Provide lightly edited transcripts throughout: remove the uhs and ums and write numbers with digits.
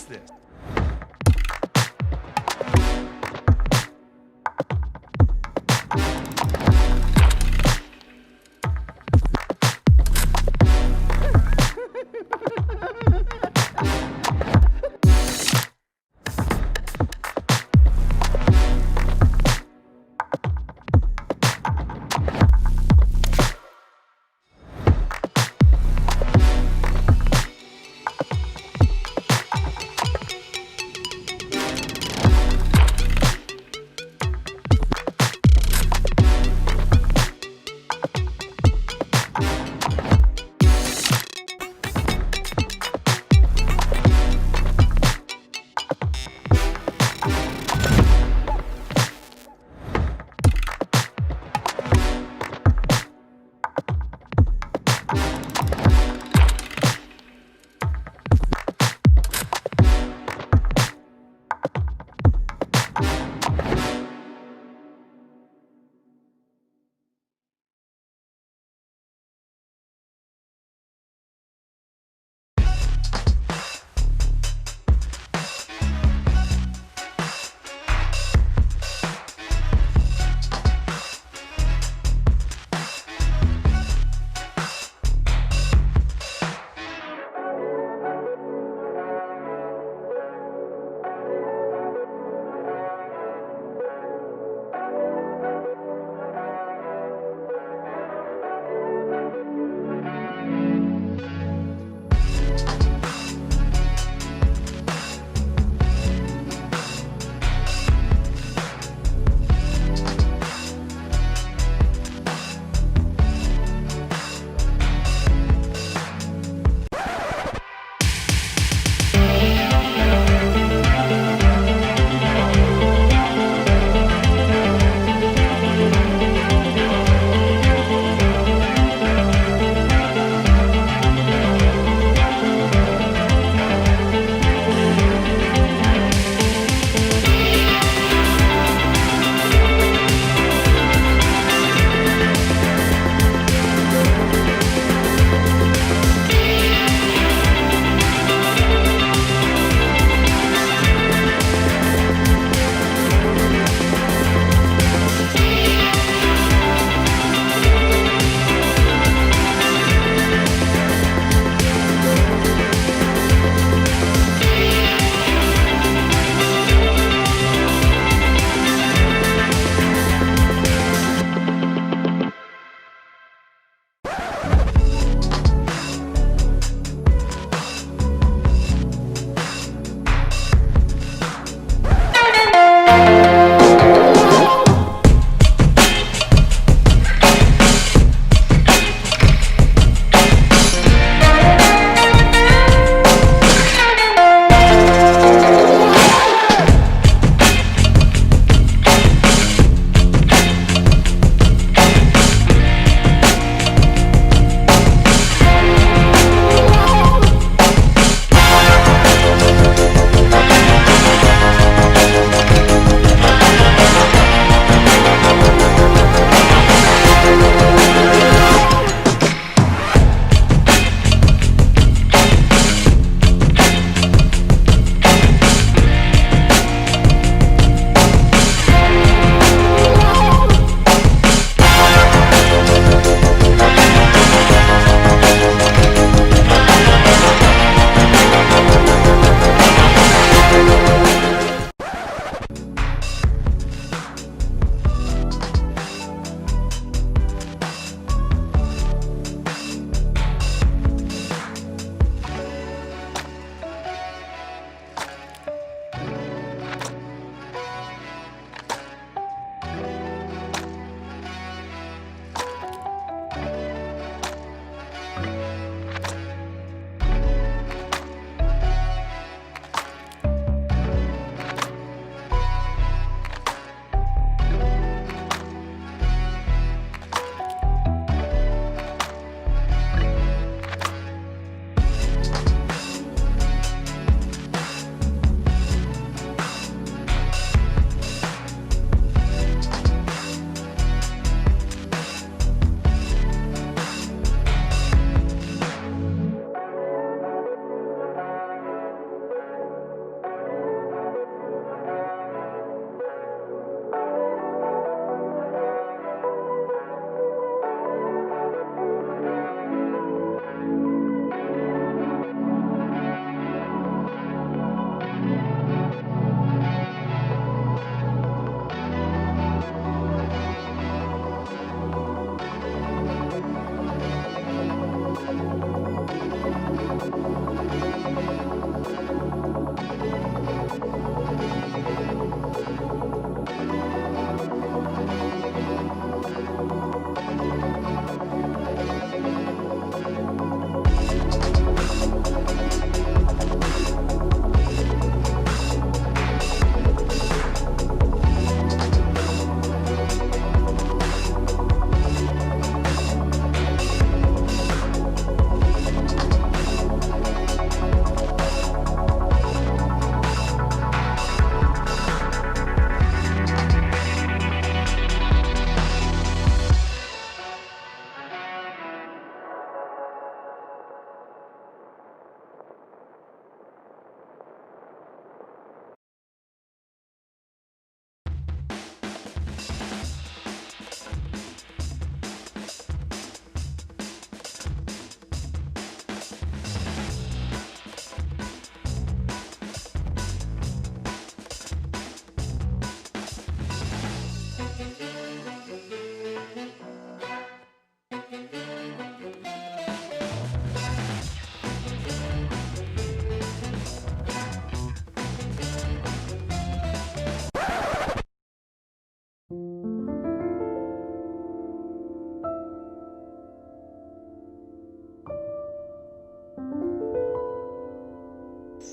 this?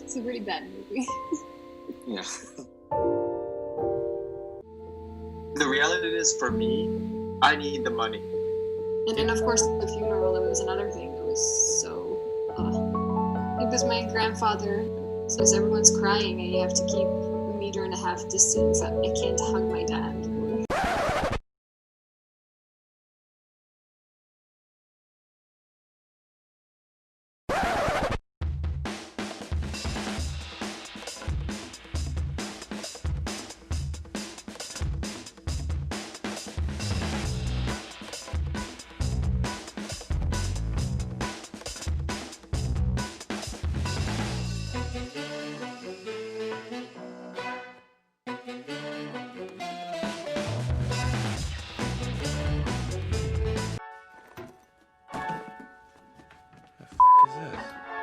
It's a really bad movie. Yeah. The reality is, for me, I need the money. And then, of course, the funeral, it was another thing. It was so... because my grandfather says everyone's crying and you have to keep 1.5 meters distance. I can't hug my dad.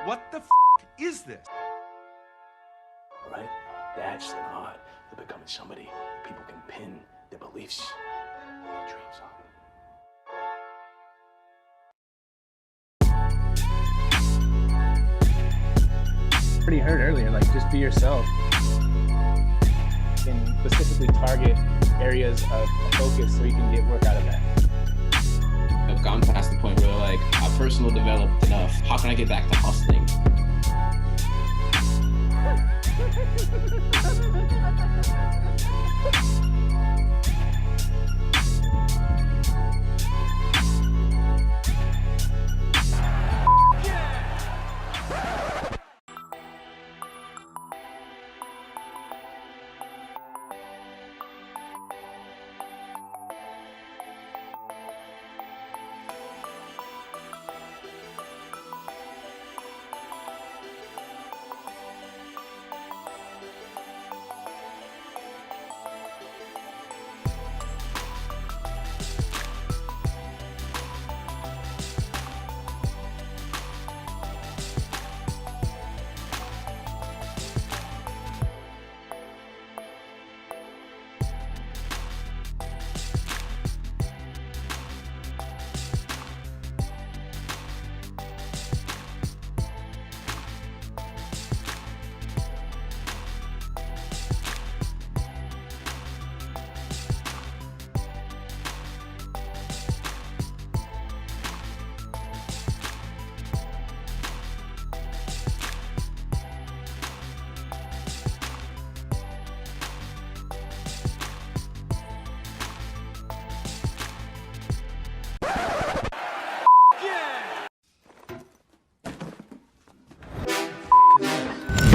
What the f is this? Right? That's the nod to becoming somebody people can pin their beliefs, their dreams on. Pretty heard earlier, like just be yourself and specifically target areas of focus so you can get work out of that. I've gone past the point where like I've personal developed enough. How can I get back to hustling?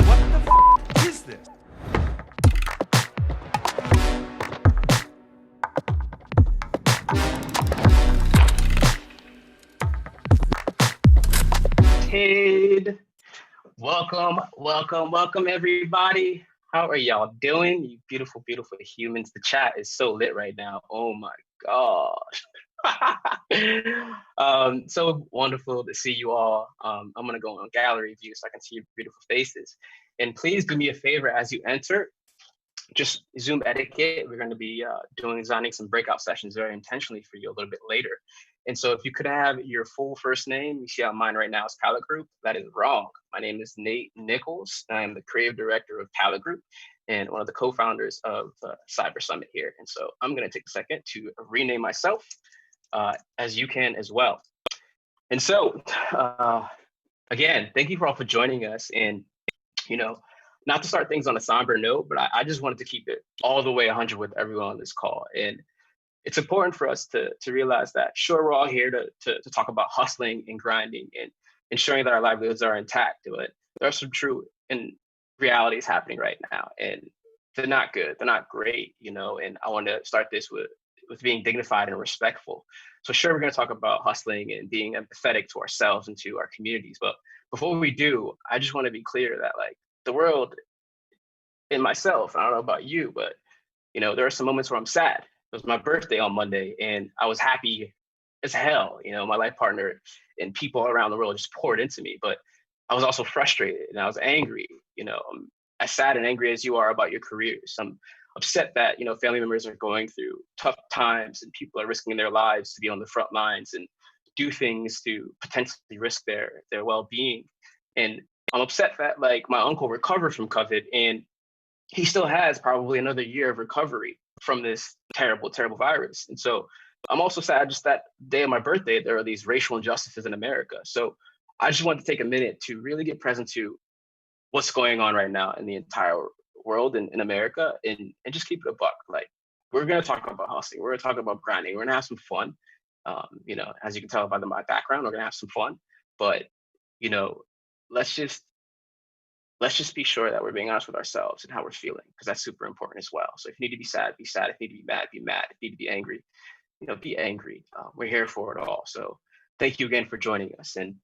What the f is this? Kid. Welcome everybody. How are y'all doing? You beautiful, beautiful humans. The chat is so lit right now. Oh my gosh. So wonderful to see you all. I'm gonna go on gallery view so I can see your beautiful faces. And please do me a favor as you enter, just Zoom etiquette. We're going to be designing some breakout sessions very intentionally for you a little bit later. And so if you could have your full first name, you see how mine right now is Palette Group. That is wrong. My name is Nate Nichols. I am the creative director of Palette Group and one of the co-founders of Cyber Summit here. And so I'm going to take a second to rename myself as you can as well. And so again, thank you for all for joining us. And, you know, not to start things on a somber note, but I just wanted to keep it all the way 100 with everyone on this call. And it's important for us to realize that, sure, we're all here to talk about hustling and grinding and ensuring that our livelihoods are intact, but there are some true and realities happening right now, and they're not good, they're not great, you know, and I want to start this with being dignified and respectful. So sure, we're going to talk about hustling and being empathetic to ourselves and to our communities, but before we do, I just want to be clear that, like, the world and myself, I don't know about you, but, you know, there are some moments where I'm sad. It was my birthday on Monday and I was happy as hell. You know, my life partner and people around the world just poured into me, but I was also frustrated and I was angry. You know, I'm as sad and angry as you are about your careers. I'm upset that, you know, family members are going through tough times and people are risking their lives to be on the front lines and do things to potentially risk their well-being. And I'm upset that like my uncle recovered from COVID and he still has probably another year of recovery from this terrible, terrible virus. And so I'm also sad just that day of my birthday, there are these racial injustices in America. So I just wanted to take a minute to really get present to what's going on right now in the entire world and in America, and just keep it a buck. Like, we're going to talk about hustling. We're going to talk about grinding. We're going to have some fun. You know, as you can tell by my background, we're going to have some fun. But, you know, let's just be sure that we're being honest with ourselves and how we're feeling, because that's super important as well. So if you need to be sad, be sad. If you need to be mad, be mad. If you need to be angry, you know, be angry. We're here for it all. So thank you again for joining us. And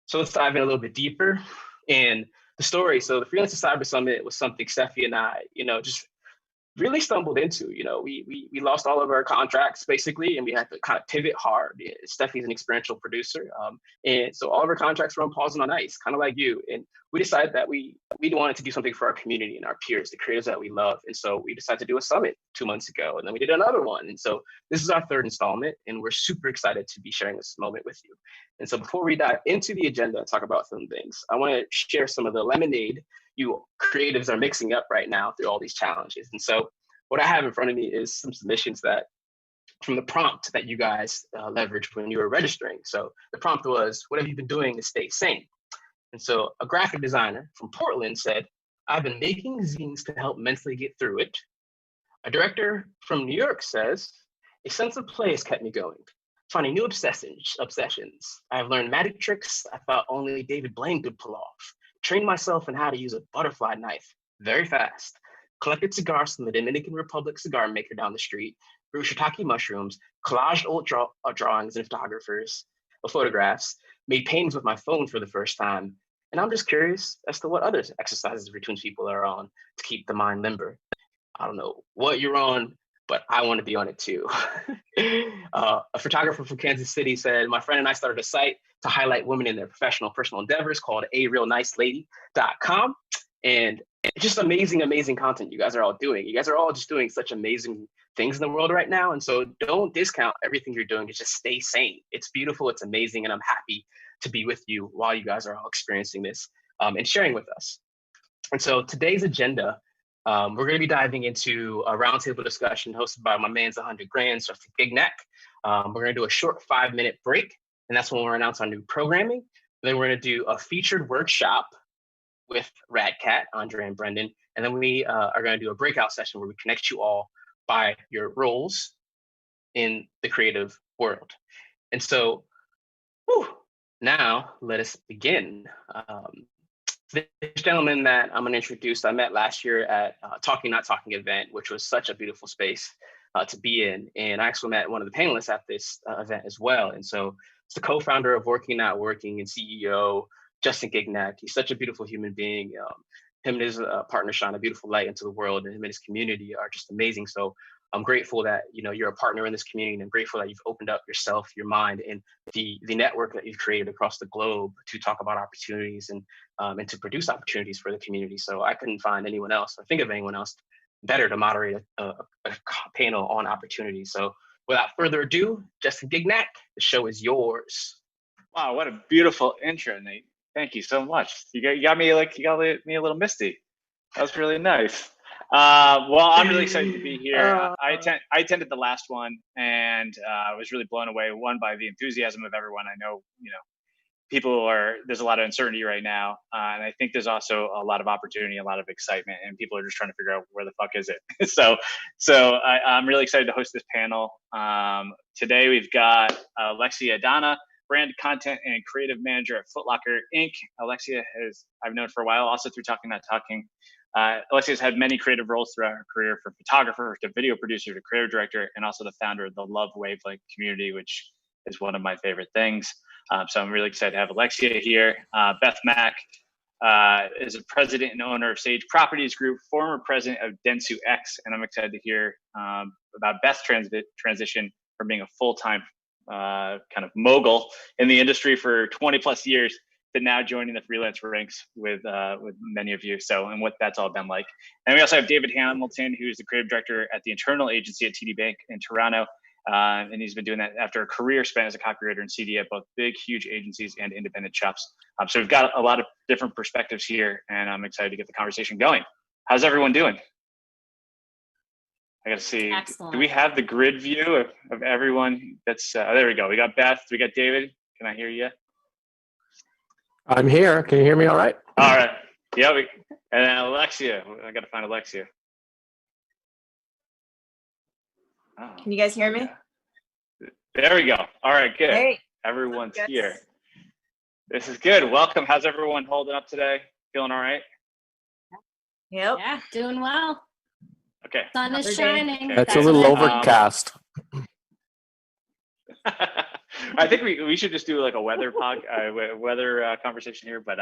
so let's dive in a little bit deeper in the story. So the Freelancer Cyber Summit was something Steffi and I, you know, just really stumbled into. You know, we lost all of our contracts basically, and we had to kind of pivot hard. Steffi's an experiential producer, and so all of our contracts were on pause and on ice, kind of like you. And we decided that we wanted to do something for our community and our peers, the creators that we love. And so we decided to do a summit 2 months ago, and then we did another one. And so this is our third installment, and we're super excited to be sharing this moment with you. And so before we dive into the agenda and talk about some things, I want to share some of the lemonade you creatives are mixing up right now through all these challenges. And so what I have in front of me is some submissions that from the prompt that you guys leveraged when you were registering. So the prompt was, what have you been doing to stay sane? And so a graphic designer from Portland said, I've been making zines to help mentally get through it. A director from New York says, a sense of play has kept me going, finding new obsessions. I've learned magic tricks I thought only David Blaine could pull off. Trained myself in how to use a butterfly knife very fast. Collected cigars from the Dominican Republic cigar maker down the street. Grew shiitake mushrooms. Collaged old drawings and photographs. Made paintings with my phone for the first time. And I'm just curious as to what other exercises routines people are on to keep the mind limber. I don't know what you're on, but I want to be on it too. A photographer from Kansas City said, my friend and I started a site to highlight women in their professional and personal endeavors called arealnicelady.com. And it's just amazing, amazing content you guys are all doing. You guys are all just doing such amazing things in the world right now. And so don't discount everything you're doing. Just stay sane. It's beautiful. It's amazing. And I'm happy to be with you while you guys are all experiencing this and sharing with us. And so today's agenda, we're going to be diving into a roundtable discussion hosted by my man's 100 Grand, Gignac. We're going to do a short 5-minute break, and that's when we're announce our new programming. And then we're going to do a featured workshop with RADCAT, Andre and Brendan. And then we are going to do a breakout session where we connect you all by your roles in the creative world. And so, now let us begin. This gentleman that I'm going to introduce, I met last year at Talking Not Talking event, which was such a beautiful space to be in. And I actually met one of the panelists at this event as well. And so it's the co-founder of Working Not Working and CEO, Justin Gignac. He's such a beautiful human being. Him and his partner shine a beautiful light into the world, and him and his community are just amazing. So I'm grateful that you're a partner in this community, and I'm grateful that you've opened up yourself, your mind, and the network that you've created across the globe to talk about opportunities and to produce opportunities for the community. So I couldn't find anyone else or think of anyone else better to moderate a panel on opportunities. So without further ado, Justin Gignac, the show is yours. Wow, what a beautiful intro, Nate. Thank you so much. You got me a little misty. That was really nice. Well, I'm really excited to be here. I attended the last one, and I was really blown away, one, by the enthusiasm of everyone. I know, there's a lot of uncertainty right now, and I think there's also a lot of opportunity, a lot of excitement, and people are just trying to figure out where the fuck is it. So I'm really excited to host this panel. Today we've got Alexia Adana, brand content and creative manager at Foot Locker Inc. Alexia I've known for a while, also through Talking Not Talking. Alexia has had many creative roles throughout her career, from photographer to video producer to creative director, and also the founder of the Love Wavelength community, which is one of my favorite things. So I'm really excited to have Alexia here. Beth Mach is a president and owner of Sage Properties Group, former president of Dentsu X, and I'm excited to hear about Beth's transition from being a full-time kind of mogul in the industry for 20 plus years to now joining the freelance ranks with many of you. So, and what that's all been like. And we also have David Hamilton, who's the creative director at the internal agency at TD Bank in Toronto. And he's been doing that after a career spent as a copywriter and CD at both big, huge agencies and independent shops. So we've got a lot of different perspectives here, and I'm excited to get the conversation going. How's everyone doing? I got to see. Excellent. Do we have the grid view of everyone? That's there we go. We got Beth. We got David. Can I hear you? I'm here. Can you hear me all right? All right. Yeah. And then Alexia. I got to find Alexia. Oh, Can you guys hear me? yeah. There we go. All right. Good. Great. Everyone's Yes. here. This is good. Welcome. How's everyone holding up today? Feeling all right? Yep. Yeah, doing well. Okay. Sun is Another day. shining. Okay. It's a little Excellent. overcast. I think we should just do like a weather conversation here, but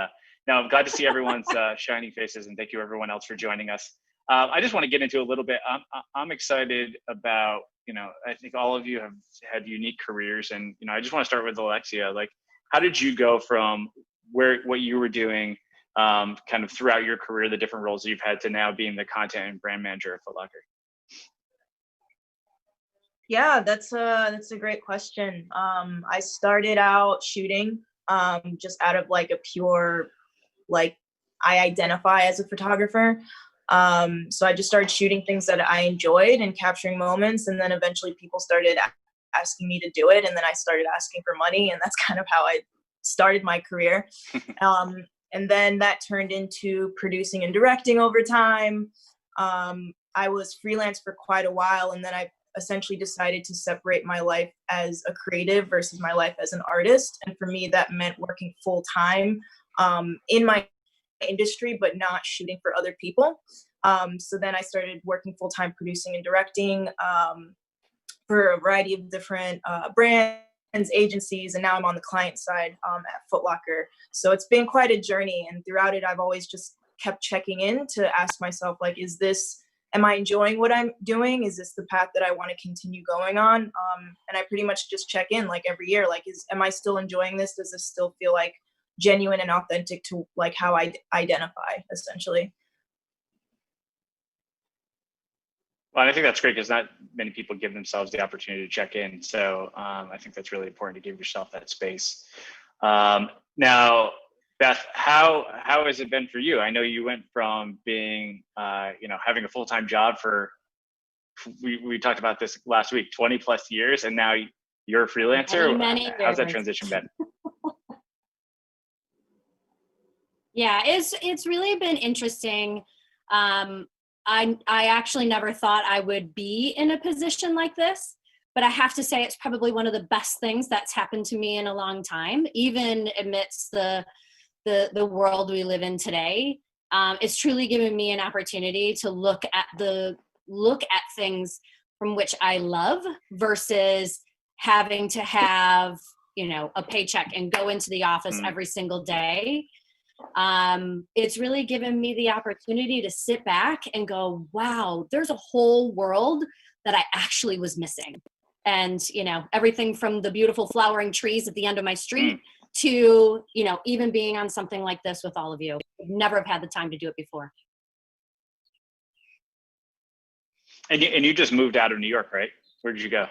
no, I'm glad to see everyone's shining faces, and thank you everyone else for joining us. I just want to get into a little bit. I'm excited about, I think all of you have had unique careers, and I just want to start with Alexia. Like, how did you go from what you were doing kind of throughout your career, the different roles you've had, to now being the content and brand manager at Foot Locker? Yeah, that's a great question. I started out shooting just out of like a pure, like, I identify as a photographer. So I just started shooting things that I enjoyed and capturing moments. And then eventually people started asking me to do it. And then I started asking for money. And that's kind of how I started my career. And then that turned into producing and directing over time. I was freelance for quite a while. And then I essentially decided to separate my life as a creative versus my life as an artist. And for me, that meant working full time in my industry, but not shooting for other people. So then I started working full time producing and directing for a variety of different brands, agencies, and now I'm on the client side at Foot Locker. So it's been quite a journey, and throughout it, I've always just kept checking in to ask myself, like, am I enjoying what I'm doing? Is this the path that I want to continue going on? And I pretty much just check in like every year, like, am I still enjoying this? Does this still feel like genuine and authentic to like how I identify, essentially? Well, I think that's great because not many people give themselves the opportunity to check in. So I think that's really important to give yourself that space. Now, Beth, how has it been for you? I know you went from being, having a full-time job for, we talked about this last week, 20 plus years, and now you're a freelancer. Many How's that years. transition been? Yeah, it's really been interesting. I actually never thought I would be in a position like this, but I have to say it's probably one of the best things that's happened to me in a long time, even amidst the world we live in today. It's truly given me an opportunity to look at things from which I love versus having to have, a paycheck and go into the office every single day. It's really given me the opportunity to sit back and go, wow, there's a whole world that I actually was missing. And, everything from the beautiful flowering trees at the end of my street to, even being on something like this with all of you. Never have had the time to do it before. And you just moved out of New York, right? Where did you go?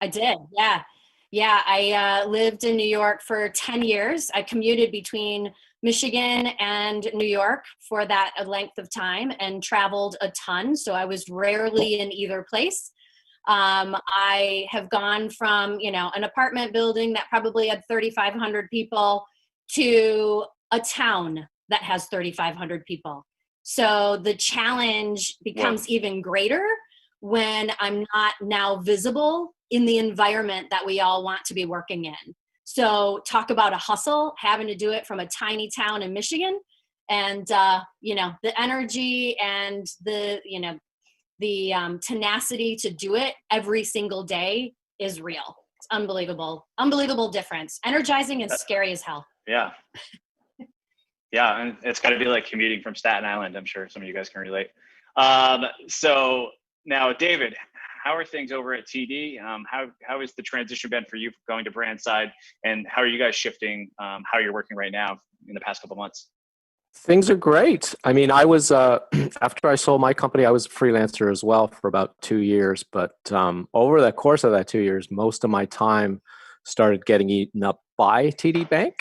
I did, yeah. Yeah, I lived in New York for 10 years. I commuted between Michigan and New York for that length of time and traveled a ton. So I was rarely in either place. I have gone from, an apartment building that probably had 3,500 people to a town that has 3,500 people. So the challenge becomes even greater when I'm not now visible in the environment that we all want to be working in. So talk about a hustle, having to do it from a tiny town in Michigan. And, the energy and the tenacity to do it every single day is real. It's unbelievable. Unbelievable difference. Energizing and scary as hell. Yeah. Yeah, and it's got to be like commuting from Staten Island. I'm sure some of you guys can relate. So now, David, how are things over at TD? How has the transition been for you going to brand side, and how are you guys shifting how you're working right now in the past couple of months? Things are great. I mean, I was, after I sold my company, I was a freelancer as well for about 2 years. But over the course of that 2 years, most of my time started getting eaten up by TD Bank.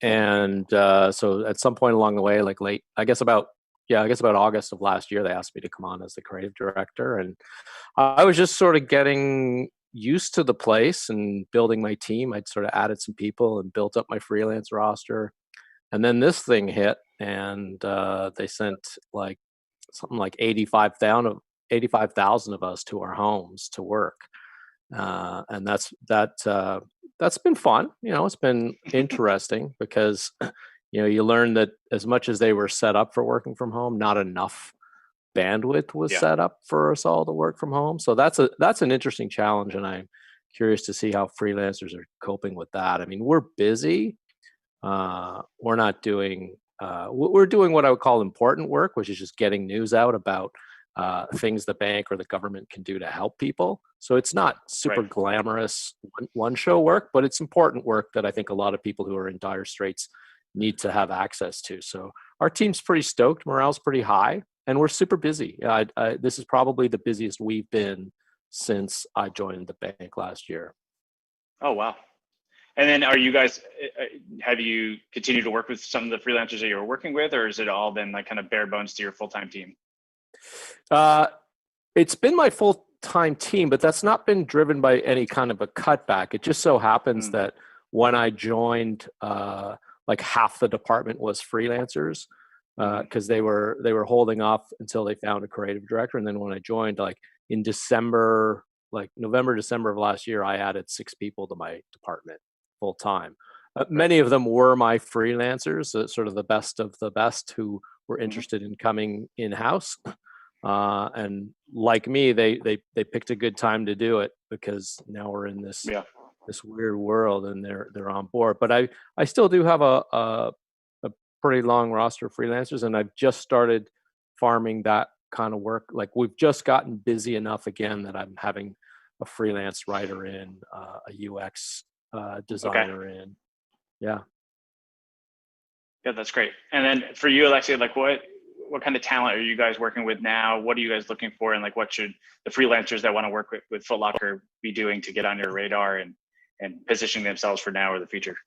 And so at some point along the way, like I guess about August of last year, they asked me to come on as the creative director, and I was just sort of getting used to the place and building my team. I'd sort of added some people and built up my freelance roster, and then this thing hit, and they sent like something like 85,000 of us to our homes to work, and that's been fun. It's been interesting because you learn that as much as they were set up for working from home, not enough bandwidth was set up for us all to work from home. So that's an interesting challenge, and I'm curious to see how freelancers are coping with that. I mean, we're busy. We're not doing we're doing what I would call important work, which is just getting news out about things the bank or the government can do to help people. So it's not super glamorous one show work, but it's important work that I think a lot of people who are in dire straits need to have access to. So our team's pretty stoked, morale's pretty high, and we're super busy. This is probably the busiest we've been since I joined the bank last year. Oh, wow. And then are you guys, have you continued to work with some of the freelancers that you were working with, or has it all been like kind of bare bones to your full-time team? It's been my full-time team, but that's not been driven by any kind of a cutback. It just so happens that when I joined, like half the department was freelancers, because they were holding off until they found a creative director. And then when I joined, like in December, like November, December of last year, I added 6 people to my department full time. Many of them were my freelancers, sort of the best of the best who were interested in coming in-house. And like me, they picked a good time to do it because now we're in this weird world, and they're on board. But I still do have a pretty long roster of freelancers, and I've just started farming that kind of work. Like we've just gotten busy enough again that I'm having a freelance writer in, a UX designer in. Yeah, that's great. And then for you, Alexia, like what kind of talent are you guys working with now? What are you guys looking for? And like, what should the freelancers that want to work with Foot Locker be doing to get on your radar and positioning themselves for now or the future?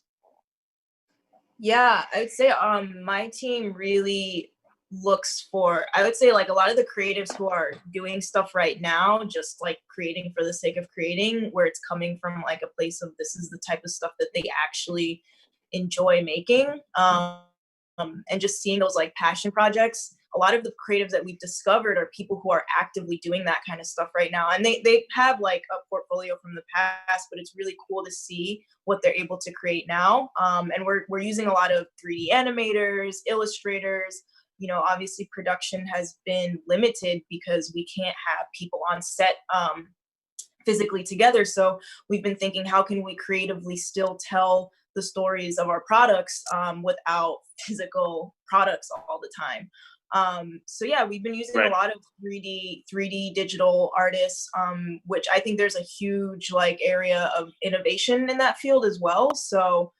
Yeah, I would say my team really looks for, I would say like a lot of the creatives who are doing stuff right now, just like creating for the sake of creating, where it's coming from like a place of this is the type of stuff that they actually enjoy making. And just seeing those like passion projects. A lot of the creatives that we've discovered are people who are actively doing that kind of stuff right now. And they have like a portfolio from the past, but it's really cool to see what they're able to create now. And we're using a lot of 3D animators, illustrators. Obviously production has been limited because we can't have people on set physically together. So we've been thinking, how can we creatively still tell the stories of our products without physical products all the time? So yeah, we've been using a lot of 3D digital artists, which I think there's a huge like area of innovation in that field as well. So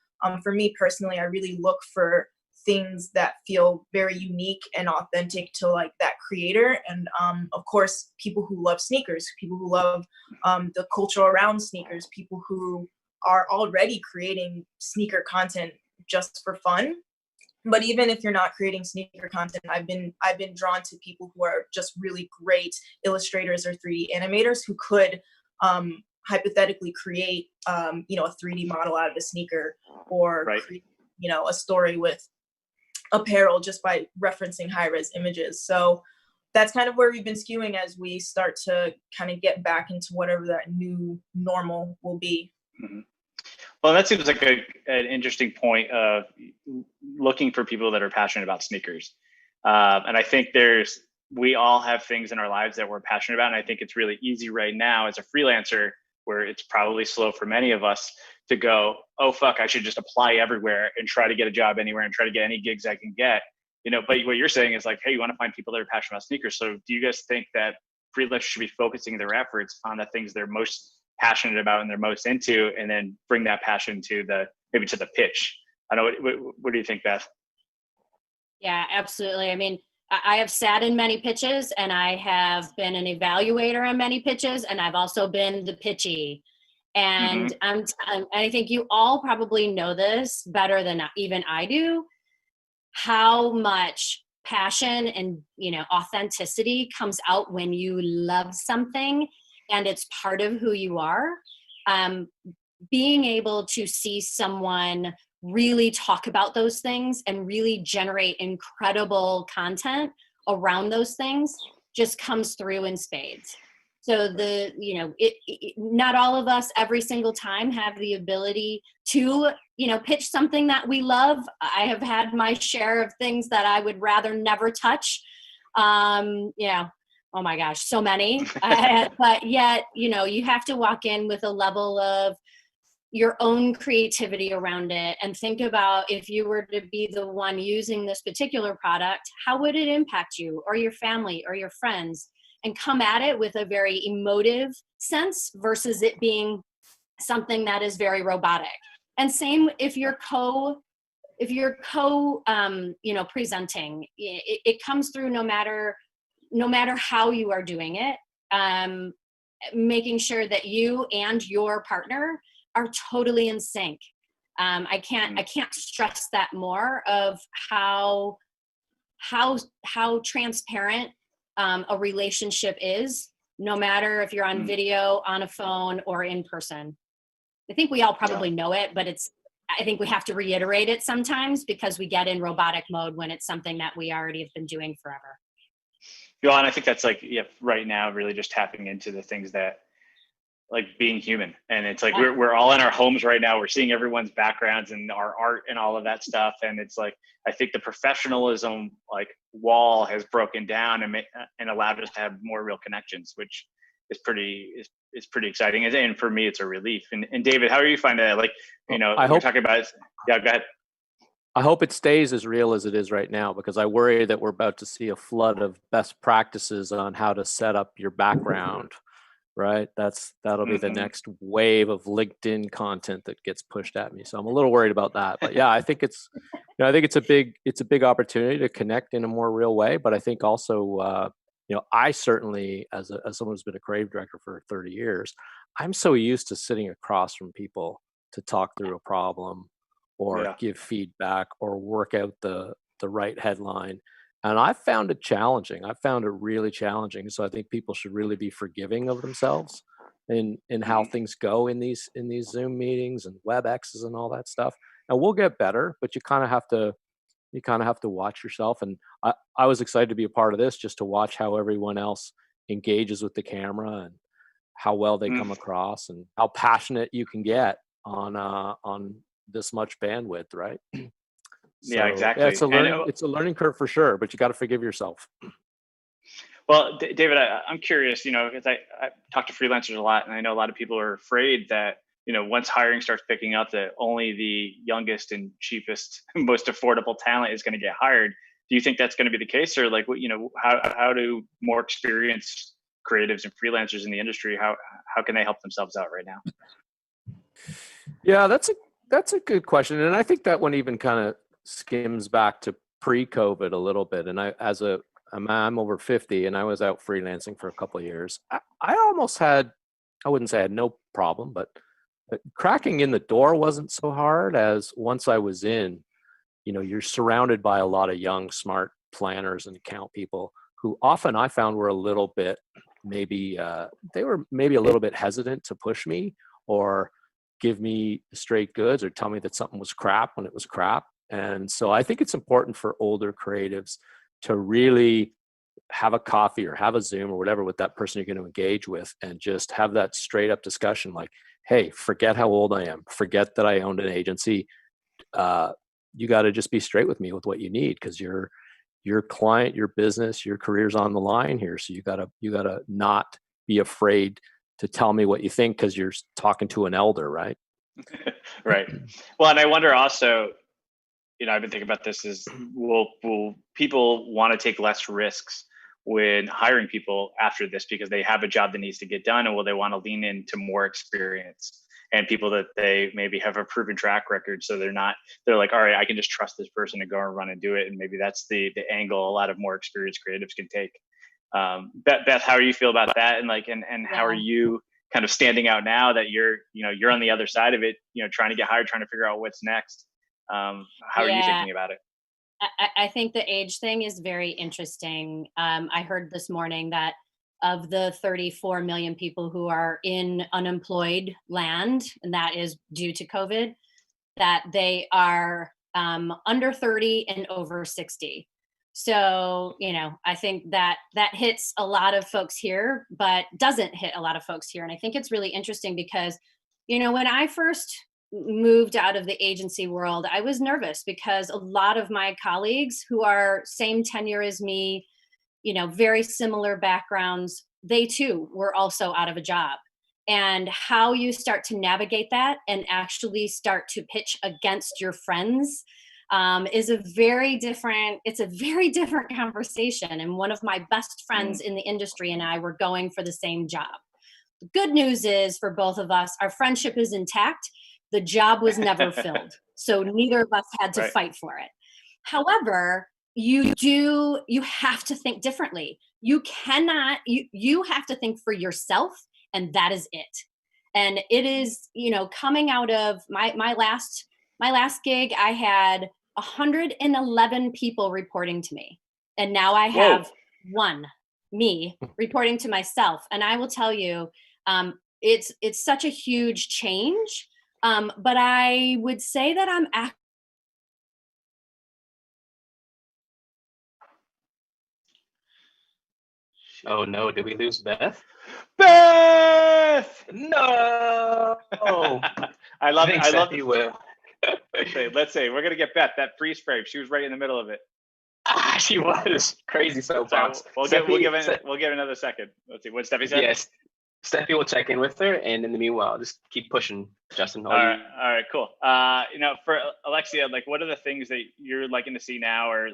for me personally, I really look for things that feel very unique and authentic to like that creator. And of course, people who love sneakers, people who love the culture around sneakers, people who are already creating sneaker content just for fun. But even if you're not creating sneaker content, I've been drawn to people who are just really great illustrators or 3D animators who could hypothetically create a 3D model out of a sneaker, or create, a story with apparel just by referencing high-res images. So that's kind of where we've been skewing as we start to kind of get back into whatever that new normal will be. Mm-hmm. Well, that seems like an interesting point of looking for people that are passionate about sneakers. And I think we all have things in our lives that we're passionate about. And I think it's really easy right now as a freelancer, where it's probably slow for many of us to go, oh, fuck, I should just apply everywhere and try to get a job anywhere and try to get any gigs I can get. But what you're saying is like, hey, you want to find people that are passionate about sneakers. So do you guys think that freelancers should be focusing their efforts on the things they're most passionate about and they're most into, and then bring that passion to the pitch? I know. What do you think, Beth? Yeah, absolutely. I mean, I have sat in many pitches, and I have been an evaluator on many pitches, and I've also been the pitchy. And I think you all probably know this better than even I do, how much passion and, you know, authenticity comes out when you love something and it's part of who you are. Being able to see someone really talk about those things and really generate incredible content around those things just comes through in spades. So not all of us every single time have the ability to, you know, pitch something that we love. I have had my share of things that I would rather never touch. Oh my gosh, so many. But yet, you know, you have to walk in with a level of your own creativity around it and think about, if you were to be the one using this particular product, how would it impact you or your family or your friends, and come at it with a very emotive sense versus it being something that is very robotic. And same if you're presenting, it comes through no matter how you are doing it, making sure that you and your partner are totally in sync. I can't stress that more, of how transparent a relationship is, no matter if you're on video, on a phone, or in person. I think we all probably know it, but I think we have to reiterate it sometimes because we get in robotic mode when it's something that we already have been doing forever. Yeah, and I think that's like, right now, really just tapping into the things that, like, being human. And it's like, we're all in our homes right now. We're seeing everyone's backgrounds and our art and all of that stuff. And it's like, I think the professionalism, like, wall has broken down and allowed us to have more real connections, which is pretty exciting. And for me, it's a relief. And David, how are you finding that? Like, we're talking about, go ahead. I hope it stays as real as it is right now, because I worry that we're about to see a flood of best practices on how to set up your background. Right, that'll be the next wave of LinkedIn content that gets pushed at me. So I'm a little worried about that. But yeah, I think it's a big opportunity to connect in a more real way. But I think also, I certainly, as someone who's been a creative director for 30 years, I'm so used to sitting across from people to talk through a problem, or give feedback, or work out the right headline. And I found it challenging. I found it really challenging. So I think people should really be forgiving of themselves in how things go in these Zoom meetings and WebExes and all that stuff. And we'll get better, but you kind of have to watch yourself. And I was excited to be a part of this, just to watch how everyone else engages with the camera and how well they come across and how passionate you can get on this much bandwidth, right? So, yeah, exactly. Yeah, it's a learning curve for sure, but you got to forgive yourself. Well, David, I'm curious, because I talk to freelancers a lot, and I know a lot of people are afraid that, once hiring starts picking up, that only the youngest and cheapest, most affordable talent is going to get hired. Do you think that's going to be the case, or like, how do more experienced creatives and freelancers in the industry, how can they help themselves out right now? Yeah, that's a good question, and I think that one even kind of skims back to pre-COVID a little bit. And I'm over 50, and I was out freelancing for a couple of years. I almost had, I wouldn't say I had no problem, but cracking in the door wasn't so hard, as once I was in, you're surrounded by a lot of young, smart planners and account people who often I found were a little bit, they were maybe a little bit hesitant to push me or give me straight goods or tell me that something was crap when it was crap. And so I think it's important for older creatives to really have a coffee or have a Zoom or whatever with that person you're going to engage with, and just have that straight up discussion like, hey, forget how old I am. Forget that I owned an agency. You got to just be straight with me with what you need, because your client, your business, your career's on the line here. So you gotta not be afraid to tell me what you think, because you're talking to an elder, right? Right. Well, and I wonder also, I've been thinking about this, is will people want to take less risks when hiring people after this, because they have a job that needs to get done, and will they want to lean into more experience and people that they maybe have a proven track record? So they're like, all right, I can just trust this person to go and run and do it. And maybe that's the angle a lot of more experienced creatives can take. Beth, how do you feel about that? And how are you kind of standing out now that you're on the other side of it, trying to get hired, trying to figure out what's next? How are you thinking about it? I think the age thing is very interesting. I heard this morning that of the 34 million people who are in unemployed land, and that is due to COVID, that they are under 30 and over 60. So, I think that hits a lot of folks here, but doesn't hit a lot of folks here. And I think it's really interesting because, when I first moved out of the agency world, I was nervous because a lot of my colleagues who are same tenure as me, very similar backgrounds, they too were also out of a job. And how you start to navigate that and actually start to pitch against your friends is a very different conversation. And one of my best friends in the industry and I were going for the same job. The good news is for both of us, our friendship is intact. The job was never filled. So neither of us had to fight for it. However, you have to think differently. You have to think for yourself, and that is it. And it is, coming out of my last gig, I had 111 people reporting to me. And now I have me reporting to myself. And I will tell you, it's such a huge change. But I would say that I'm Oh no, did we lose Beth? Beth! No! I love it. I love you will. Let's say we're gonna get Beth that freeze frame. She was right in the middle of it. She was crazy soapbox. We'll give another second. Let's see what Steffi said. Yes, Steffi will check in with her, and in the meanwhile, just keep pushing, Justin. All right, cool. For Alexia, like, what are the things that you're liking to see now, or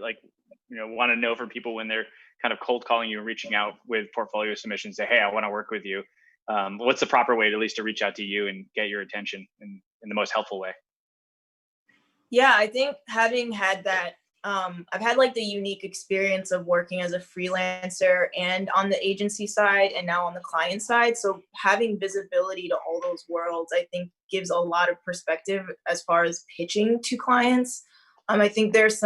want to know from people when they're kind of cold calling you and reaching out with portfolio submissions? Say, hey, I want to work with you. What's the proper way to at least to reach out to you and get your attention in the most helpful way? Yeah, I think having had that, I've had the unique experience of working as a freelancer and on the agency side and now on the client side. So having visibility to all those worlds, I think gives a lot of perspective as far as pitching to clients. I think there's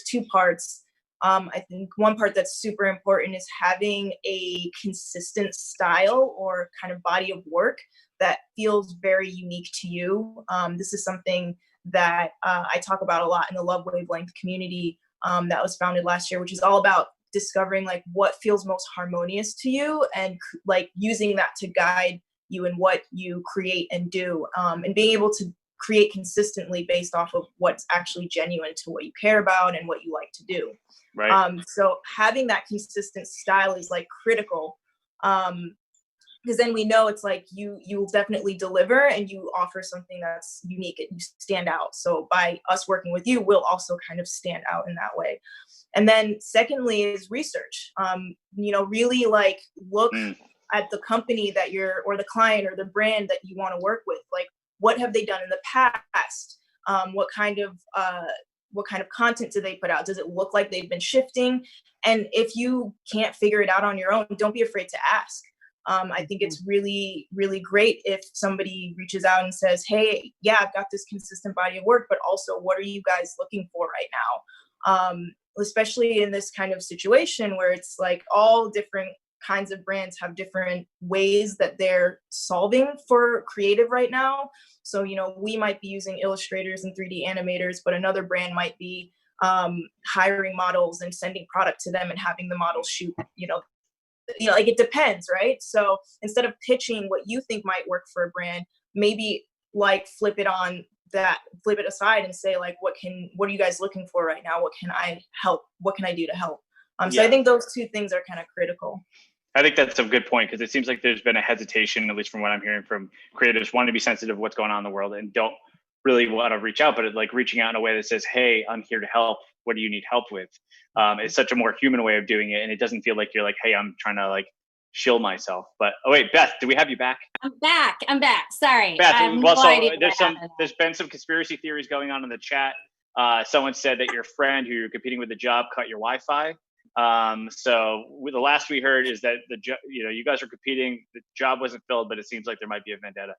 two parts. I think one part that's super important is having a consistent style or kind of body of work that feels very unique to you. This is something that I talk about a lot in the Love Wavelength community that was founded last year, which is all about discovering what feels most harmonious to you and using that to guide you in what you create and do, and being able to create consistently based off of what's actually genuine to what you care about and what you like to do. Right. So having that consistent style is critical. Because then we know it's you'll definitely deliver and you offer something that's unique and you stand out. So by us working with you, we'll also kind of stand out in that way. And then secondly is research. Really look at the company that or the client or the brand that you want to work with. What have they done in the past? What kind of content do they put out? Does it look like they've been shifting? And if you can't figure it out on your own, don't be afraid to ask. I think it's really, really great if somebody reaches out and says, hey, yeah, I've got this consistent body of work, but also what are you guys looking for right now? Especially in this kind of situation where it's all different kinds of brands have different ways that they're solving for creative right now. So, we might be using illustrators and 3D animators, but another brand might be hiring models and sending product to them and having the models shoot, it depends, right? So instead of pitching what you think might work for a brand, maybe flip it aside and say what are you guys looking for right now? What can I do to help? So I think those two things are kind of critical. I think that's a good point, because it seems like there's been a hesitation, at least from what I'm hearing from creators, wanting to be sensitive to what's going on in the world and don't really want to reach out, but reaching out in a way that says, hey, I'm here to help. What do you need help with? It's such a more human way of doing it. And it doesn't feel like you're hey, I'm trying to shill myself. But wait, Beth, do we have you back? I'm back. Sorry. Beth, there's been some conspiracy theories going on in the chat. Someone said that your friend who you're competing with the job cut your Wi-Fi. So the last we heard is that you guys are competing. The job wasn't filled, but it seems like there might be a vendetta.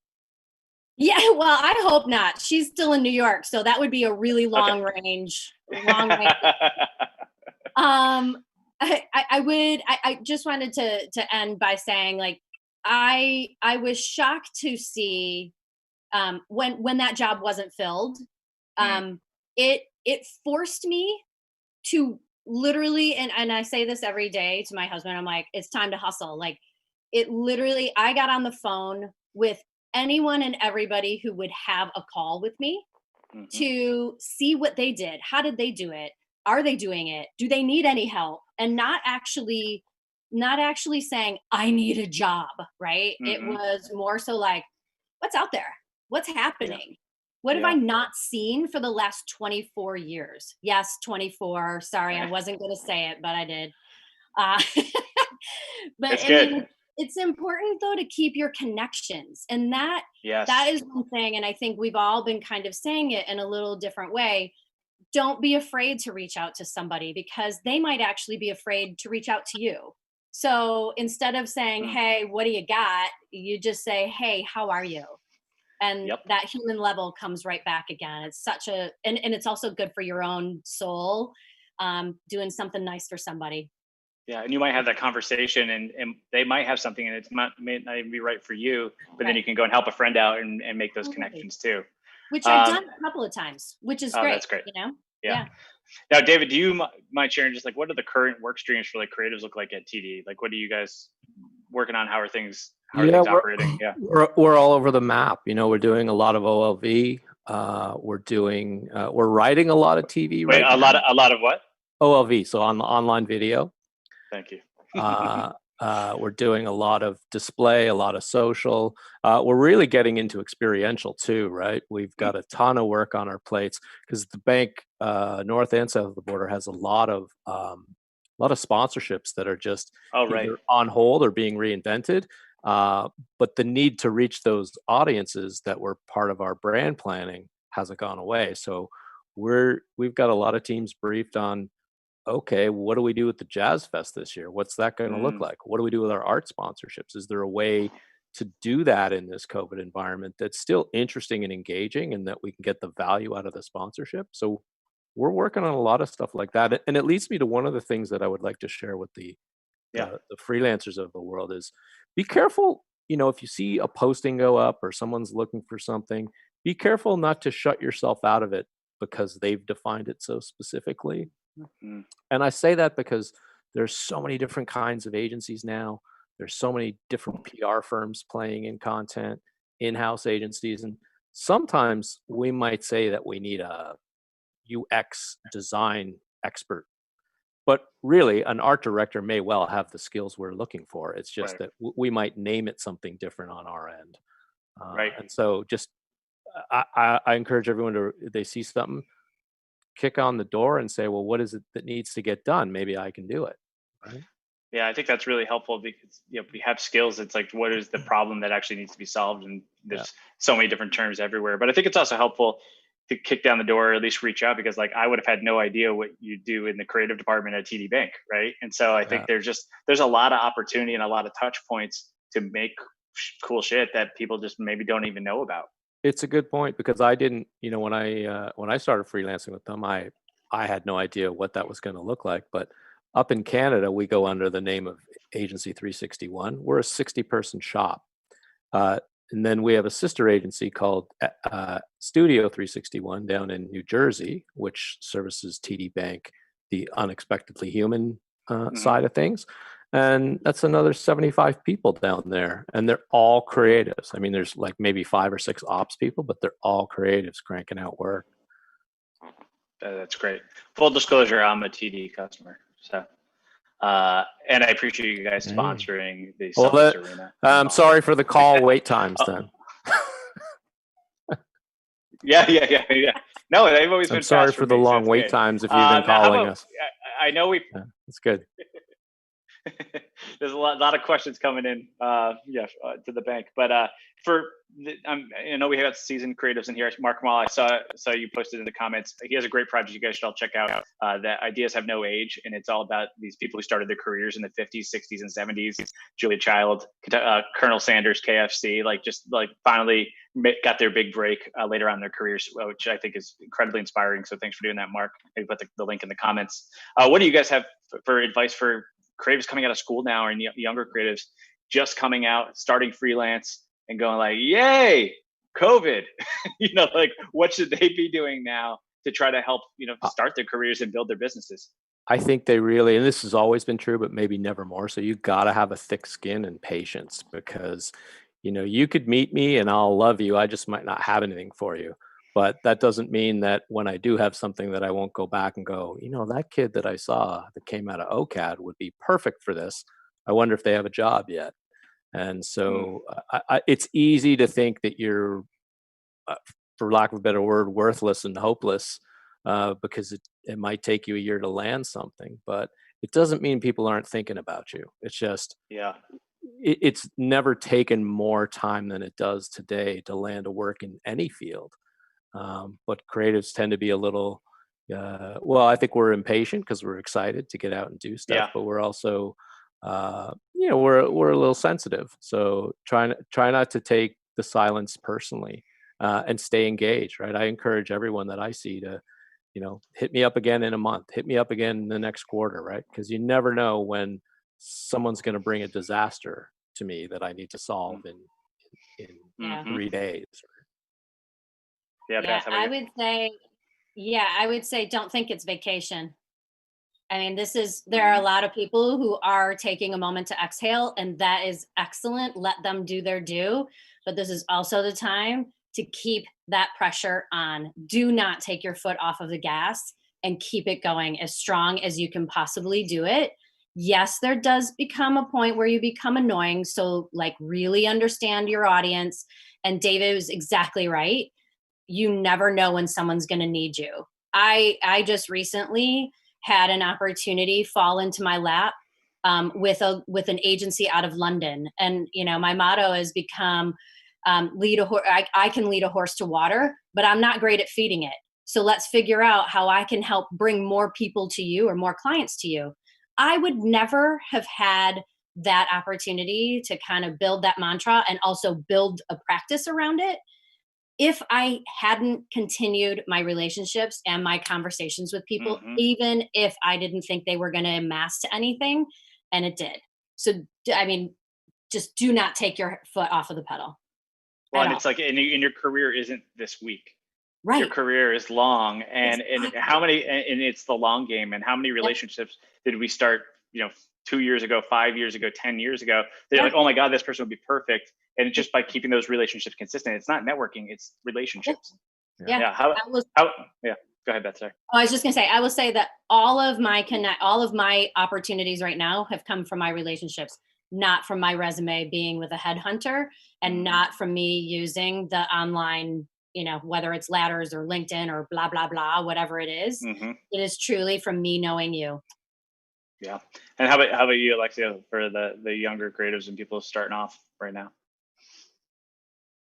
Yeah, well, I hope not. She's still in New York, so that would be a really long range. I just wanted to end by saying, like, I was shocked to see when that job wasn't filled. It forced me to literally, and I say this every day to my husband, I'm like, it's time to hustle. Like, it literally, I got on the phone with anyone and everybody who would have a call with me to see what they did. How did they do it? Are they doing it? Do they need any help? And not actually saying, I need a job, right? It was more so like, what's out there? What's happening? What have I not seen for the last 24 years? Yes, 24. Sorry, I wasn't going to say it, but I did. But I mean, it's important though to keep your connections, and that is one thing. And I think we've all been kind of saying it in a little different way. Don't be afraid to reach out to somebody, because they might actually be afraid to reach out to you. So instead of saying, hey, what do you got? You just say, hey, how are you? And that human level comes right back again. It's such and it's also good for your own soul, doing something nice for somebody. Yeah, and you might have that conversation, and they might have something, and may not even be right for you, but then you can go and help a friend out and make those connections too. Which I've done a couple of times, which is great. That's great. You know? Yeah. Now, David, do you mind sharing just like what do the current work streams for like creatives look like at TD? Like, what are you guys working on? How are things operating? Yeah, we're all over the map. You know, we're doing a lot of OLV. We're writing a lot of TV. Wait, a lot of what? OLV, so on online video. Thank you. We're doing a lot of display, a lot of social. We're really getting into experiential too, right? We've got a ton of work on our plates because the bank, north and south of the border, has a lot of sponsorships that are just either on hold or being reinvented. But the need to reach those audiences that were part of our brand planning hasn't gone away. So we've got a lot of teams briefed on, okay, what do we do with the Jazz Fest this year? What's that going to look like? What do we do with our art sponsorships? Is there a way to do that in this COVID environment that's still interesting and engaging, and that we can get the value out of the sponsorship? So we're working on a lot of stuff like that. And it leads me to one of the things that I would like to share with the freelancers of the world is be careful. You know, if you see a posting go up or someone's looking for something, be careful not to shut yourself out of it because they've defined it so specifically. And I say that because there's so many different kinds of agencies now. There's so many different PR firms playing in content, in-house agencies. And sometimes we might say that we need a UX design expert. But really, an art director may well have the skills we're looking for. It's just that we might name it something different on our end. And so just I encourage everyone to, if they see something, kick on the door and say, well, what is it that needs to get done? Maybe I can do it. Right? Yeah, I think that's really helpful because we have skills. It's like, what is the problem that actually needs to be solved? And there's so many different terms everywhere. But I think it's also helpful to kick down the door or at least reach out, because like I would have had no idea what you do in the creative department at TD Bank, right? And so I think there's a lot of opportunity and a lot of touch points to make cool shit that people just maybe don't even know about. It's a good point, because I didn't, you know, when I started freelancing with them, I had no idea what that was going to look like. But up in Canada, we go under the name of Agency 361. We're a 60-person shop. And then we have a sister agency called Studio 361 down in New Jersey, which services TD Bank, the unexpectedly human side of things. And that's another 75 people down there. And they're all creatives. I mean, there's like maybe 5 or 6 ops people, but they're all creatives cranking out work. That's great. Full disclosure, I'm a TD customer. So, and I appreciate you guys sponsoring the Summit Arena. I'm sorry for the call wait times then. Yeah. No, they've always been. I'm sorry for the long wait times if you've been calling us. I know we. It's good. There's a lot of questions coming in, to the bank. But I know we have seasoned creatives in here. Mark Mal, I saw you posted in the comments. He has a great project you guys should all check out. That Ideas Have No Age, and it's all about these people who started their careers in the 50s, 60s, and 70s. Julia Child, Colonel Sanders, KFC, finally got their big break later on in their careers, which I think is incredibly inspiring. So thanks for doing that, Mark. Maybe put the link in the comments. What do you guys have for advice for creatives coming out of school now, or younger creatives just coming out, starting freelance and going like, yay, COVID, what should they be doing now to try to help, start their careers and build their businesses? I think they really, and this has always been true, but maybe never more. So you got to have a thick skin and patience, because, you could meet me and I'll love you. I just might not have anything for you. But that doesn't mean that when I do have something that I won't go back and go, that kid that I saw that came out of OCAD would be perfect for this. I wonder if they have a job yet. And so it's easy to think that you're, for lack of a better word, worthless and hopeless, because it might take you a year to land something. But it doesn't mean people aren't thinking about you. It's just, it's never taken more time than it does today to land a work in any field. But creatives tend to be a little, I think we're impatient because we're excited to get out and do stuff, but we're also, we're a little sensitive. So try not to take the silence personally, and stay engaged, right? I encourage everyone that I see to, hit me up again in a month, hit me up again in the next quarter, right? Because you never know when someone's going to bring a disaster to me that I need to solve in 3 days. Beth, I would say don't think it's vacation. I mean, there are a lot of people who are taking a moment to exhale, and that is excellent. Let them do their due. But this is also the time to keep that pressure on. Do not take your foot off of the gas and keep it going as strong as you can possibly do it. Yes, there does become a point where you become annoying. So really understand your audience. And David was exactly right. You never know when someone's going to need you. I just recently had an opportunity fall into my lap with an agency out of London. And, my motto has become I can lead a horse to water, but I'm not great at feeding it. So let's figure out how I can help bring more people to you or more clients to you. I would never have had that opportunity to kind of build that mantra and also build a practice around it if I hadn't continued my relationships and my conversations with people, even if I didn't think they were going to amass to anything, and it did. So, I mean, just do not take your foot off of the pedal. Well, and it's like, and your career isn't this week. Right. Your career is long, and how many, and it's the long game. And how many relationships did we start, 2 years ago, 5 years ago, 10 years ago? They're like, oh my God, this person would be perfect. And just by keeping those relationships consistent, it's not networking, it's relationships. Yeah. Go ahead, Beth. Sorry. I was just gonna say, I will say that all of my opportunities right now have come from my relationships, not from my resume being with a headhunter, and not from me using the online, whether it's Ladders or LinkedIn or blah, blah, blah, whatever it is. It is truly from me knowing you. Yeah. And how about you, Alexia, for the younger creatives and people starting off right now?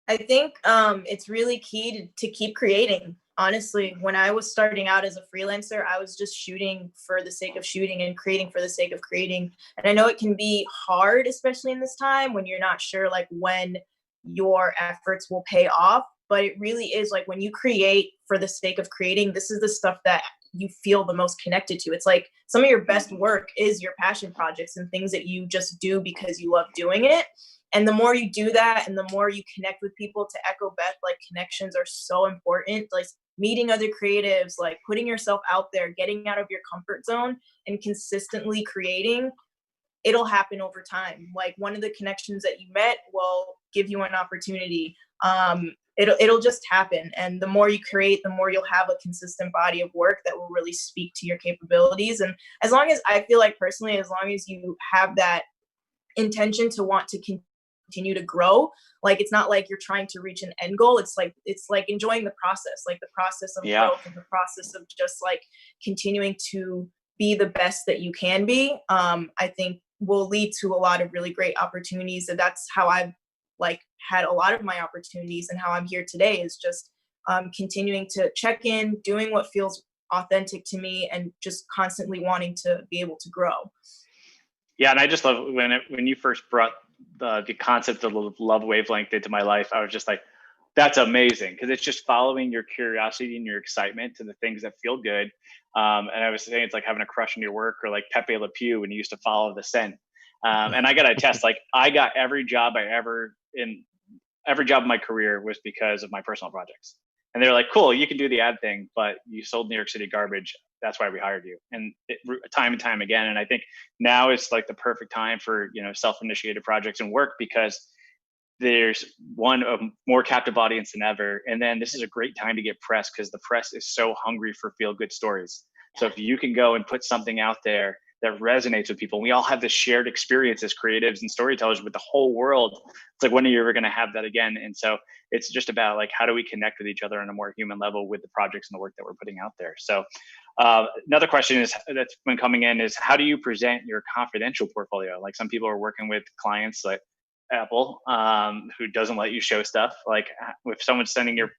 I think it's really key to keep creating. Honestly, when I was starting out as a freelancer, I was just shooting for the sake of shooting and creating for the sake of creating. And I know it can be hard, especially in this time when you're not sure when your efforts will pay off. But it really is when you create for the sake of creating, this is the stuff that you feel the most connected to. It's like some of your best work is your passion projects and things that you just do because you love doing it. And the more you do that and the more you connect with people, to echo Beth, connections are so important. Meeting other creatives, putting yourself out there, getting out of your comfort zone and consistently creating, it'll happen over time. One of the connections that you met will give you an opportunity. It'll just happen. And the more you create, the more you'll have a consistent body of work that will really speak to your capabilities. And as long as I feel personally, as long as you have that intention to want to continue to grow, it's not like you're trying to reach an end goal. It's enjoying the process, the process of growth and the process of just continuing to be the best that you can be. I think will lead to a lot of really great opportunities. And that's how I've like had a lot of my opportunities, and how I'm here today is just continuing to check in, doing what feels authentic to me, and just constantly wanting to be able to grow. Yeah, and I just love when you first brought the concept of love wavelength into my life. I was just like, that's amazing, because it's just following your curiosity and your excitement to the things that feel good. And I was saying it's like having a crush on your work, or like Pepe Le Pew when you used to follow the scent. And I got to attest, like I got every job in my career was because of my personal projects. And they're like, cool, you can do the ad thing, but you sold New York City garbage. That's why we hired you. And time and time again. And I think now is like the perfect time for, self-initiated projects and work, because there's a more captive audience than ever. And then this is a great time to get press, because the press is so hungry for feel-good stories. So if you can go and put something out there that resonates with people, we all have this shared experience as creatives and storytellers with the whole world. It's like, when are you ever going to have that again? And so it's just about like, how do we connect with each other on a more human level with the projects and the work that we're putting out there? So another question that's been coming in is, how do you present your confidential portfolio? Like, some people are working with clients like Apple, who doesn't let you show stuff. Like, if someone's sending their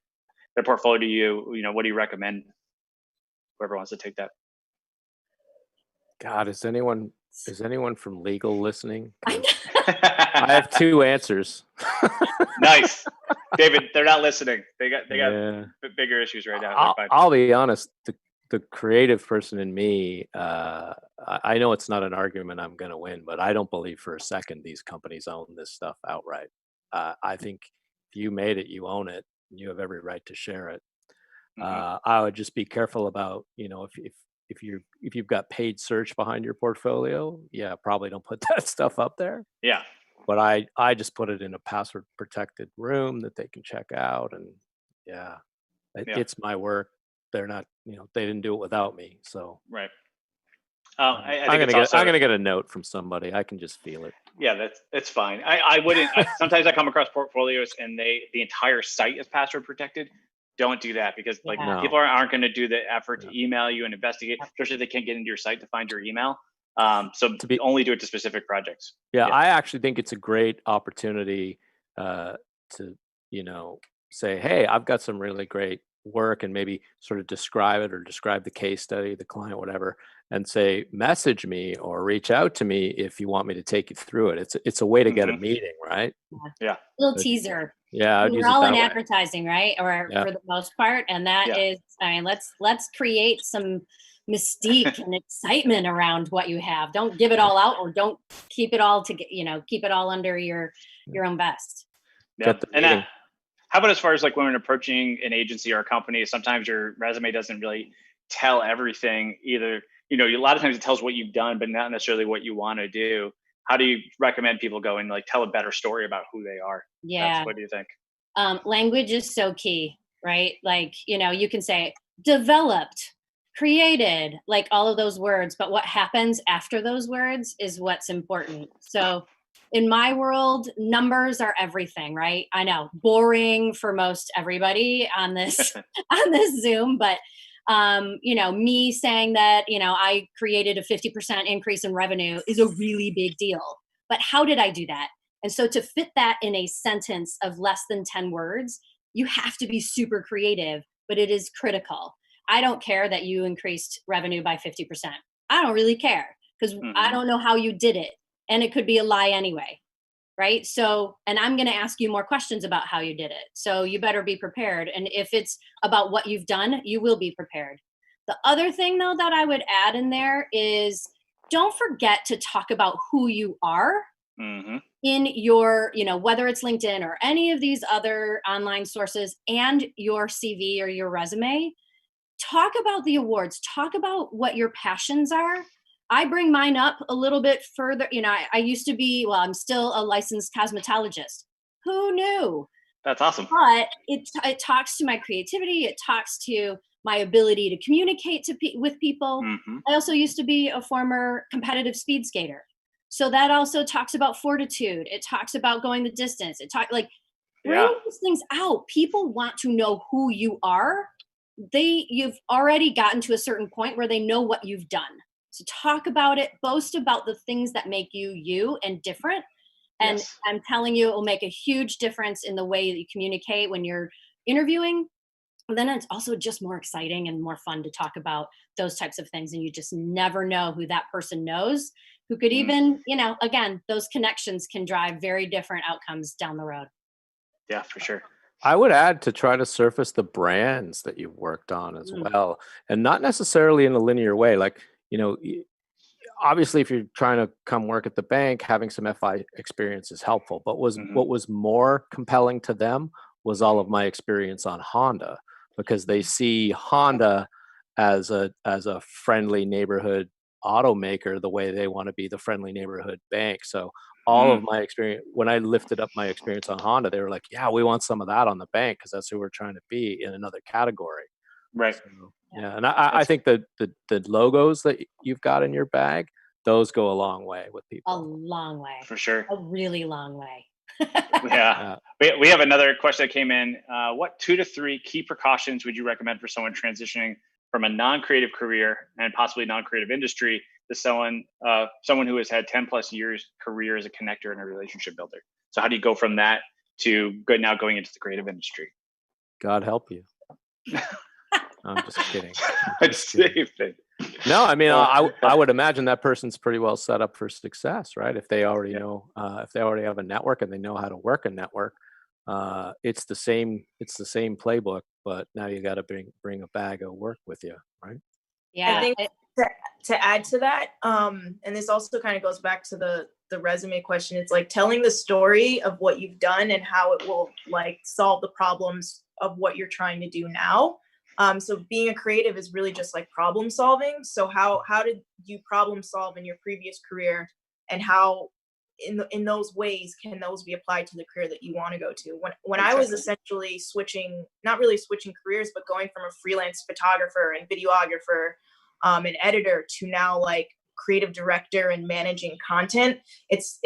portfolio to you, what do you recommend? Whoever wants to take that. God, is anyone from legal listening? I have two answers. Nice, David. They're not listening. They got bigger issues right now. I'll be honest. The creative person in me, I know it's not an argument I'm going to win, but I don't believe for a second these companies own this stuff outright. I think if you made it, you own it, and you have every right to share it. I would just be careful about, if you've got paid search behind your portfolio, probably don't put that stuff up there. Yeah. But I just put it in a password protected room that they can check out, and it's my work. They're not, they didn't do it without me. So right. I'm gonna get a note from somebody. I can just feel it. Yeah, that's fine. I wouldn't. Sometimes I come across portfolios and the entire site is password protected. Don't do that, because people aren't going to do the effort to email you and investigate, especially if they can't get into your site to find your email. So only do it to specific projects. Yeah, I actually think it's a great opportunity to say, hey, I've got some really great work, and maybe sort of describe it, or describe the case study, the client, whatever, and say, message me or reach out to me if you want me to take you through it. It's a way to get a meeting, right? Yeah. Little teaser. Yeah, we're all in advertising, right? Or for the most part, and that is, let's create some mystique and excitement around what you have. Don't give it all out, or don't keep it all keep it all under your own vest. Yeah. And how about as far as like when we're approaching an agency or a company, sometimes your resume doesn't really tell everything either. A lot of times it tells what you've done, but not necessarily what you want to do. How do you recommend people go and like tell a better story about who they are? Yeah. What do you think? Language is so key, right? Like, you can say developed, created, like all of those words, but what happens after those words is what's important. So in my world, numbers are everything, right? I know, boring for most everybody on this on this Zoom, but me saying that, I created a 50% increase in revenue is a really big deal. But how did I do that? And so to fit that in a sentence of less than 10 words, you have to be super creative, but it is critical. I don't care that you increased revenue by 50%. I don't really care, because I don't know how you did it. And it could be a lie anyway, right? So, and I'm going to ask you more questions about how you did it. So you better be prepared. And if it's about what you've done, you will be prepared. The other thing, though, that I would add in there is, don't forget to talk about who you are in your, whether it's LinkedIn or any of these other online sources, and your CV or your resume. Talk about the awards. Talk about what your passions are. I bring mine up a little bit further. I used to be, I'm still a licensed cosmetologist. Who knew? That's awesome. But it talks to my creativity. It talks to my ability to communicate with people. I also used to be a former competitive speed skater. So that also talks about fortitude. It talks about going the distance. Bring these things out. People want to know who you are. You've already gotten to a certain point where they know what you've done. to talk about it, boast about the things that make you you and different. And Yes. I'm telling you, it will make a huge difference in the way that you communicate when you're interviewing. And then it's also just more exciting and more fun to talk about those types of things. And you just never know who that person knows, who could even, you know, again, those connections can drive very different outcomes down the road. Yeah, for sure. I would add to try to surface the brands that you've worked on as well, and not necessarily in a linear way. Like, you know, obviously, if you're trying to come work at the bank, having some FI experience is helpful. But what was more compelling to them was all of my experience on Honda, because they see Honda as a friendly neighborhood automaker the way they want to be the friendly neighborhood bank. So all of my experience, when I lifted up my experience on Honda, they were like, yeah, we want some of that on the bank because that's who we're trying to be in another category. Right. So, yeah. And I think the logos that you've got in your bag, those go a long way with people. A long way. For sure. A really long way. Yeah. We have another question that came in. What 2 to 3 key precautions would you recommend for someone transitioning from a non-creative career and possibly non-creative industry to someone who has had 10 plus years career as a connector and a relationship builder? So how do you go from that to now going into the creative industry? God help you. I'm just kidding. No, I mean, I would imagine that person's pretty well set up for success, right? If they already know, if they already have a network and they know how to work a network, it's the same playbook, but now you got to bring a bag of work with you, right? Yeah. I think to add to that, and this also kind of goes back to the resume question. It's like telling the story of what you've done and how it will like solve the problems of what you're trying to do now. So being a creative is really just like problem solving. So how did you problem solve in your previous career, and how in those ways can those be applied to the career that you want to go to? When I was essentially not really switching careers, but going from a freelance photographer and videographer and editor to now like creative director and managing content, it's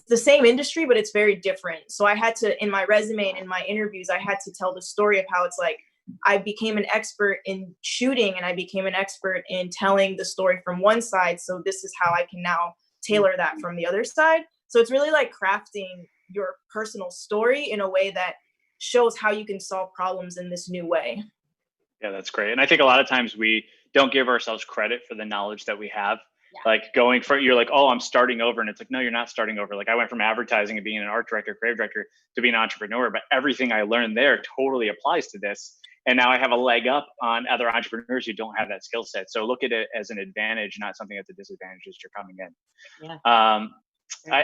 the same industry, but it's very different. So I had to, in my resume and in my interviews, I had to tell the story of how it's like I became an expert in shooting and I became an expert in telling the story from one side. So this is how I can now tailor that from the other side. So it's really like crafting your personal story in a way that shows how you can solve problems in this new way. Yeah, that's great. And I think a lot of times we don't give ourselves credit for the knowledge that we have. Yeah. Like you're like, oh, I'm starting over. And it's like, no, you're not starting over. Like I went from advertising and being an art director, creative director to being an entrepreneur, but everything I learned there totally applies to this. And now I have a leg up on other entrepreneurs who don't have that skill set. So look at it as an advantage, not something that's a disadvantage as you're coming in. Yeah.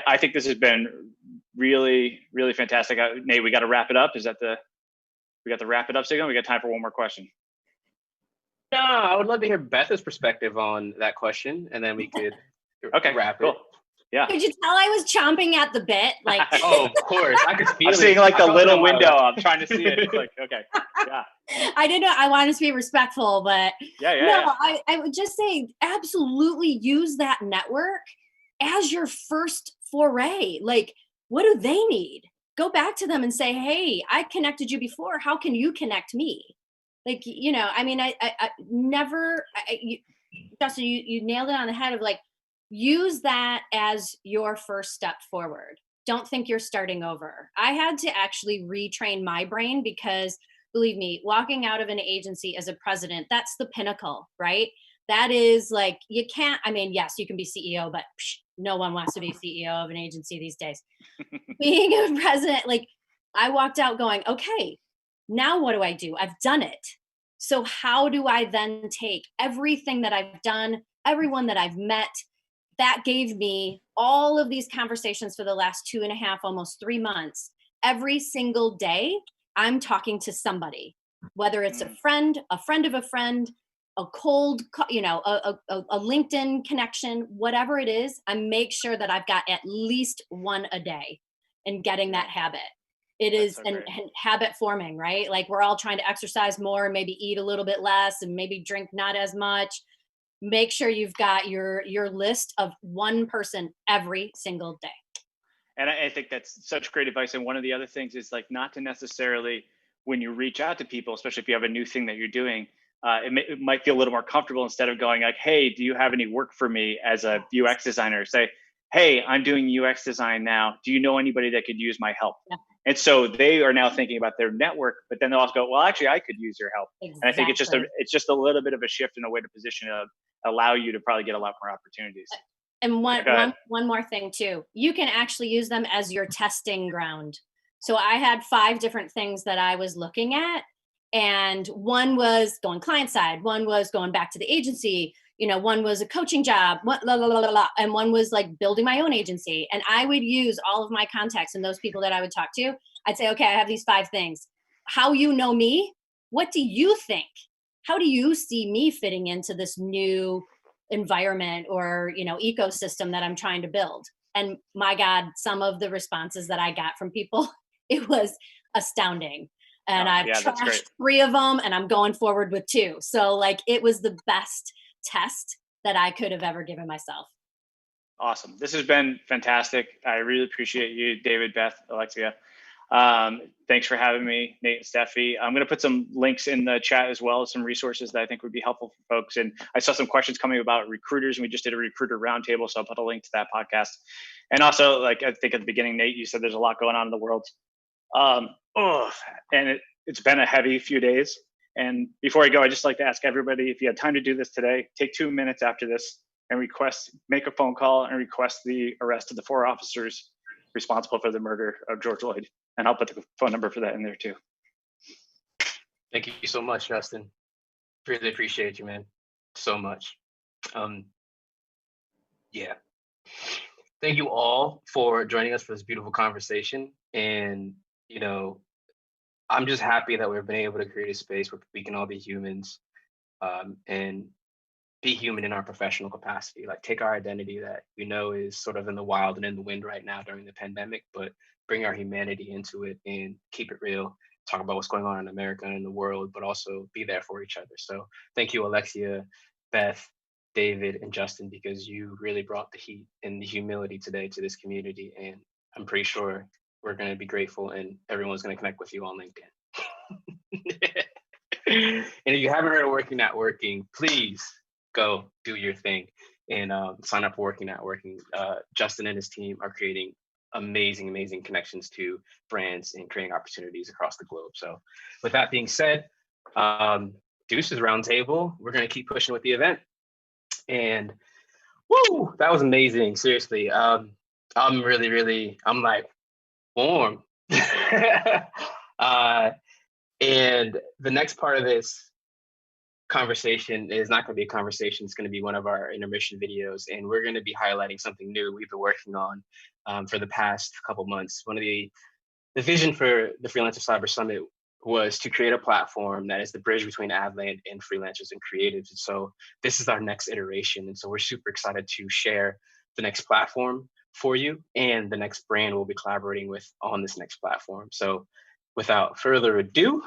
I think this has been really, really fantastic. Nate, we got to wrap it up. We got the wrap it up signal? We got time for one more question. No, I would love to hear Beth's perspective on that question, and then we could wrap it. Yeah. Could you tell I was chomping at the bit? Like, oh, of course. I could feel I'm seeing like the little window. I'm trying to see it. Like, okay. Yeah. I didn't know. I wanted to be respectful, but yeah. I would just say absolutely use that network as your first foray. Like, what do they need? Go back to them and say, hey, I connected you before. How can you connect me? Like, you know, I mean, I never, Justin, you nailed it on the head of like, use that as your first step forward. Don't think you're starting over. I had to actually retrain my brain because, believe me, walking out of an agency as a president, that's the pinnacle, right? That is like, you can't, I mean, yes, you can be CEO, but no one wants to be CEO of an agency these days. Being a president, like I walked out going, okay, now what do I do? I've done it. So how do I then take everything that I've done, everyone that I've met, that gave me all of these conversations for the last 2.5, almost 3 months. Every single day, I'm talking to somebody, whether it's a friend of a friend, a cold, you know, a LinkedIn connection, whatever it is, I make sure that I've got at least one a day and getting that habit. It is an habit forming, right? Like we're all trying to exercise more, maybe eat a little bit less and maybe drink not as much. Make sure you've got your list of one person every single day. And I think that's such great advice. And one of the other things is like not to necessarily, when you reach out to people, especially if you have a new thing that you're doing, it might feel a little more comfortable instead of going like, hey, do you have any work for me as a UX designer? Say, hey, I'm doing UX design now. Do you know anybody that could use my help? Yeah. And so they are now thinking about their network, but then they'll also go, well, actually, I could use your help. Exactly. And I think it's just a little bit of a shift in a way to position to allow you to probably get a lot more opportunities. And one more thing too, you can actually use them as your testing ground. So I had 5 different things that I was looking at, and one was going client side, one was going back to the agency, one was a coaching job, and one was like building my own agency. And I would use all of my contacts and those people that I would talk to. I'd say, okay, I have these 5 things. How you know me? What do you think? How do you see me fitting into this new environment or ecosystem that I'm trying to build? And my God, some of the responses that I got from people, it was astounding. And I've trashed 3 of them, and I'm going forward with 2. So like, it was the best test that I could have ever given myself. Awesome. This has been fantastic. I really appreciate you, David, Beth, Alexia. Thanks for having me, Nate and Steffi. I'm going to put some links in the chat as well as some resources that I think would be helpful for folks. And I saw some questions coming about recruiters, and we just did a recruiter roundtable, so I'll put a link to that podcast. And also, like I think at the beginning, Nate, you said there's a lot going on in the world. And it's been a heavy few days. And before I go, I'd just like to ask everybody, if you had time to do this today, take 2 minutes after this and make a phone call and request the arrest of the 4 officers responsible for the murder of George Floyd. And I'll put the phone number for that in there too. Thank you so much, Justin. Really appreciate you, man. So much. Yeah. Thank you all for joining us for this beautiful conversation. And, I'm just happy that we've been able to create a space where we can all be humans, and be human in our professional capacity. Like, take our identity that is sort of in the wild and in the wind right now during the pandemic, but bring our humanity into it and keep it real. Talk about what's going on in America and in the world, but also be there for each other. So thank you, Alexia, Beth, David, and Justin, because you really brought the heat and the humility today to this community. And I'm pretty sure we're going to be grateful, and everyone's going to connect with you on LinkedIn. And if you haven't heard of Working Not Working, please go do your thing and sign up for Working Not Working. Justin and his team are creating amazing connections to brands and creating opportunities across the globe. So with that being said, Deuces Roundtable, we're going to keep pushing with the event. And woo, that was amazing. Seriously. I'm like warm. And the next part of this conversation is not going to be a conversation. It's going to be one of our intermission videos, and we're going to be highlighting something new we've been working on for the past couple months. One of the vision for the Freelancer Cyber Summit was to create a platform that is the bridge between Adland and freelancers and creatives. And so this is our next iteration. And so we're super excited to share the next platform for you and the next brand we'll be collaborating with on this next platform. So without further ado,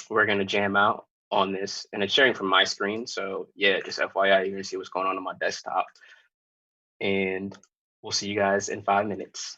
we're going to jam out on this, and it's sharing from my screen. So yeah, just FYI, you're going to see what's going on my desktop, and we'll see you guys in 5 minutes.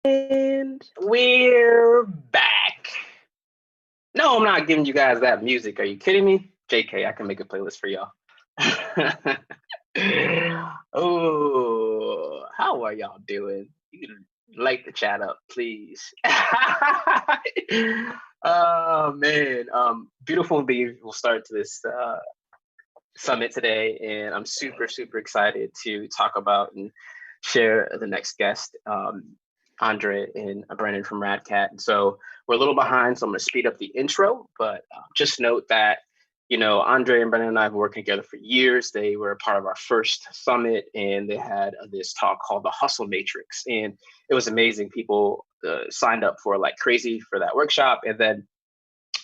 And we're back. No, I'm not giving you guys that music. Are you kidding me? JK, I can make a playlist for y'all. Oh, how are y'all doing? You can light the chat up, please. Oh man, beautiful and beautiful start to this summit today, and I'm super excited to talk about and share the next guest, Andre and Brendan from RADCAT. So we're a little behind, so I'm going to speed up the intro, but just note that, you know, Andre and Brendan and I have been working together for years. They were a part of our first summit, and they had this talk called the Hustle Matrix, and it was amazing. People signed up for like crazy for that workshop, and then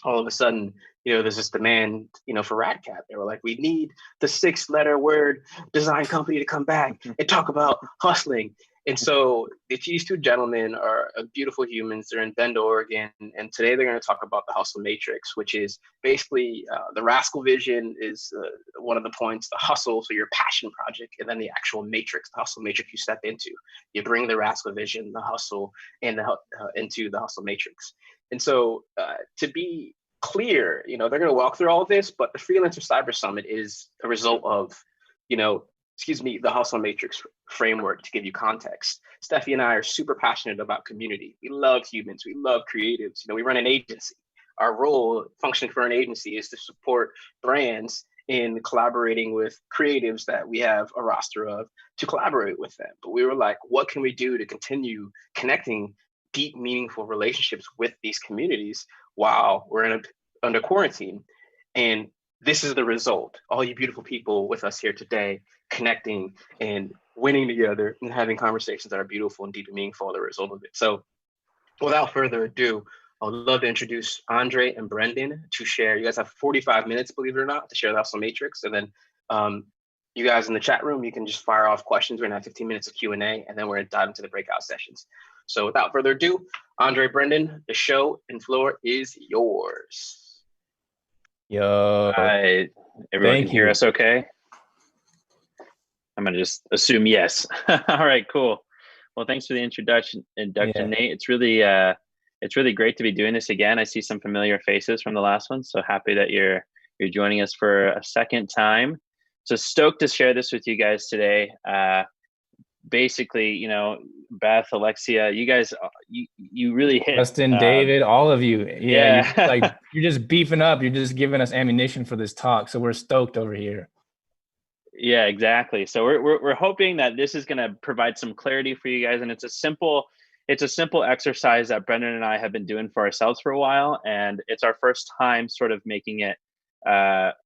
all of a sudden, you know, there's this demand, you know, for RADCAT. They were like, we need the 6-letter word design company to come back and talk about hustling. And so these two gentlemen are beautiful humans. They're in Bend, Oregon. And today they're going to talk about the Hustle Matrix, which is basically the Rascal vision is one of the points, the hustle, so your passion project, and then the actual matrix, the hustle matrix you step into. You bring the Rascal vision, the hustle, and into the Hustle Matrix. And so to be clear, you know, they're going to walk through all of this, but the Freelancer Cyber Summit is a result of, you know, the Hustle Matrix framework. To give you context, Steffi and I are super passionate about community. We love humans. We love creatives. You know, we run an agency. Our role, function for an agency, is to support brands in collaborating with creatives that we have a roster of to collaborate with them. But we were like, what can we do to continue connecting deep, meaningful relationships with these communities while we're under quarantine? And this is the result. All you beautiful people with us here today, connecting and winning together and having conversations that are beautiful and deep and meaningful, the result of it. So without further ado, I would love to introduce Andre and Brendan to share. You guys have 45 minutes, believe it or not, to share the Hustle Matrix. And then you guys in the chat room, you can just fire off questions. We're gonna have 15 minutes of Q&A, and then we're gonna dive into the breakout sessions. So without further ado, Andre, Brendan, the show and floor is yours. Yo. Hi, everyone can hear us okay? I'm gonna just assume yes. All right, cool. Well, thanks for the introduction, Nate. It's really great to be doing this again. I see some familiar faces from the last one, so happy that you're joining us for a second time. So stoked to share this with you guys today. Basically, you know, Beth, Alexia, you guys, you really hit. Justin, David, all of you. Yeah. You're just beefing up. You're just giving us ammunition for this talk. So we're stoked over here. Yeah, exactly. So we're hoping that this is going to provide some clarity for you guys, and it's a simple exercise that Brendan and I have been doing for ourselves for a while, and it's our first time sort of making it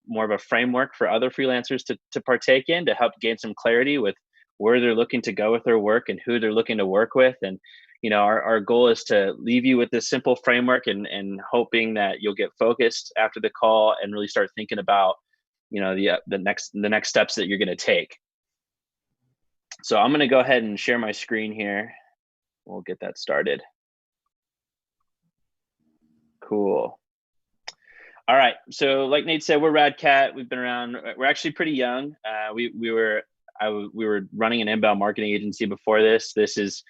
more of a framework for other freelancers to partake in, to help gain some clarity with where they're looking to go with their work and who they're looking to work with. And, you know, our goal is to leave you with this simple framework and hoping that you'll get focused after the call and really start thinking about, you know, the next steps that you're going to take. So I'm going to go ahead and share my screen here. We'll get that started. Cool. All right. So like Nate said, we're RADCAT. We've been around. We're actually pretty young. We were running an inbound marketing agency before this. This is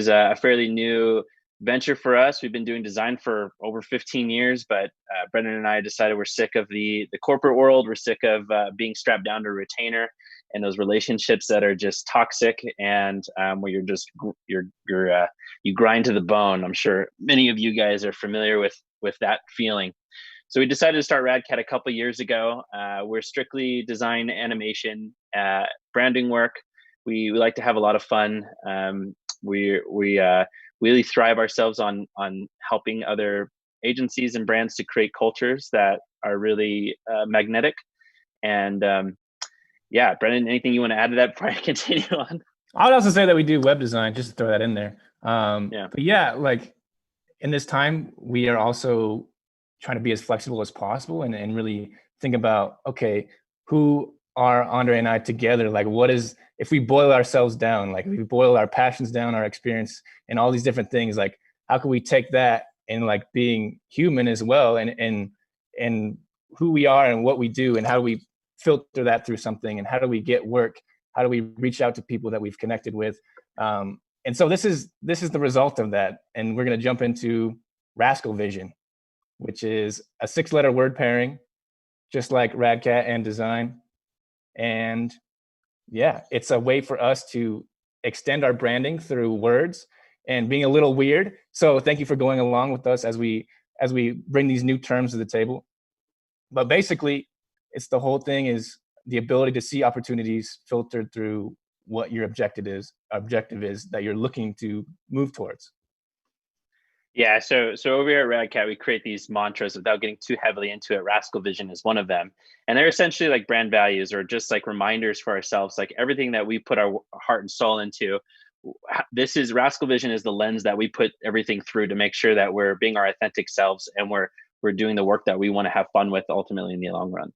a fairly new venture for us. We've been doing design for over 15 years, but Brendan and I decided we're sick of the corporate world. We're sick of being strapped down to a retainer and those relationships that are just toxic and where you grind to the bone. I'm sure many of you guys are familiar with that feeling. So we decided to start RADCAT a couple of years ago. We're strictly design, animation, branding work. We like to have a lot of fun. We really thrive ourselves on helping other agencies and brands to create cultures that are really magnetic. And yeah, Brendan, anything you want to add to that before I continue on? I would also say that we do web design, just to throw that in there. Yeah. But yeah, like in this time, we are also trying to be as flexible as possible and really think about, okay, who are Andre and I together? Like, what is, if we boil ourselves down, like if we boil our passions down, our experience and all these different things, like how can we take that and like being human as well and who we are and what we do and how do we filter that through something and how do we get work? How do we reach out to people that we've connected with? And so this is the result of that. And we're going to jump into Rascal Vision, which is a 6-letter word pairing, just like RADCAT and design. And yeah, it's a way for us to extend our branding through words and being a little weird. So thank you for going along with us as we bring these new terms to the table. But basically, it's the whole thing is the ability to see opportunities filtered through what your objective is that you're looking to move towards. Yeah, so over here at RADCAT, we create these mantras without getting too heavily into it. Rascal Vision is one of them. And they're essentially like brand values or just like reminders for ourselves, like everything that we put our heart and soul into. This is Rascal Vision is the lens that we put everything through to make sure that we're being our authentic selves and we're doing the work that we want to have fun with ultimately in the long run.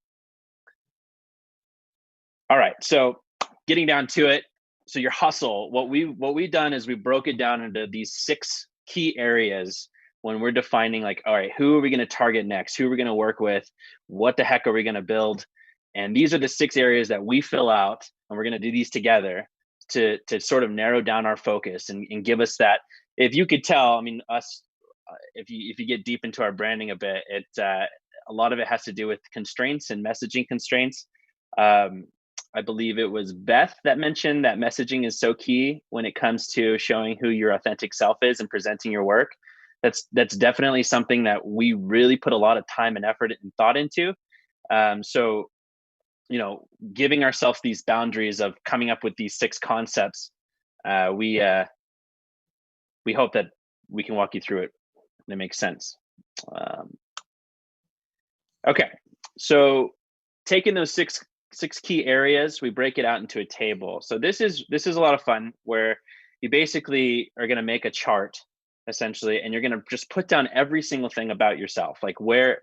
All right, so getting down to it. So your hustle, what we've done is we broke it down into these 6 key areas when we're defining like, all right, who are we going to target next? Who are we going to work with? What the heck are we going to build? And these are the 6 areas that we fill out, and we're going to do these together to sort of narrow down our focus and give us that. If you could tell, I mean, us, if you get deep into our branding a bit, a lot of it has to do with constraints and messaging constraints. I believe it was Beth that mentioned that messaging is so key when it comes to showing who your authentic self is and presenting your work. That's definitely something that we really put a lot of time and effort and thought into. So, you know, giving ourselves these boundaries of coming up with these 6 concepts, we hope that we can walk you through it and it makes sense. Okay, so taking those six key areas, we break it out into a table. So this is a lot of fun where you basically are going to make a chart essentially, and you're going to just put down every single thing about yourself, like where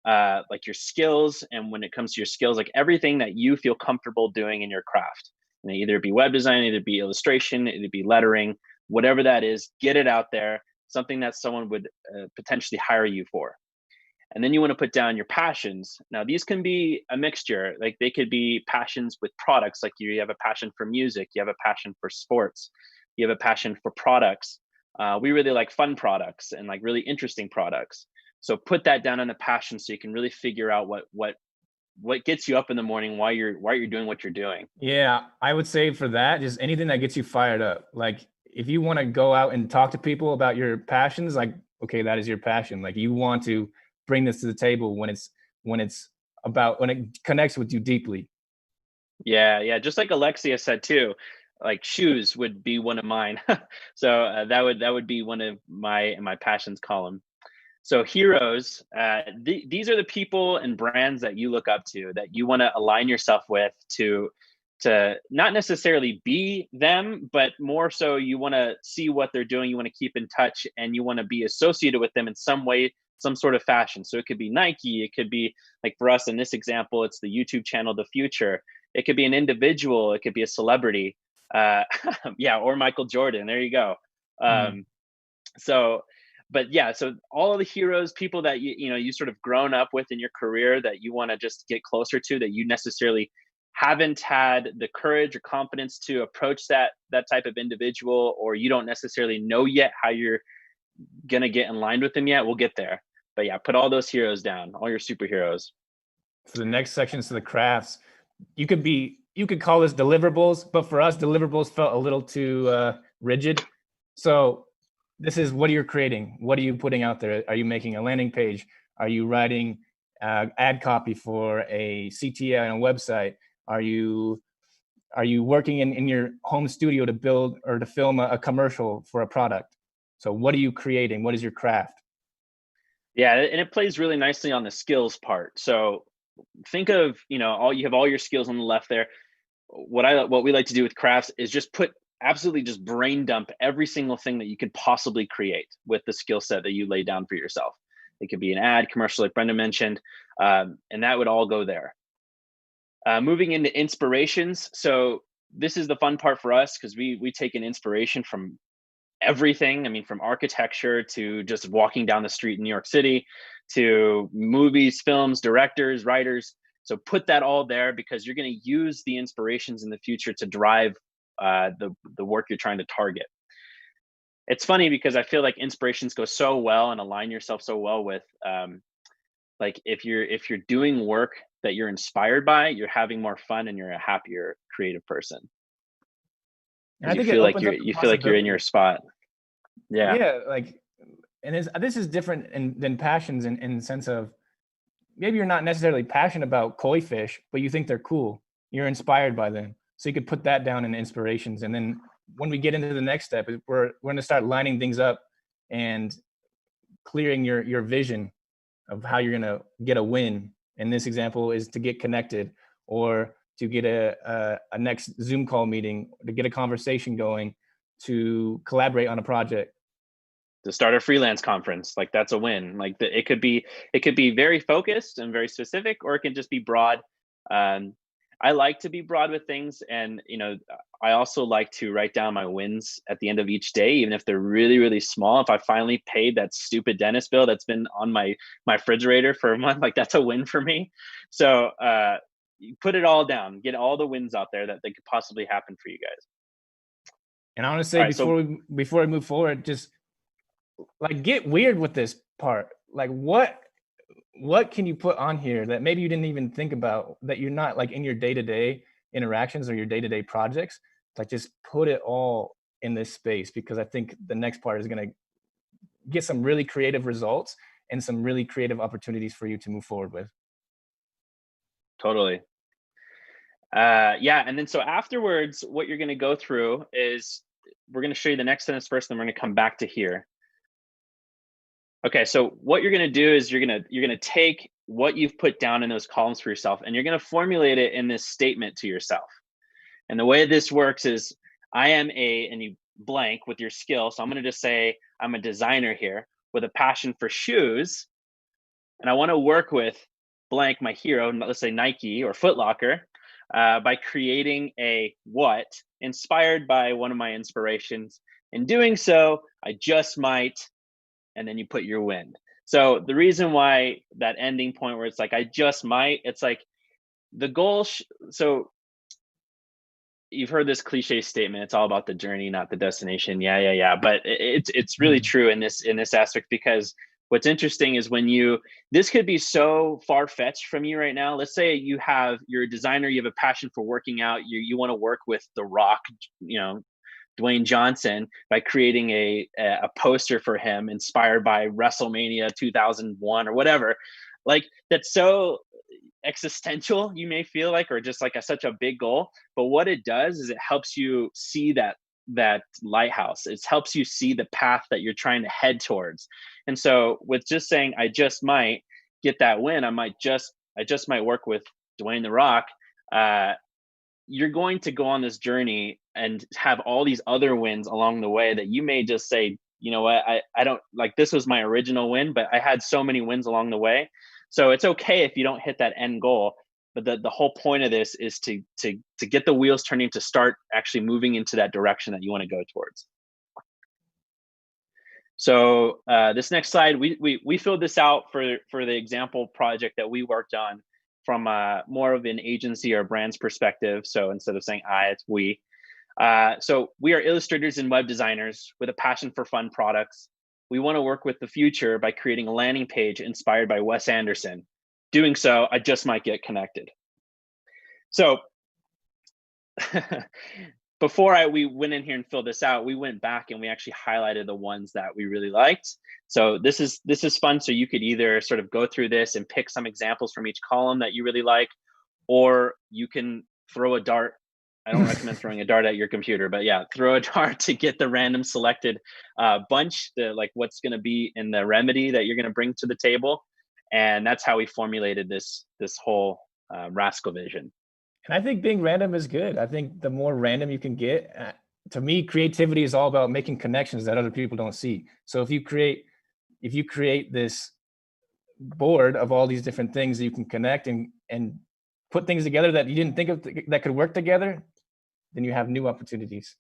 like your skills, and when it comes to your skills, like everything that you feel comfortable doing in your craft. And either be web design, either be illustration, either be lettering, whatever that is, get it out there, something that someone would potentially hire you for. And then you want to put down your passions. Now, these can be a mixture. Like they could be passions with products, like you have a passion for music, you have a passion for sports, you have a passion for products. We really like fun products and like really interesting products. So put that down on the passion so you can really figure out what gets you up in the morning, why you're doing what you're doing. Yeah, I would say for that, just anything that gets you fired up. Like if you want to go out and talk to people about your passions, like, okay, that is your passion. Like you want to bring this to the table when it connects with you deeply. Yeah. Just like Alexia said too, like shoes would be one of mine. So that would be one of my passions column. So heroes, these are the people and brands that you look up to, that you want to align yourself with to not necessarily be them, but more so you want to see what they're doing, you want to keep in touch, and you want to be associated with them in some way, some sort of fashion. So it could be Nike, it could be like for us in this example, it's the YouTube channel, The Future. It could be an individual, it could be a celebrity, or Michael Jordan. There you go. So all of the heroes, people that you sort of grown up with in your career that you want to just get closer to, that you necessarily haven't had the courage or confidence to approach that type of individual, or you don't necessarily know yet how you're gonna get in line with them yet. We'll get there. But yeah, put all those heroes down, all your superheroes. For the next sections to the crafts, you could call this deliverables, but for us, deliverables felt a little too rigid. So this is what you're creating. What are you putting out there? Are you making a landing page? Are you writing ad copy for a CTA on a website? Are you working in your home studio to build or to film a commercial for a product? So what are you creating? What is your craft? Yeah, and it plays really nicely on the skills part. So think of, you have all your skills on the left there. What we like to do with crafts is just absolutely just brain dump every single thing that you could possibly create with the skill set that you lay down for yourself. It could be an ad, commercial, like Brenda mentioned, and that would all go there. Moving into inspirations. So this is the fun part for us because we take an inspiration from everything. I mean, from architecture to just walking down the street in New York City to movies, films, directors, writers. So put that all there because you're going to use the inspirations in the future to drive the work you're trying to target. It's funny because I feel like inspirations go so well and align yourself so well with like if you're doing work that you're inspired by, you're having more fun and you're a happier creative person. And I You think feel it like opens up you feel like you're in your possibilities. spot. Yeah. Yeah, like, and this is different than passions in the sense of maybe you're not necessarily passionate about koi fish, but you think they're cool. You're inspired by them. So you could put that down in inspirations. And then when we get into the next step, we're going to start lining things up and clearing your vision of how you're going to get a win. In this example is to get connected or to get a next Zoom call meeting, to get a conversation going, to collaborate on a project. To start a freelance conference, like that's a win. Like it could be very focused and very specific, or it can just be broad. I like to be broad with things, and I also like to write down my wins at the end of each day, even if they're really, really small. If I finally paid that stupid dentist bill that's been on my refrigerator for a month, like that's a win for me. So you put it all down, get all the wins out there that could possibly happen for you guys. And I want to say before we move forward, just like get weird with this part. Like what can you put on here that maybe you didn't even think about, that you're not like in your day-to-day interactions or your day-to-day projects? Like just put it all in this space, because I think the next part is going to get some really creative results and some really creative opportunities for you to move forward with. Totally. Yeah. And then so afterwards, what you're going to go through is we're going to show you the next sentence first, and we're going to come back to here. Okay, so what you're going to do is you're going to take what you've put down in those columns for yourself, and you're going to formulate it in this statement to yourself. And the way this works is I am and you blank with your skill. So I'm going to just say I'm a designer here with a passion for shoes, and I want to work with blank, my hero, let's say Nike or Foot Locker, by creating a what inspired by one of my inspirations. In doing so, I just might, and then you put your win. So the reason why that ending point where it's like, I just might, it's like the goal. So you've heard this cliche statement, it's all about the journey, not the destination. Yeah. But it's really true in this aspect, because what's interesting is this could be so far-fetched from you right now. Let's say you're a designer, you have a passion for working out, you want to work with The Rock, Dwayne Johnson, by creating a poster for him inspired by WrestleMania 2001 or whatever. Like that's so existential, you may feel like, or just like such a big goal. But what it does is it helps you see that lighthouse. It helps you see the path that you're trying to head towards. And so with just saying, I just might get that win, I just might work with Dwayne The Rock, you're going to go on this journey and have all these other wins along the way that you may just say, you know what, I don't like, this was my original win, but I had so many wins along the way. So it's okay if you don't hit that end goal. But the whole point of this is to get the wheels turning, to start actually moving into that direction that you want to go towards. So this next slide, we filled this out for the example project that we worked on from more of an agency or brand's perspective. So instead of saying I, it's we. So we are illustrators and web designers with a passion for fun products. We want to work with the future by creating a landing page inspired by Wes Anderson. Doing so, I just might get connected. So before we went in here and filled this out, we went back and we actually highlighted the ones that we really liked. So this is fun. So you could either sort of go through this and pick some examples from each column that you really like, or you can throw a dart. I don't recommend throwing a dart at your computer, but yeah, throw a dart to get the random selected bunch, like what's going to be in the remedy that you're going to bring to the table. And that's how we formulated this whole Rascal vision. And I think being random is good. I think the more random you can get, to me, creativity is all about making connections that other people don't see. So if you create this board of all these different things that you can connect and put things together that you didn't think of that could work together, then you have new opportunities.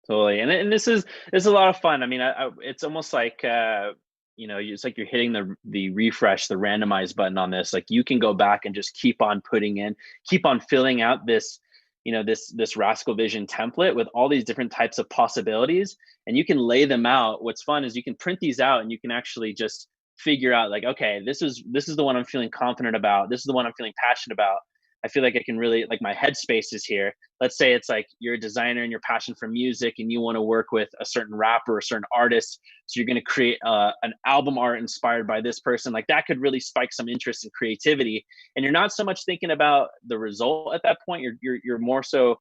Totally. And this is a lot of fun. I mean, it's almost like, it's like you're hitting the refresh, the randomize button on this. Like you can go back and just keep on filling out this this Rascal Vision template with all these different types of possibilities, and you can lay them out. What's fun is you can print these out and you can actually just figure out like, okay, this is the one I'm feeling confident about. This is the one I'm feeling passionate about. I feel like I can really, like, my headspace is here. Let's say it's like you're a designer and you're passionate for music and you want to work with a certain rapper or a certain artist. So you're going to create an album art inspired by this person. Like, that could really spike some interest and creativity. And you're not so much thinking about the result at that point. You're more so,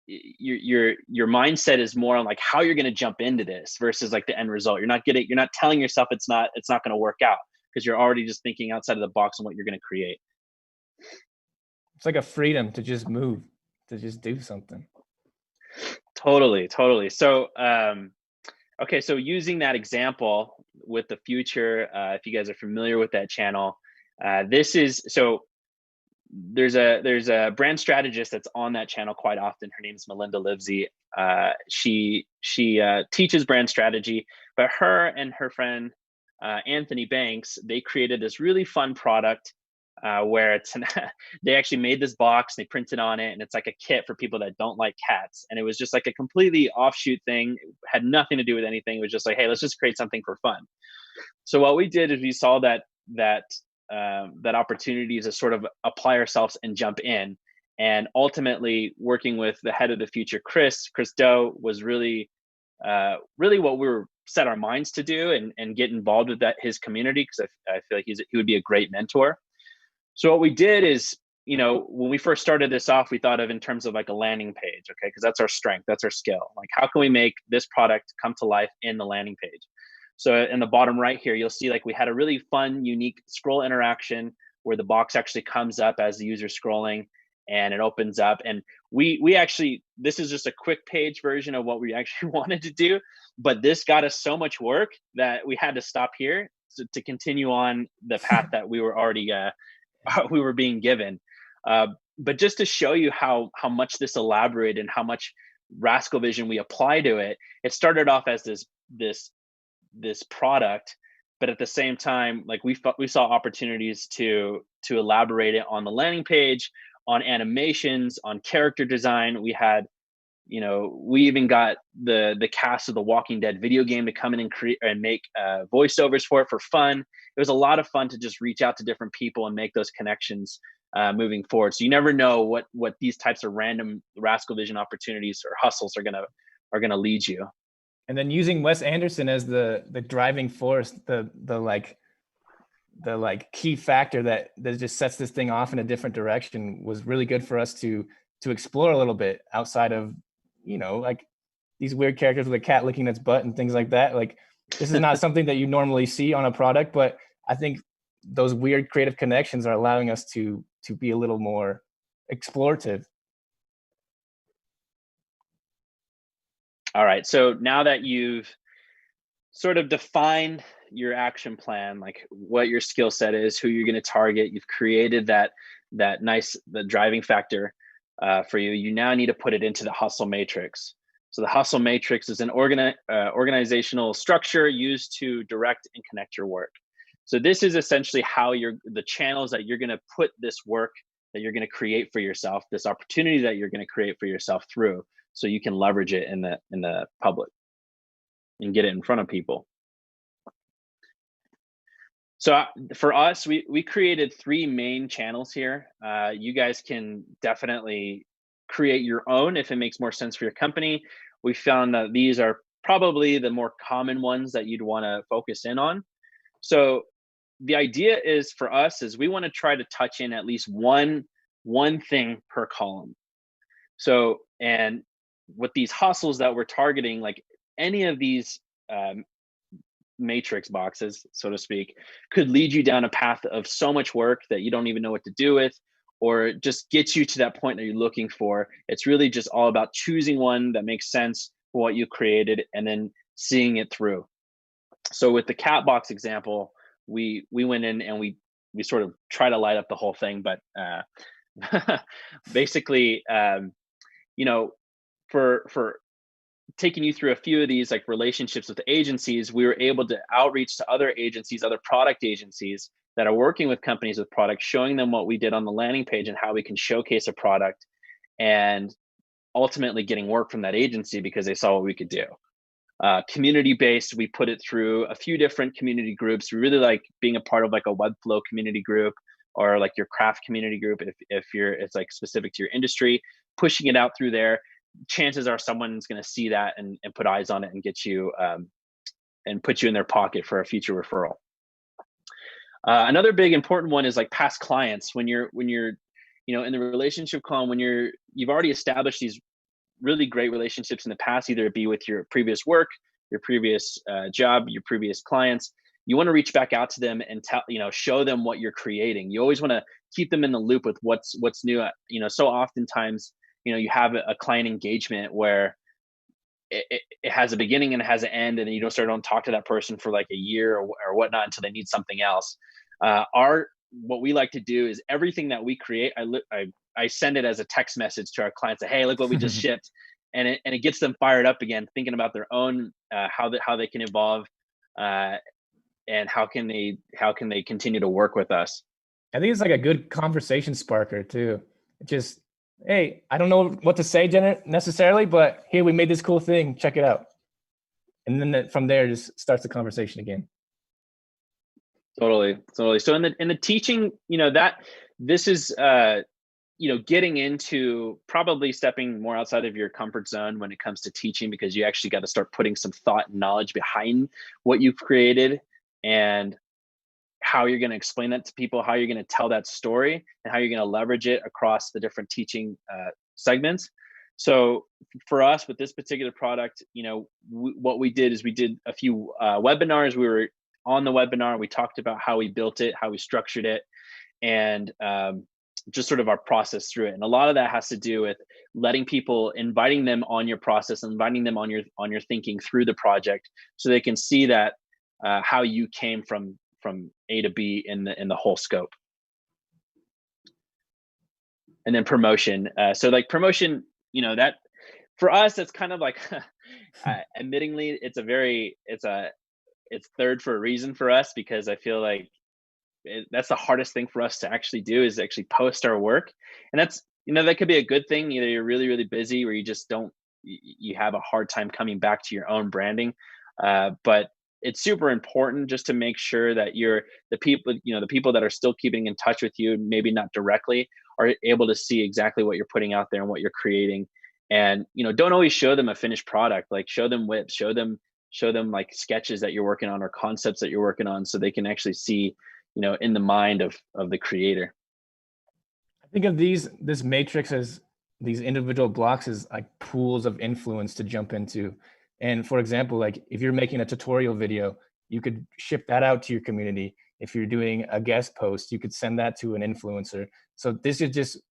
your mindset is more on like how you're going to jump into this versus like the end result. You're not telling yourself it's not going to work out, because you're already just thinking outside of the box on what you're going to create. It's like a freedom to just move, to just do something. Totally. So, okay. So using that example with the future, if you guys are familiar with that channel, there's a brand strategist that's on that channel quite often. Her name is Melinda Livesey. She teaches brand strategy, but her and her friend, Anthony Banks, they created this really fun product where they actually made this box, they printed on it, and it's like a kit for people that don't like cats. And it was just like a completely offshoot thing. It had nothing to do with anything. It was just like, hey, let's just create something for fun. So what we did is we saw that opportunity to sort of apply ourselves and jump in. And ultimately working with the head of the future, Chris Doe, was really what we were set our minds to do, and get involved with his community, because I feel like he would be a great mentor. So what we did is, when we first started this off, we thought of in terms of like a landing page, okay? Because that's our strength, that's our skill. Like, how can we make this product come to life in the landing page? So in the bottom right here, you'll see like we had a really fun, unique scroll interaction where the box actually comes up as the user's scrolling and it opens up. And we actually, this is just a quick page version of what we actually wanted to do, but this got us so much work that we had to stop here to continue on the path that we were already we were being given. But just to show you how much this elaborated and how much Rascal Vision we apply to it, it started off as this product, but at the same time, like we saw opportunities to elaborate it on the landing page, on animations, on character design. We had, we even got the cast of the Walking Dead video game to come in and create and make voiceovers for it for fun. It was a lot of fun to just reach out to different people and make those connections moving forward. So you never know what these types of random Rascal Vision opportunities or hustles are gonna lead you. And then using Wes Anderson as the driving force, the key factor that just sets this thing off in a different direction, was really good for us to explore a little bit outside of, like these weird characters with a cat licking its butt and things like that. Like, this is not something that you normally see on a product, but I think those weird creative connections are allowing us to be a little more explorative. All right. So now that you've sort of defined your action plan, like what your skill set is, who you're going to target, you've created the driving factor for you. You now need to put it into the hustle matrix. So the hustle matrix is an organizational structure used to direct and connect your work. So this is essentially how the channels that you're going to put this work that you're going to create for yourself, this opportunity that you're going to create for yourself through, so you can leverage it in the public and get it in front of people. So for us, we created 3 main channels here. You guys can definitely create your own if it makes more sense for your company. We found that these are probably the more common ones that you'd want to focus in on. So the idea is for us is we want to try to touch in at least one thing per column. So, and with these hustles that we're targeting, like any of these matrix boxes, so to speak, could lead you down a path of so much work that you don't even know what to do with, or just get you to that point that you're looking for. It's really just all about choosing one that makes sense for what you created and then seeing it through. So with the cat box example, we went in and we sort of try to light up the whole thing, but basically, for taking you through a few of these like relationships with agencies, we were able to outreach to other agencies, other product agencies that are working with companies with products, showing them what we did on the landing page and how we can showcase a product, and ultimately getting work from that agency because they saw what we could do. Community-based, we put it through a few different community groups. We really like being a part of like a Webflow community group or like your craft community group if it's like specific to your industry, pushing it out through there. Chances are someone's going to see that and put eyes on it and get you and put you in their pocket for a future referral. Another big important one is like past clients. When you're in the relationship column, when you've already established these really great relationships in the past, either it be with your previous work, your previous job, your previous clients, you want to reach back out to them and show them what you're creating. You always want to keep them in the loop with what's new. So oftentimes, you have a client engagement where it has a beginning and it has an end, and then you don't talk to that person for like a year or whatnot until they need something else. What we like to do is everything that we create, I send it as a text message to our clients. Say, hey, look what we just shipped, and it gets them fired up again, thinking about their own how they can evolve, and how can they continue to work with us. I think it's like a good conversation sparker too. Just, hey, I don't know what to say necessarily, but here, we made this cool thing. Check it out. And then from there, just starts the conversation again. Totally. So in the teaching, this is, getting into probably stepping more outside of your comfort zone when it comes to teaching, because you actually got to start putting some thought and knowledge behind what you've created and how you're going to explain that to people, how you're going to tell that story, and how you're going to leverage it across the different teaching segments. So for us with this particular product, what we did is we did a few webinars. We were on the webinar. We talked about how we built it, how we structured it, and just sort of our process through it. And a lot of that has to do with inviting them on your process, inviting them on your thinking through the project, so they can see that how you came from A to B in the whole scope. And then promotion. So like promotion, that for us, it's kind of like, admittingly, it's third for a reason for us, because I feel like that's the hardest thing for us to actually do, is actually post our work. And that's, that could be a good thing. Either you're really, really busy, or you just you have a hard time coming back to your own branding. But it's super important just to make sure that the people that are still keeping in touch with you, maybe not directly, are able to see exactly what you're putting out there and what you're creating. And, don't always show them a finished product, like show them whips, show them like sketches that you're working on or concepts that you're working on, so they can actually see, in the mind of the creator. I think of this matrix as these individual blocks as like pools of influence to jump into. And for example, like if you're making a tutorial video, you could ship that out to your community. If you're doing a guest post, you could send that to an influencer. So this is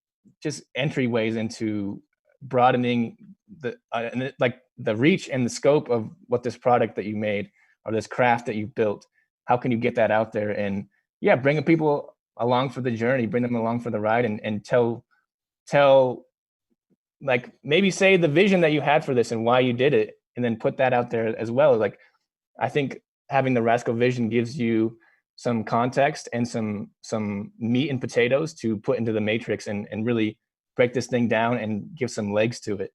just entryways into broadening the reach and the scope of what this product that you made or this craft that you built. How can you get that out there and bring people along for the journey, bring them along for the ride, and tell like maybe say the vision that you had for this and why you did it, and then put that out there as well. Like I think having the Rascal vision gives you some context and some meat and potatoes to put into the matrix and really break this thing down and give some legs to it.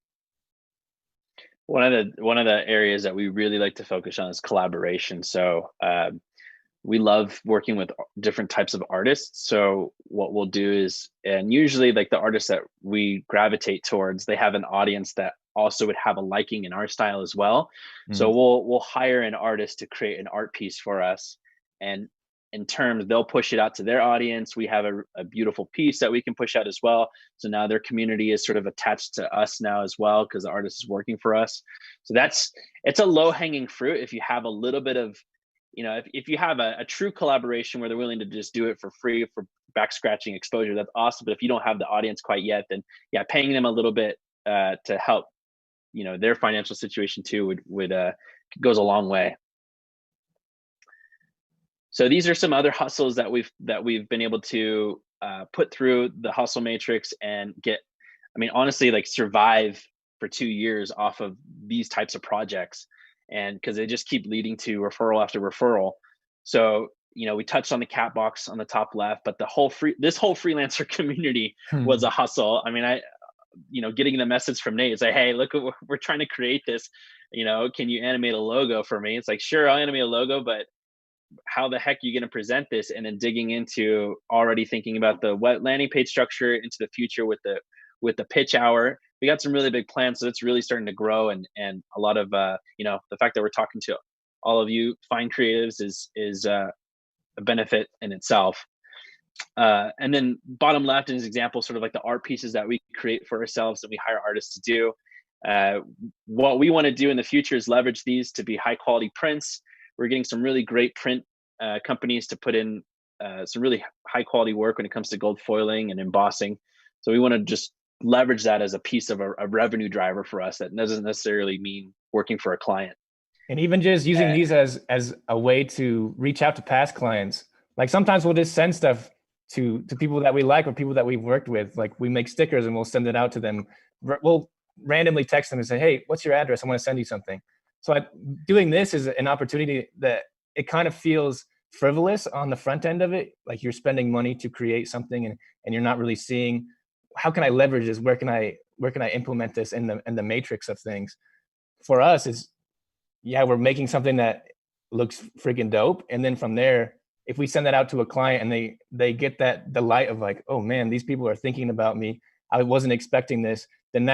One of the areas that we really like to focus on is collaboration. So we love working with different types of artists. So what we'll do is, and usually like the artists that we gravitate towards, they have an audience that also would have a liking in our style as well. Mm-hmm. So we'll hire an artist to create an art piece for us, and in terms, they'll push it out to their audience. We have a beautiful piece that we can push out as well. So now their community is sort of attached to us now as well, because the artist is working for us. So it's a low hanging fruit. If you have a little bit of, if you have a true collaboration where they're willing to just do it for free for back scratching exposure, that's awesome. But if you don't have the audience quite yet, then paying them a little bit to help, their financial situation too would goes a long way. So these are some other hustles that we've been able to put through the hustle matrix and honestly, like survive for 2 years off of these types of projects, and because they just keep leading to referral after referral. So we touched on the cat box on the top left, but this whole freelancer community was a hustle. I mean, getting the message from Nate, say, hey, look, we're trying to create this, can you animate a logo for me? It's like, sure, I'll animate a logo, but how the heck are you going to present this? And then digging into already thinking about the web landing page structure into the future with the pitch hour. We got some really big plans, so it's really starting to grow, and a lot of the fact that we're talking to all of you fine creatives is a benefit in itself. And then bottom left is an example, sort of like the art pieces that we create for ourselves that we hire artists to do. What we want to do in the future is leverage these to be high quality prints. We're getting some really great print companies to put in some really high quality work when it comes to gold foiling and embossing. So we want to just leverage that as a piece of a revenue driver for us. That doesn't necessarily mean working for a client. And even just using these as a way to reach out to past clients. Like sometimes we'll just send stuff to people that we like or people that we've worked with. Like we make stickers and we'll send it out to them. We'll randomly text them and say, hey, what's your address? I want to send you something. So doing this is an opportunity that it kind of feels frivolous on the front end of it. Like you're spending money to create something and you're not really seeing, how can I leverage this? Where can I implement this in the matrix of things? For us, we're making something that looks freaking dope. And then from there, if we send that out to a client and they get that delight of like, oh man, these people are thinking about me, I wasn't expecting this, then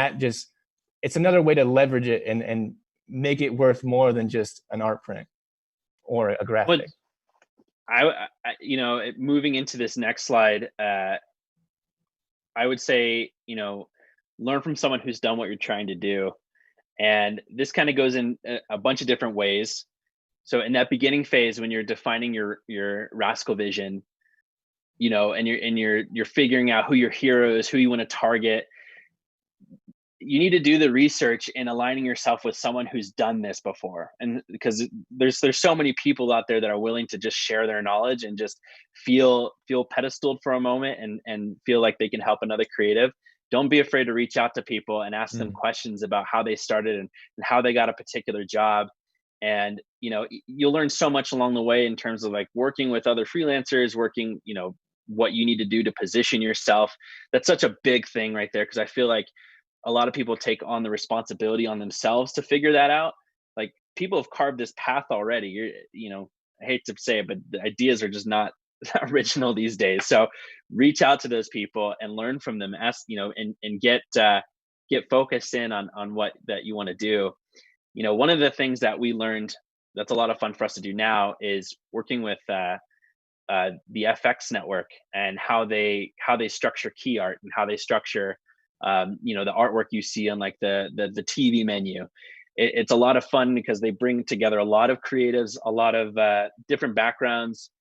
it's another way to leverage it and make it worth more than just an art print or a graphic. Moving into this next slide, I would say, learn from someone who's done what you're trying to do. And this kind of goes in a bunch of different ways. So in that beginning phase, when you're defining your rascal vision, and you're figuring out who your hero is, who you want to target, you need to do the research in aligning yourself with someone who's done this before. And because there's so many people out there that are willing to just share their knowledge and just feel pedestaled for a moment and feel like they can help another creative. Don't be afraid to reach out to people and ask them questions about how they started and how they got a particular job. And, you'll learn so much along the way in terms of like working with other freelancers, working, what you need to do to position yourself. That's such a big thing right there. Cause I feel like a lot of people take on the responsibility on themselves to figure that out. Like people have carved this path already. I hate to say it, but the ideas are just not original these days. So reach out to those people and learn from them. Ask, and get focused in on what that you want to do. One of the things that we learned that's a lot of fun for us to do now is working with the FX network and how they structure key art and how they structure the artwork you see on like the TV menu. It's a lot of fun because they bring together a lot of creatives, a lot of different backgrounds,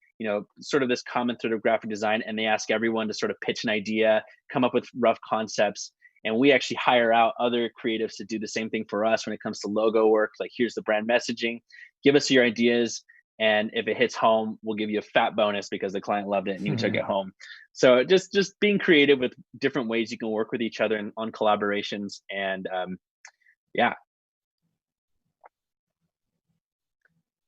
sort of this common thread of graphic design, and they ask everyone to sort of pitch an idea, come up with rough concepts. And we actually hire out other creatives to do the same thing for us when it comes to logo work. Like, here's the brand messaging, give us your ideas. And if it hits home, we'll give you a fat bonus because the client loved it and you took it home. So just being creative with different ways you can work with each other on collaborations. And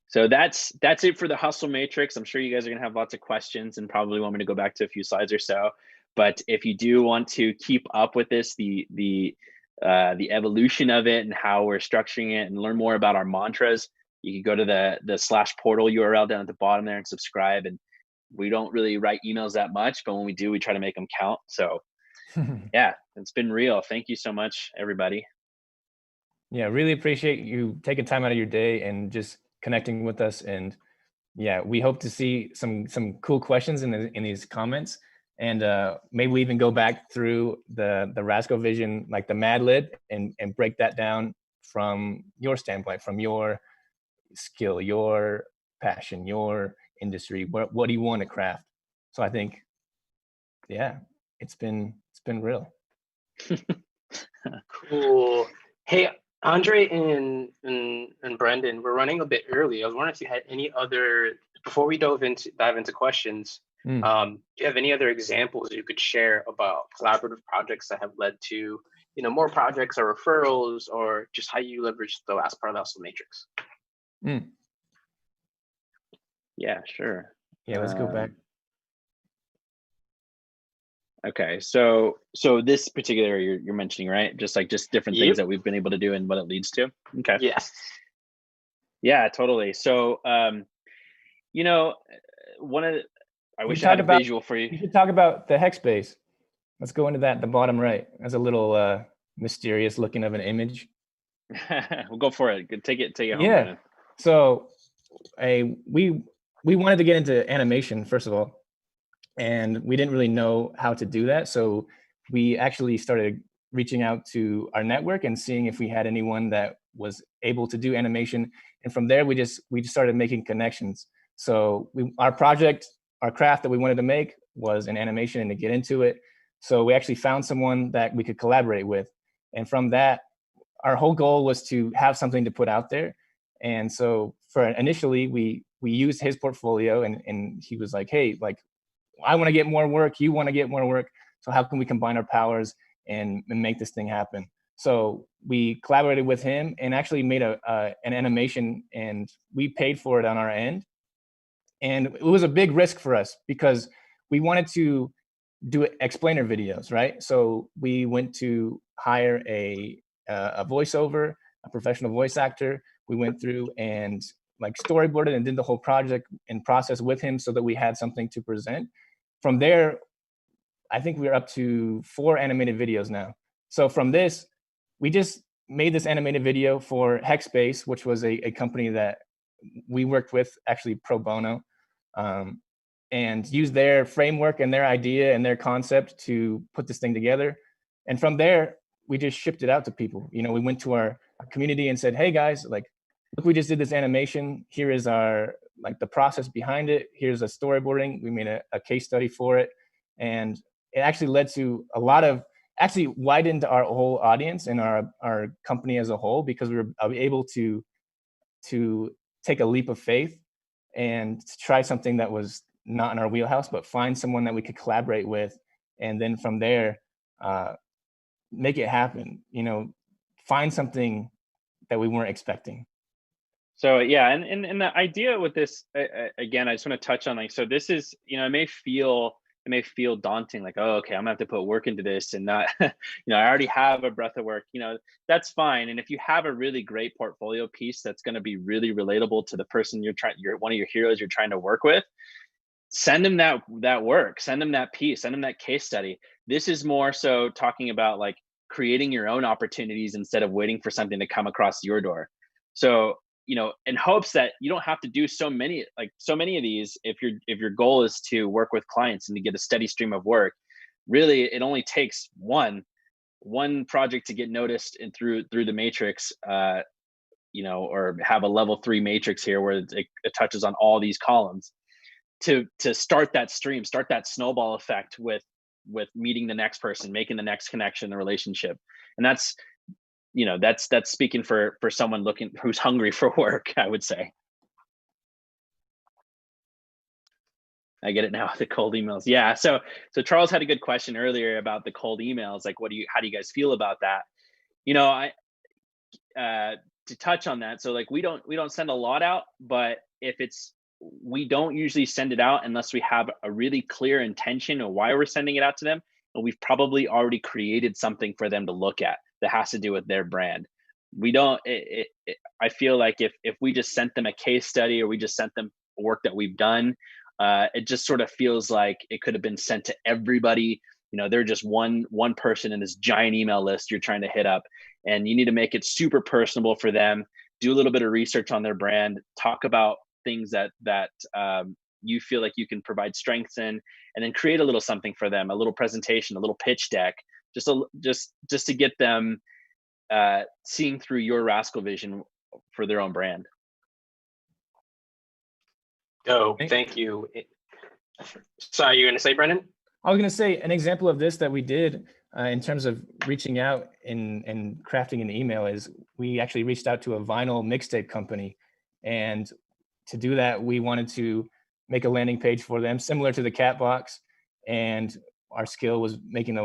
so that's it for the hustle matrix. I'm sure you guys are gonna have lots of questions and probably want me to go back to a few slides or so. But if you do want to keep up with this, the evolution of it and how we're structuring it and learn more about our mantras, you can go to the /portal URL down at the bottom there and subscribe. And we don't really write emails that much, but when we do, we try to make them count. So yeah, it's been real. Thank you so much, everybody. Yeah, really appreciate you taking time out of your day and just connecting with us. And yeah, we hope to see some cool questions in these comments. And maybe we even go back through the Rascal vision, like the Mad Lib, and break that down from your standpoint, from your skill, your passion, your industry. What do you want to craft? So I think, yeah, it's been real. Cool. Hey, Andre and Brendan, we're running a bit early. I was wondering if you had any other, before we dive into questions, do you have any other examples you could share about collaborative projects that have led to, more projects or referrals, or just how you leverage the last part of the hustle matrix? Yeah, sure. Yeah, let's go back. Okay, so this particular area you're mentioning, right? Just different things that we've been able to do and what it leads to. Okay. Yes. Yeah, totally. So, you know, one of the, I wish I talk had a about- visual for you. You should talk about the hex space. Let's go into that at the bottom right. That's a little mysterious looking of an image. We'll go for it. Take it home. Yeah. Brennan. So we wanted to get into animation, first of all, and we didn't really know how to do that. So we actually started reaching out to our network and seeing if we had anyone that was able to do animation. And from there, we just started making connections. So our project, our craft that we wanted to make was an animation and to get into it. So we actually found someone that we could collaborate with. And from that, our whole goal was to have something to put out there. And so for initially, we used his portfolio and he was like, hey, like, I want to get more work. You want to get more work. So how can we combine our powers and make this thing happen? So we collaborated with him and actually made an animation, and we paid for it on our end. And it was a big risk for us because we wanted to do explainer videos, right? So we went to hire a voiceover, a professional voice actor. We went through and like storyboarded and did the whole project and process with him so that we had something to present. From there, I think we're up to 4 animated videos now. So from this, we just made this animated video for Hexbase, which was a company that we worked with actually pro bono, and used their framework and their idea and their concept to put this thing together. And from there, we just shipped it out to people. You know, we went to our community and said, hey guys, like, look, we just did this animation. Here is our, like, the process behind it. Here's a storyboarding. We made a case study for it. And it actually led to a lot of, actually widened our whole audience and our company as a whole, because we were able to take a leap of faith and try something that was not in our wheelhouse, but find someone that we could collaborate with. And then from there, make it happen, you know, find something that we weren't expecting. So yeah, and the idea with this, again, I just want to touch on, like, so this is, you know, it may feel daunting, like, oh, okay, I'm gonna have to put work into this and not, you know, I already have a breadth of work, you know, that's fine. And if you have a really great portfolio piece that's going to be really relatable to the person you're one of your heroes you're trying to work with, send them that work, send them that piece, send them that case study. This is more so talking about like creating your own opportunities instead of waiting for something to come across your door. So, you know, in hopes that you don't have to do so many of these, if your goal is to work with clients and to get a steady stream of work, really it only takes one project to get noticed and through the matrix, you know, or have a level 3 matrix here where it touches on all these columns to start that stream, start that snowball effect with meeting the next person, making the next connection, the relationship. And that's, you know, that's speaking for someone who's hungry for work, I would say. I get it now, the cold emails. Yeah, so Charles had a good question earlier about the cold emails. Like, how do you guys feel about that? You know, to touch on that, so like we don't send a lot out, but we don't usually send it out unless we have a really clear intention of why we're sending it out to them, and we've probably already created something for them to look at that has to do with their brand. We don't, I feel like if we just sent them a case study or we just sent them work that we've done, it just sort of feels like it could have been sent to everybody. You know, they're just one person in this giant email list you're trying to hit up, and you need to make it super personable for them. Do a little bit of research on their brand, talk about things that you feel like you can provide strengths in, and then create a little something for them, a little presentation, a little pitch deck, just to get them seeing through your Rascal vision for their own brand. Oh, thank you. So you're going to say, Brendan? I was going to say an example of this that we did in terms of reaching out and crafting an email is we actually reached out to a vinyl mixtape company. And to do that, we wanted to make a landing page for them similar to the cat box. And our skill was making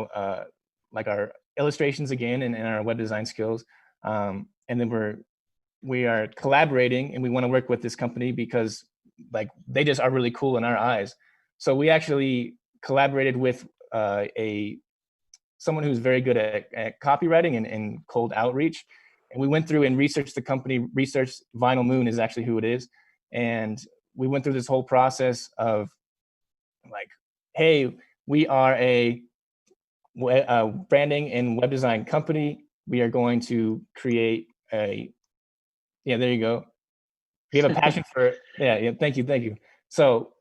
like our illustrations again and our web design skills. And then we are collaborating, and we want to work with this company because like they just are really cool in our eyes. So we actually collaborated with someone who's very good at copywriting and cold outreach. And we went through and researched the company, researched Vinyl Moon is actually who it is. And we went through this whole process of like, hey, we are a branding and web design company. We are going to create there you go. We have a passion for, thank you. So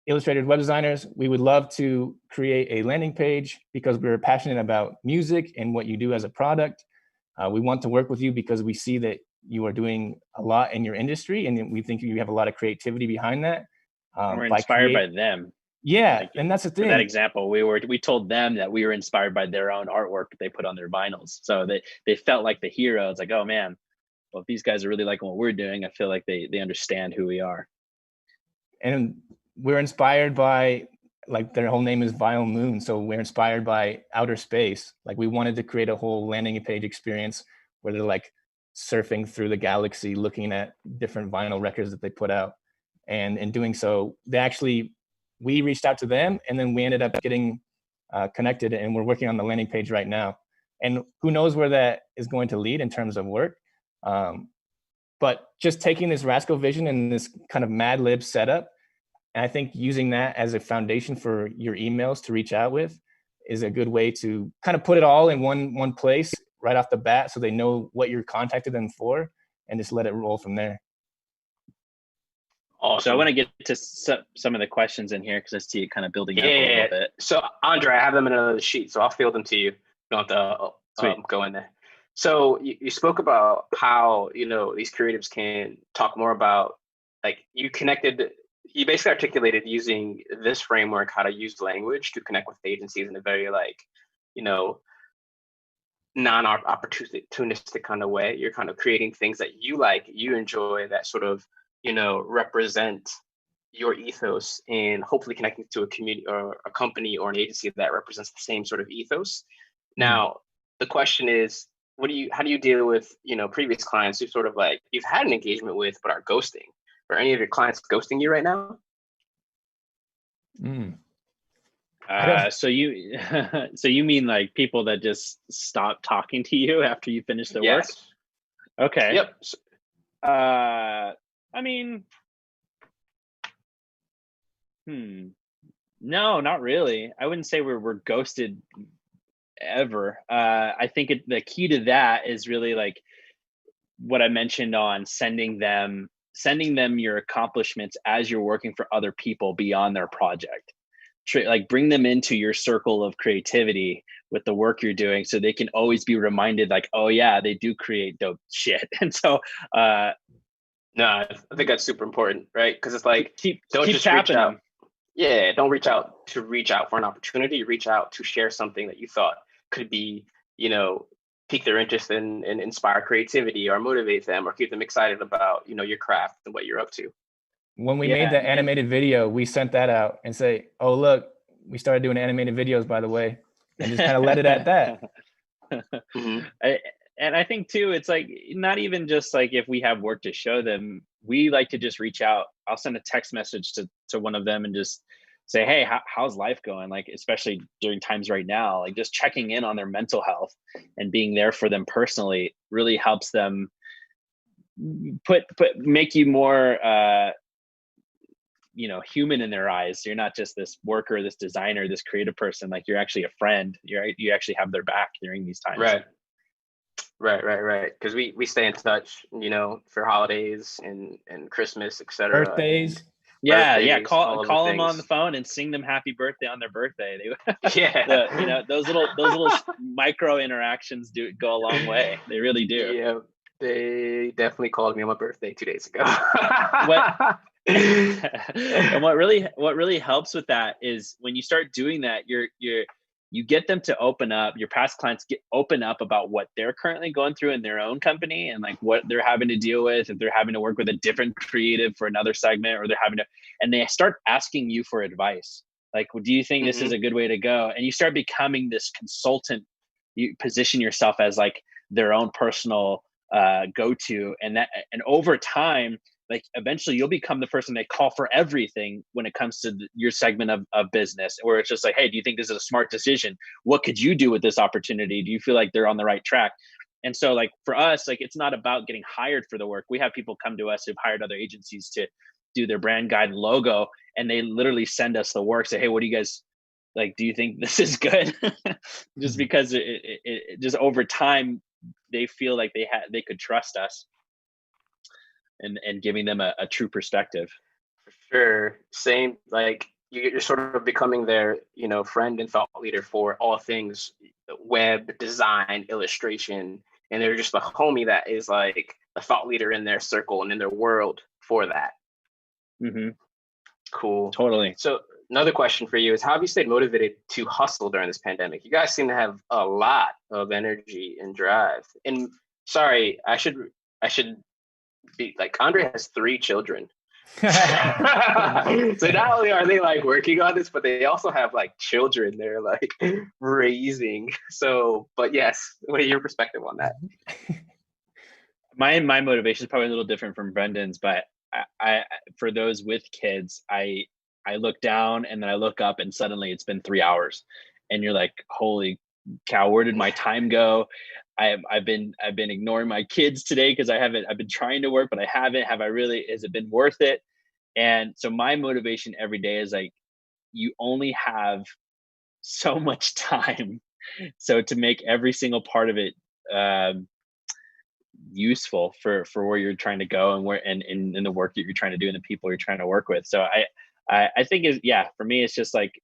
illustrated web designers, we would love to create a landing page because we're passionate about music and what you do as a product. We want to work with you because we see that you are doing a lot in your industry and we think you have a lot of creativity behind that. We're inspired by them. Yeah, like, and that's the thing. For that example, we told them that we were inspired by their own artwork that they put on their vinyls. So they felt like the hero. It's like, oh man, well, if these guys are really liking what we're doing, I feel like they understand who we are. And we're inspired by, like, their whole name is Vinyl Moon. So we're inspired by outer space. Like, we wanted to create a whole landing page experience where they're like surfing through the galaxy, looking at different vinyl records that they put out. And in doing so, we reached out to them and then we ended up getting connected, and we're working on the landing page right now. And who knows where that is going to lead in terms of work. But just taking this Rascal vision and this kind of Mad Lib setup, and I think using that as a foundation for your emails to reach out with is a good way to kind of put it all in one place right off the bat, so they know what you're contacted them for, and just let it roll from there. Awesome. So I want to get to some of the questions in here because I see it kind of building up a little bit. So Andre, I have them in another sheet, so I'll field them to you. You don't have to go in there. So you spoke about how, these creatives can talk more about, like, you basically articulated using this framework, how to use language to connect with agencies in a very, like, non-opportunistic kind of way. You're kind of creating things that you like, you enjoy, that sort of, represent your ethos, and hopefully connecting to a community or a company or an agency that represents the same sort of ethos. Now, the question is, how do you deal with, previous clients who sort of, like, you've had an engagement with but are ghosting? Are any of your clients ghosting you right now? So you mean like people that just stop talking to you after you finish their work? Okay. Yep. I mean, no, not really. I wouldn't say we're ghosted ever. I think the key to that is really like what I mentioned on sending them your accomplishments as you're working for other people beyond their project. Like, bring them into your circle of creativity with the work you're doing, so they can always be reminded, like, oh yeah, they do create dope shit. And so no, I think that's super important, right? Because it's like, don't just reach out. Yeah, don't reach out for an opportunity. Reach out to share something that you thought could be, pique their interest and inspire creativity, or motivate them, or keep them excited about, your craft and what you're up to. When we made that animated video, we sent that out and say, oh, look, we started doing animated videos, by the way, and just kind of let it at that. And I think too, it's like, not even just like if we have work to show them, we like to just reach out. I'll send a text message to one of them and just say, hey, how's life going? Like, especially during times right now, like, just checking in on their mental health and being there for them personally really helps them make you more, human in their eyes. You're not just this worker, this designer, this creative person. Like, you're actually a friend. You actually have their back during these times. Right. Because we stay in touch, for holidays and Christmas, etc. Birthdays. Yeah. Call them on the phone and sing them happy birthday on their birthday. Those little micro interactions go a long way. They really do. Yeah, they definitely called me on my birthday 2 days ago. And what really helps with that is when you start doing that, you get them to open up. Your past clients open up about what they're currently going through in their own company, and like what they're having to deal with, if they're having to work with a different creative for another segment, or and they start asking you for advice. Like, well, do you think this is a good way to go? And you start becoming this consultant. You position yourself as like their own personal go-to, and over time, like eventually you'll become the person they call for everything when it comes to your segment of business, where it's just like, hey, do you think this is a smart decision? What could you do with this opportunity? Do you feel like they're on the right track? And so like for us, like it's not about getting hired for the work. We have people come to us who've hired other agencies to do their brand guide and logo, and they literally send us the work, say, hey, what do you guys like? Do you think this is good? Just because it just over time, they feel like they could trust us, and giving them a true perspective. For sure. Same, like you're sort of becoming their, friend and thought leader for all things web design, illustration, and they're just the homie that is like a thought leader in their circle and in their world for that. Mm-hmm. Cool. Totally. So another question for you is, how have you stayed motivated to hustle during this pandemic? You guys seem to have a lot of energy and drive. And sorry, I should be like, Andre has 3 children. So not only are they like working on this, but they also have like children they're like raising. So, but yes, what are your perspective on that? My motivation is probably a little different from Brendan's, but I for those with kids, I look down and then I look up and suddenly it's been 3 hours, and you're like, holy cow, where did my time go? I've been ignoring my kids today because I've been trying to work, but I haven't. Has it been worth it? And so my motivation every day is like, you only have so much time. So to make every single part of it useful for where you're trying to go and where and the work that you're trying to do and the people you're trying to work with. So I think for me, it's just like,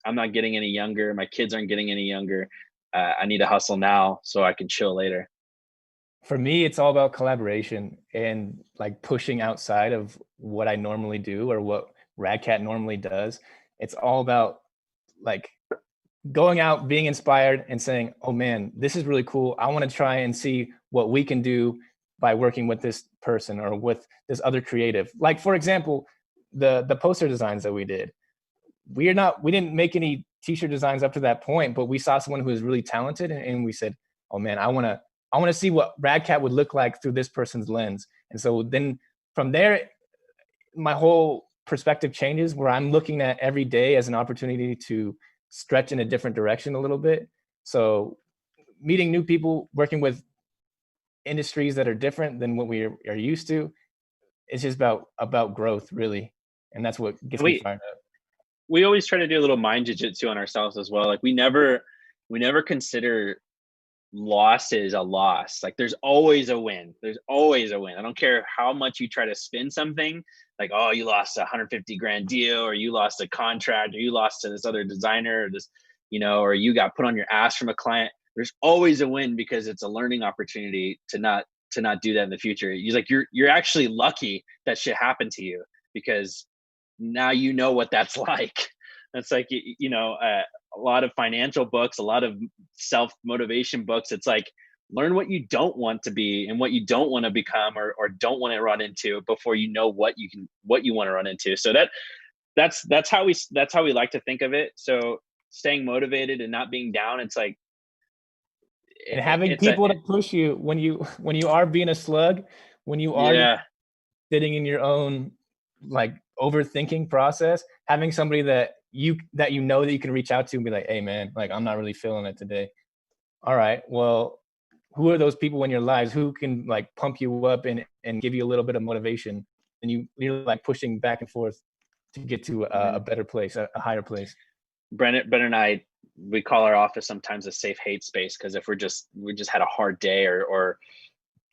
I'm not getting any younger. My kids aren't getting any younger. I need to hustle now so I can chill later. For me, it's all about collaboration and like pushing outside of what I normally do or what RADCAT normally does. It's all about like going out, being inspired and saying, oh man, this is really cool. I want to try and see what we can do by working with this person or with this other creative. Like, for example, the poster designs that we did. We didn't make any t-shirt designs up to that point, but we saw someone who was really talented and we said, oh man, I want to see what RADCAT would look like through this person's lens. And so then from there, my whole perspective changes, where I'm looking at every day as an opportunity to stretch in a different direction a little bit. So meeting new people, working with industries that are different than what we are used to, it's just about growth, really. And that's what gets me fired up. We always try to do a little mind jiu-jitsu on ourselves as well. Like we never consider losses a loss. Like there's always a win. There's always a win. I don't care how much you try to spin something, like, oh, you lost a $150,000 deal, or you lost a contract, or you lost to this other designer, or this, or you got put on your ass from a client. There's always a win because it's a learning opportunity to not do that in the future. You're actually lucky that shit happened to you, because now you know what that's like. That's like, a lot of financial books, a lot of self-motivation books. It's like, learn what you don't want to be and what you don't want to become or don't want to run into before you know what you want to run into. So that's how we like to think of it. So staying motivated and not being down, it's like, and having people to push you when you are being a slug, when you are sitting in your own like overthinking process, having somebody that you know that you can reach out to and be like, hey man, like I'm not really feeling it today. All right, well, who are those people in your lives who can like pump you up and give you a little bit of motivation, and you're like pushing back and forth to get to a better place, a higher place. Brennan and I, we call our office sometimes a safe hate space, because if we just had a hard day or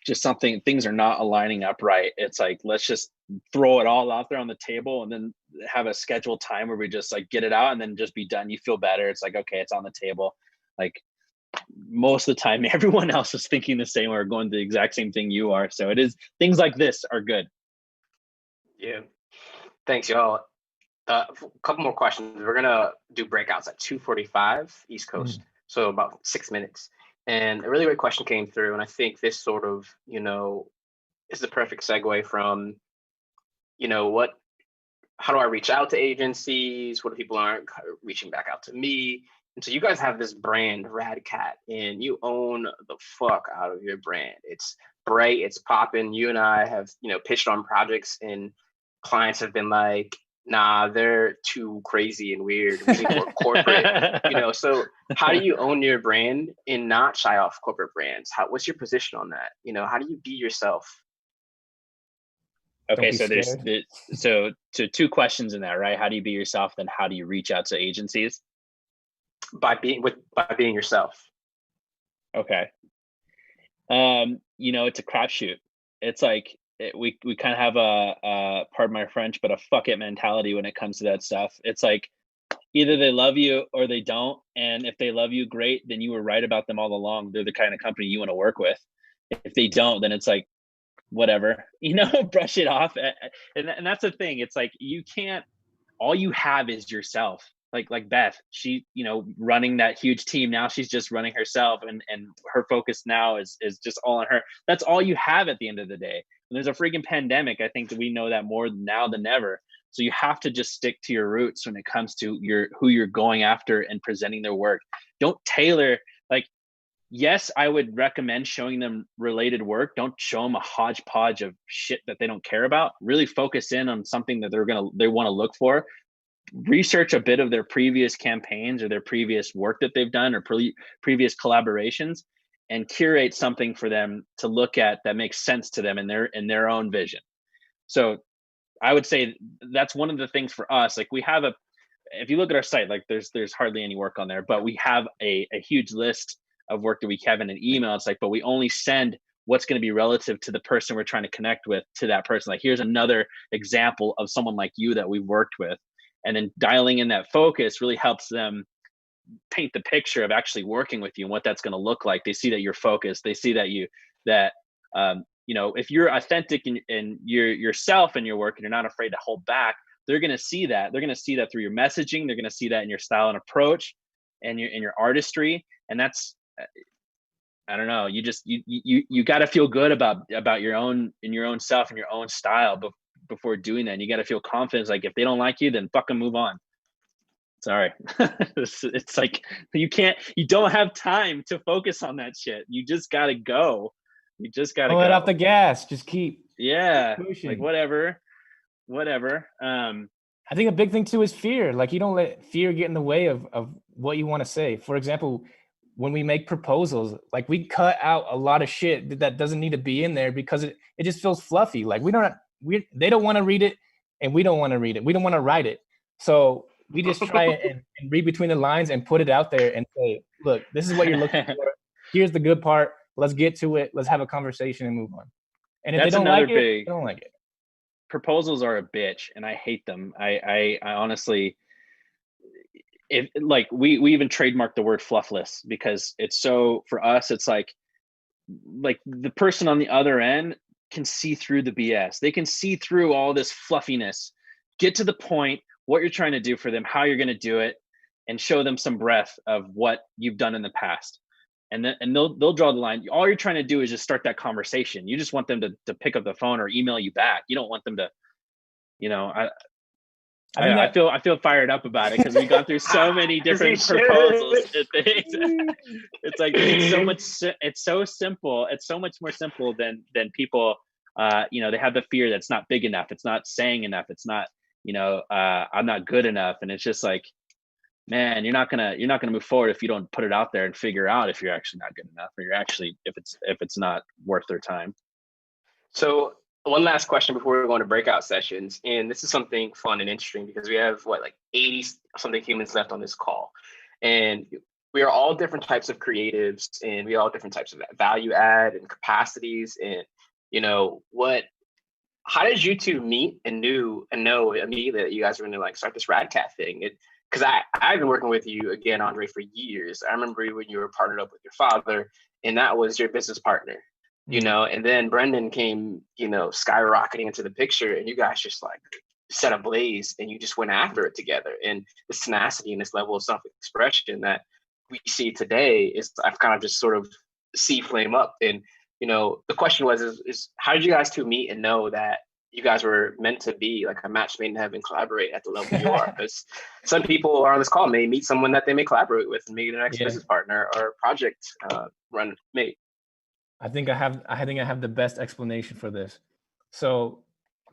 just things are not aligning up right, it's like, let's just throw it all out there on the table and then have a scheduled time where we just like get it out and then just be done. You feel better. It's like, okay, it's on the table. Like most of the time, everyone else is thinking the same or going the exact same thing you are. So it is, things like this are good. Yeah. Thanks, y'all. A couple more questions. We're gonna do breakouts at 2:45 East Coast, so about 6 minutes. And a really great question came through, and I think this sort of, is the perfect segue from, how do I reach out to agencies? What if people aren't reaching back out to me? And so you guys have this brand, RADCAT, and you own the fuck out of your brand. It's bright, it's popping. You and I have, pitched on projects, and clients have been like, nah, they're too crazy and weird. We need more corporate, So how do you own your brand and not shy off corporate brands? What's your position on that? How do you be yourself? Okay, so so two questions in that, right? How do you be yourself? Then how do you reach out to agencies? By being yourself. Okay. It's a crapshoot. It's like we kind of have a pardon my French, but a fuck it mentality when it comes to that stuff. It's like either they love you or they don't, and if they love you, great. Then you were right about them all along. They're the kind of company you want to work with. If they don't, then it's like, whatever, brush it off. And that's the thing. It's like, you can't, all you have is yourself. Like Beth, she, running that huge team. Now she's just running herself, and her focus now is just all on her. That's all you have at the end of the day. When there's a freaking pandemic, I think that we know that more now than ever. So you have to just stick to your roots when it comes to who you're going after and presenting their work. Don't tailor, yes, I would recommend showing them related work. Don't show them a hodgepodge of shit that they don't care about. Really focus in on something that they want to look for. Research a bit of their previous campaigns or their previous work that they've done or previous collaborations, and curate something for them to look at that makes sense to them in their own vision. So I would say that's one of the things for us. Like, we have if you look at our site, like there's hardly any work on there, but we have a huge list of work that we have in an email. It's like, but we only send what's going to be relative to the person we're trying to connect with to that person. Like, here's another example of someone like you that we've worked with. And then dialing in that focus really helps them paint the picture of actually working with you and what that's going to look like. They see that you're focused. They see that if you're authentic and you're yourself in your work and you're not afraid to hold back, they're going to see that. They're going to see that through your messaging. They're going to see that in your style and approach and your artistry. And that's, I don't know, you got to feel good about your own self and your own style before doing that. And you got to feel confident. Like, if they don't like you, then fucking move on. Sorry. It's like, you don't have time to focus on that shit. You just got to go. You just got to go. Let off the gas. Just keep pushing. Like, whatever. I think a big thing too is fear. Like, you don't let fear get in the way of what you want to say. For example, when we make proposals, like, we cut out a lot of shit that doesn't need to be in there because it just feels fluffy. Like, they don't want to read it, and we don't want to read it. We don't want to write it. So we just try and read between the lines and put it out there and say, look, this is what you're looking for. Here's the good part. Let's get to it. Let's have a conversation and move on. And if they don't like it, they don't like it. Proposals are a bitch, and I hate them. I honestly, we even trademarked the word fluffless because it's so, for us, it's like the person on the other end can see through the BS. They can see through all this fluffiness. Get to the point, what you're trying to do for them, how you're going to do it, and show them some breadth of what you've done in the past. And they'll draw the line. All you're trying to do is just start that conversation. You just want them to pick up the phone or email you back. You don't want them to, I feel fired up about it because we've gone through so many different proposals and things. It's like, it's so simple. It's so much more simple than people, they have the fear that it's not big enough. It's not saying enough. It's not, I'm not good enough. And it's just like, man, you're not gonna move forward if you don't put it out there and figure out if you're actually not good enough, or you're actually, if it's not worth their time. So one last question before we go into breakout sessions, and this is something fun and interesting because we have 80 something humans left on this call, and we are all different types of creatives, and we all different types of value add and capacities, and how did you two meet and know immediately that you guys were going to start this RADCAT thing? Because I've been working with you, again, Andre, for years. I remember when you were partnered up with your father, and that was your business partner, and then Brendan came, skyrocketing into the picture, and you guys just set ablaze, and you just went after it together. And this tenacity and this level of self-expression that we see today I've kind of just sort of see flame up. And, the question is how did you guys two meet and know that you guys were meant to be like a match made in heaven, collaborate at the level you are? Because some people are on this call may meet someone that they may collaborate with and make their next business partner or project run mate. I think I have the best explanation for this. So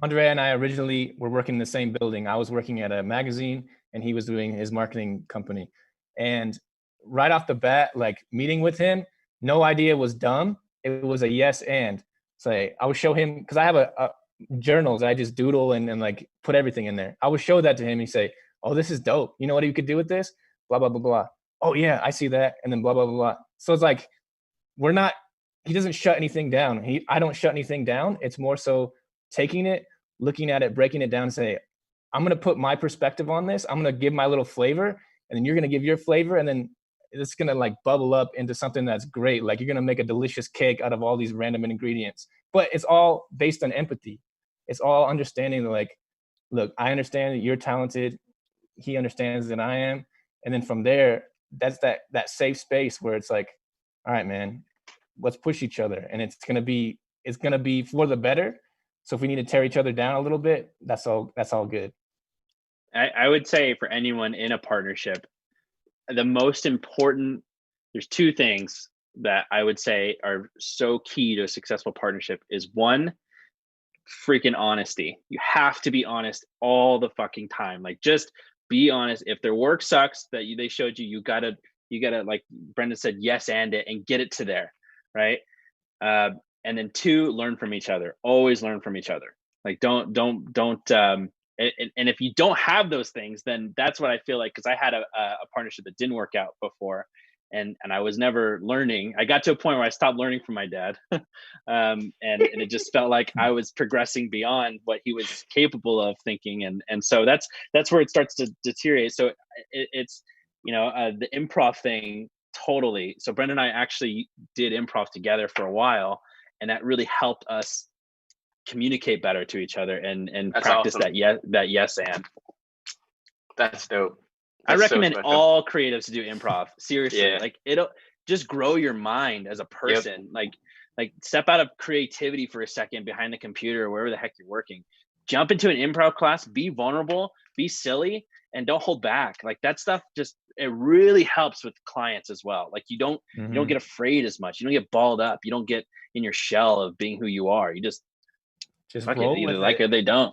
Andrea and I originally were working in the same building. I was working at a magazine and he was doing his marketing company. And right off the bat, like meeting with him, no idea was dumb. It was a yes and. Say, I would show him, because I have a journals. I just doodle and like put everything in there. I would show that to him. He'd say, "Oh, this is dope. You know what you could do with this? Blah, blah, blah, blah. Oh yeah, I see that." And then blah, blah, blah, blah. So it's like, he doesn't shut anything down. I don't shut anything down. It's more so taking it, looking at it, breaking it down and say, I'm going to put my perspective on this. I'm going to give my little flavor and then you're going to give your flavor. And then it's going to like bubble up into something that's great. Like you're going to make a delicious cake out of all these random ingredients, but it's all based on empathy. It's all understanding that like, look, I understand that you're talented. He understands that I am. And then from there, that's that safe space where it's like, all right, man, let's push each other. And it's going to be for the better. So if we need to tear each other down a little bit, that's all good. I would say for anyone in a partnership, the most important, there's two things that I would say are so key to a successful partnership is one, freaking honesty. You have to be honest all the fucking time. Like just be honest. If their work sucks that they showed you, you gotta, like Brendan said, yes and it and get it to there, right? And then two, learn from each other. Always learn from each other. Like don't and if you don't have those things, then that's what I feel like, because I had a partnership that didn't work out before, and I was never learning. I got to a point where I stopped learning from my dad, and it just felt like I was progressing beyond what he was capable of thinking, and so that's where it starts to deteriorate. So it's the improv thing totally. So Brendan and I actually did improv together for a while, and that really helped us communicate better to each other and That's practice awesome. that yes and. That's dope. I That's so recommend special. all creatives to do improv. Seriously, Yeah. like it'll just grow your mind as a person. Like step out of creativity for a second behind the computer or wherever the heck you're working. Jump into an improv class, be vulnerable, be silly, and don't hold back. Like that stuff it really helps with clients as well. Like you don't get afraid as much. You don't get balled up. You don't get in your shell of being who you are. You just roll either with like it. it or they don't.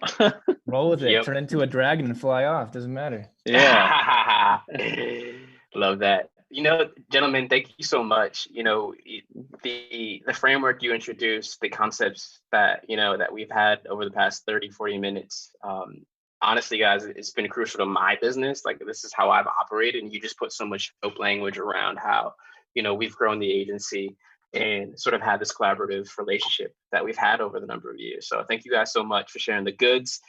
Roll with it. Yep. Turn into a dragon and fly off. Doesn't matter. Yeah. Love that. Gentlemen, thank you so much. The framework you introduced, the concepts that we've had over the past 30, 40 minutes. Honestly, guys, it's been crucial to my business. Like this is how I've operated, and you just put so much dope language around how we've grown the agency and sort of had this collaborative relationship that we've had over the number of years. So thank you guys so much for sharing the goods,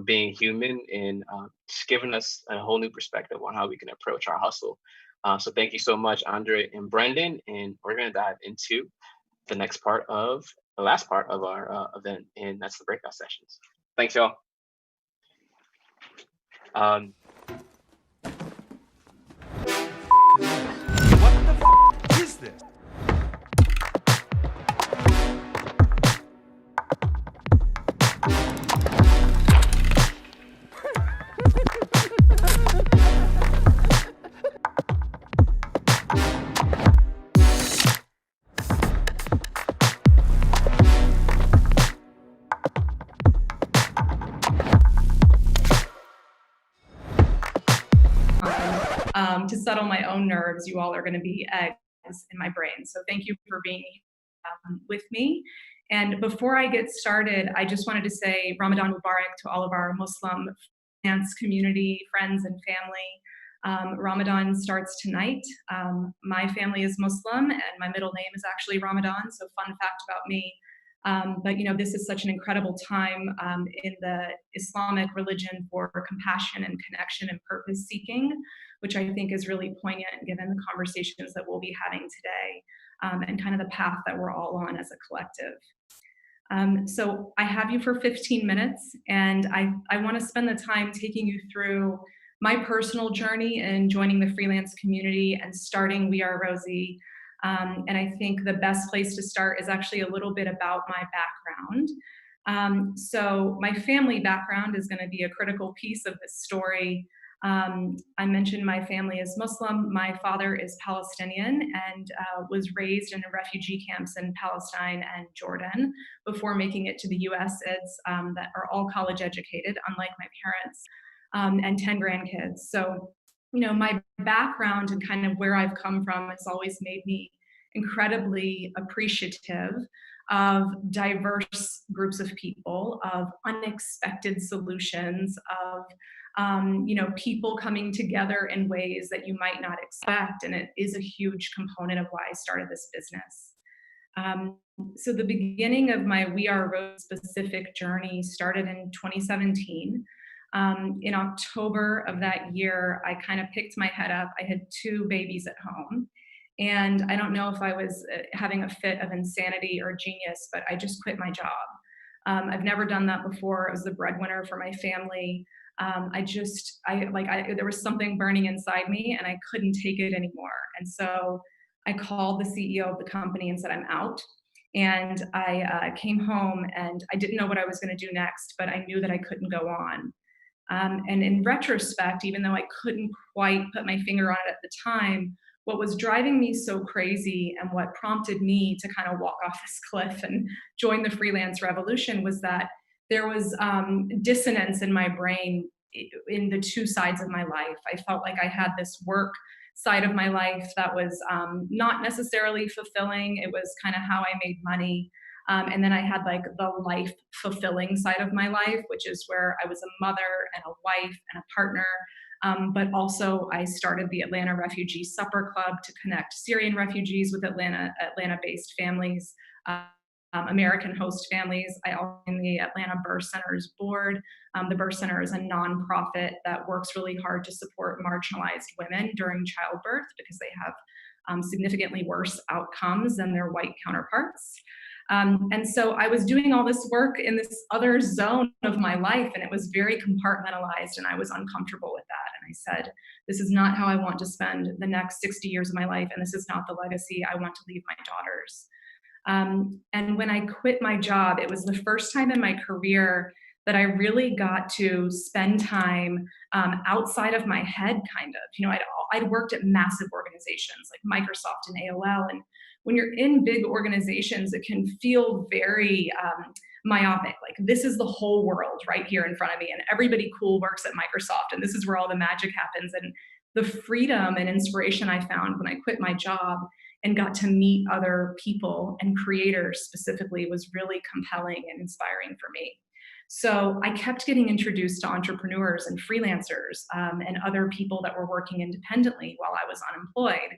being human, and just giving us a whole new perspective on how we can approach our hustle. So thank you so much, Andre and Brendan. And we're going to dive into the last part of our event, and that's the breakout sessions. Thanks, y'all. What the f is this? To settle my own nerves, you all are going to be eggs in my brain. So thank you for being with me. And before I get started, I just wanted to say Ramadan Mubarak to all of our Muslim dance community, friends and family. Ramadan starts tonight. My family is Muslim and my middle name is actually Ramadan. So fun fact about me. But this is such an incredible time in the Islamic religion for compassion and connection and purpose seeking, which I think is really poignant given the conversations that we'll be having today and kind of the path that we're all on as a collective. So I have you for 15 minutes, and I want to spend the time taking you through my personal journey in joining the freelance community and starting We Are Rosie. And I think the best place to start is actually a little bit about my background. So my family background is going to be a critical piece of this story. I mentioned my family is Muslim. My father is Palestinian and was raised in refugee camps in Palestine and Jordan before making it to the US. That are all college educated, unlike my parents, and 10 grandkids. So, you know, my background and kind of where I've come from has always made me incredibly appreciative of diverse groups of people, of unexpected solutions, of you know, people coming together in ways that you might not expect. And it is a huge component of why I started this business. So the beginning of my We Are Rose specific journey started in 2017. In October of that year, I kind of picked my head up. I had 2 babies at home. And I don't know if I was having a fit of insanity or genius, but I just quit my job. I've never done that before. I was the breadwinner for my family. There was something burning inside me and I couldn't take it anymore. And so I called the CEO of the company and said, I'm out. And I came home and I didn't know what I was going to do next, but I knew that I couldn't go on. And in retrospect, even though I couldn't quite put my finger on it at the time, what was driving me so crazy and what prompted me to kind of walk off this cliff and join the freelance revolution was that there was dissonance in my brain in the 2 sides of my life. I felt like I had this work side of my life that was not necessarily fulfilling. It was kind of how I made money. And then I had like the life fulfilling side of my life, which is where I was a mother and a wife and a partner. But also I started the Atlanta Refugee Supper Club to connect Syrian refugees with Atlanta-based families, American host families. I also am the Atlanta Birth Center's board. The Birth Center is a nonprofit that works really hard to support marginalized women during childbirth because they have significantly worse outcomes than their white counterparts. And so I was doing all this work in this other zone of my life, and it was very compartmentalized, and I was uncomfortable with that. And I said, this is not how I want to spend the next 60 years of my life, and this is not the legacy I want to leave my daughters. And when I quit my job, it was the first time in my career that I really got to spend time outside of my head, kind of. You know, I'd worked at massive organizations like Microsoft and AOL, and when you're in big organizations, it can feel very myopic. Like, this is the whole world right here in front of me, and everybody cool works at Microsoft, and this is where all the magic happens. And the freedom and inspiration I found when I quit my job and got to meet other people and creators specifically was really compelling and inspiring for me. So I kept getting introduced to entrepreneurs and freelancers and other people that were working independently while I was unemployed.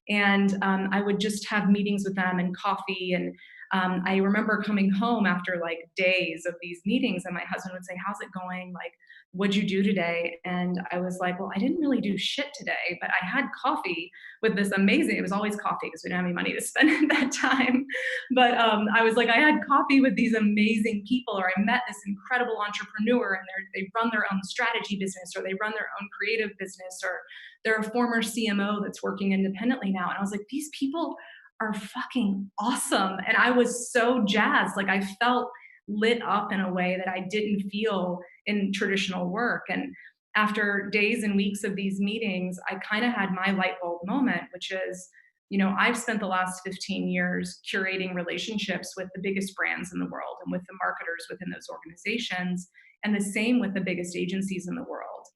And I would just have meetings with them and coffee. And I remember coming home after like days of these meetings, and my husband would say, how's it going? Like, what'd you do today? And I was like, well, I didn't really do shit today, but I had coffee with this amazing, it was always coffee because we didn't have any money to spend at that time. But I was like, I had coffee with these amazing people, or I met this incredible entrepreneur and they run their own strategy business, or they run their own creative business, or they're a former CMO that's working independently now. And I was like, these people are fucking awesome. And I was so jazzed. Like, I felt lit up in a way that I didn't feel in traditional work. And after days and weeks of these meetings, I kind of had my light bulb moment, which is, you know, I've spent the last 15 years curating relationships with the biggest brands in the world and with the marketers within those organizations, and the same with the biggest agencies in the world.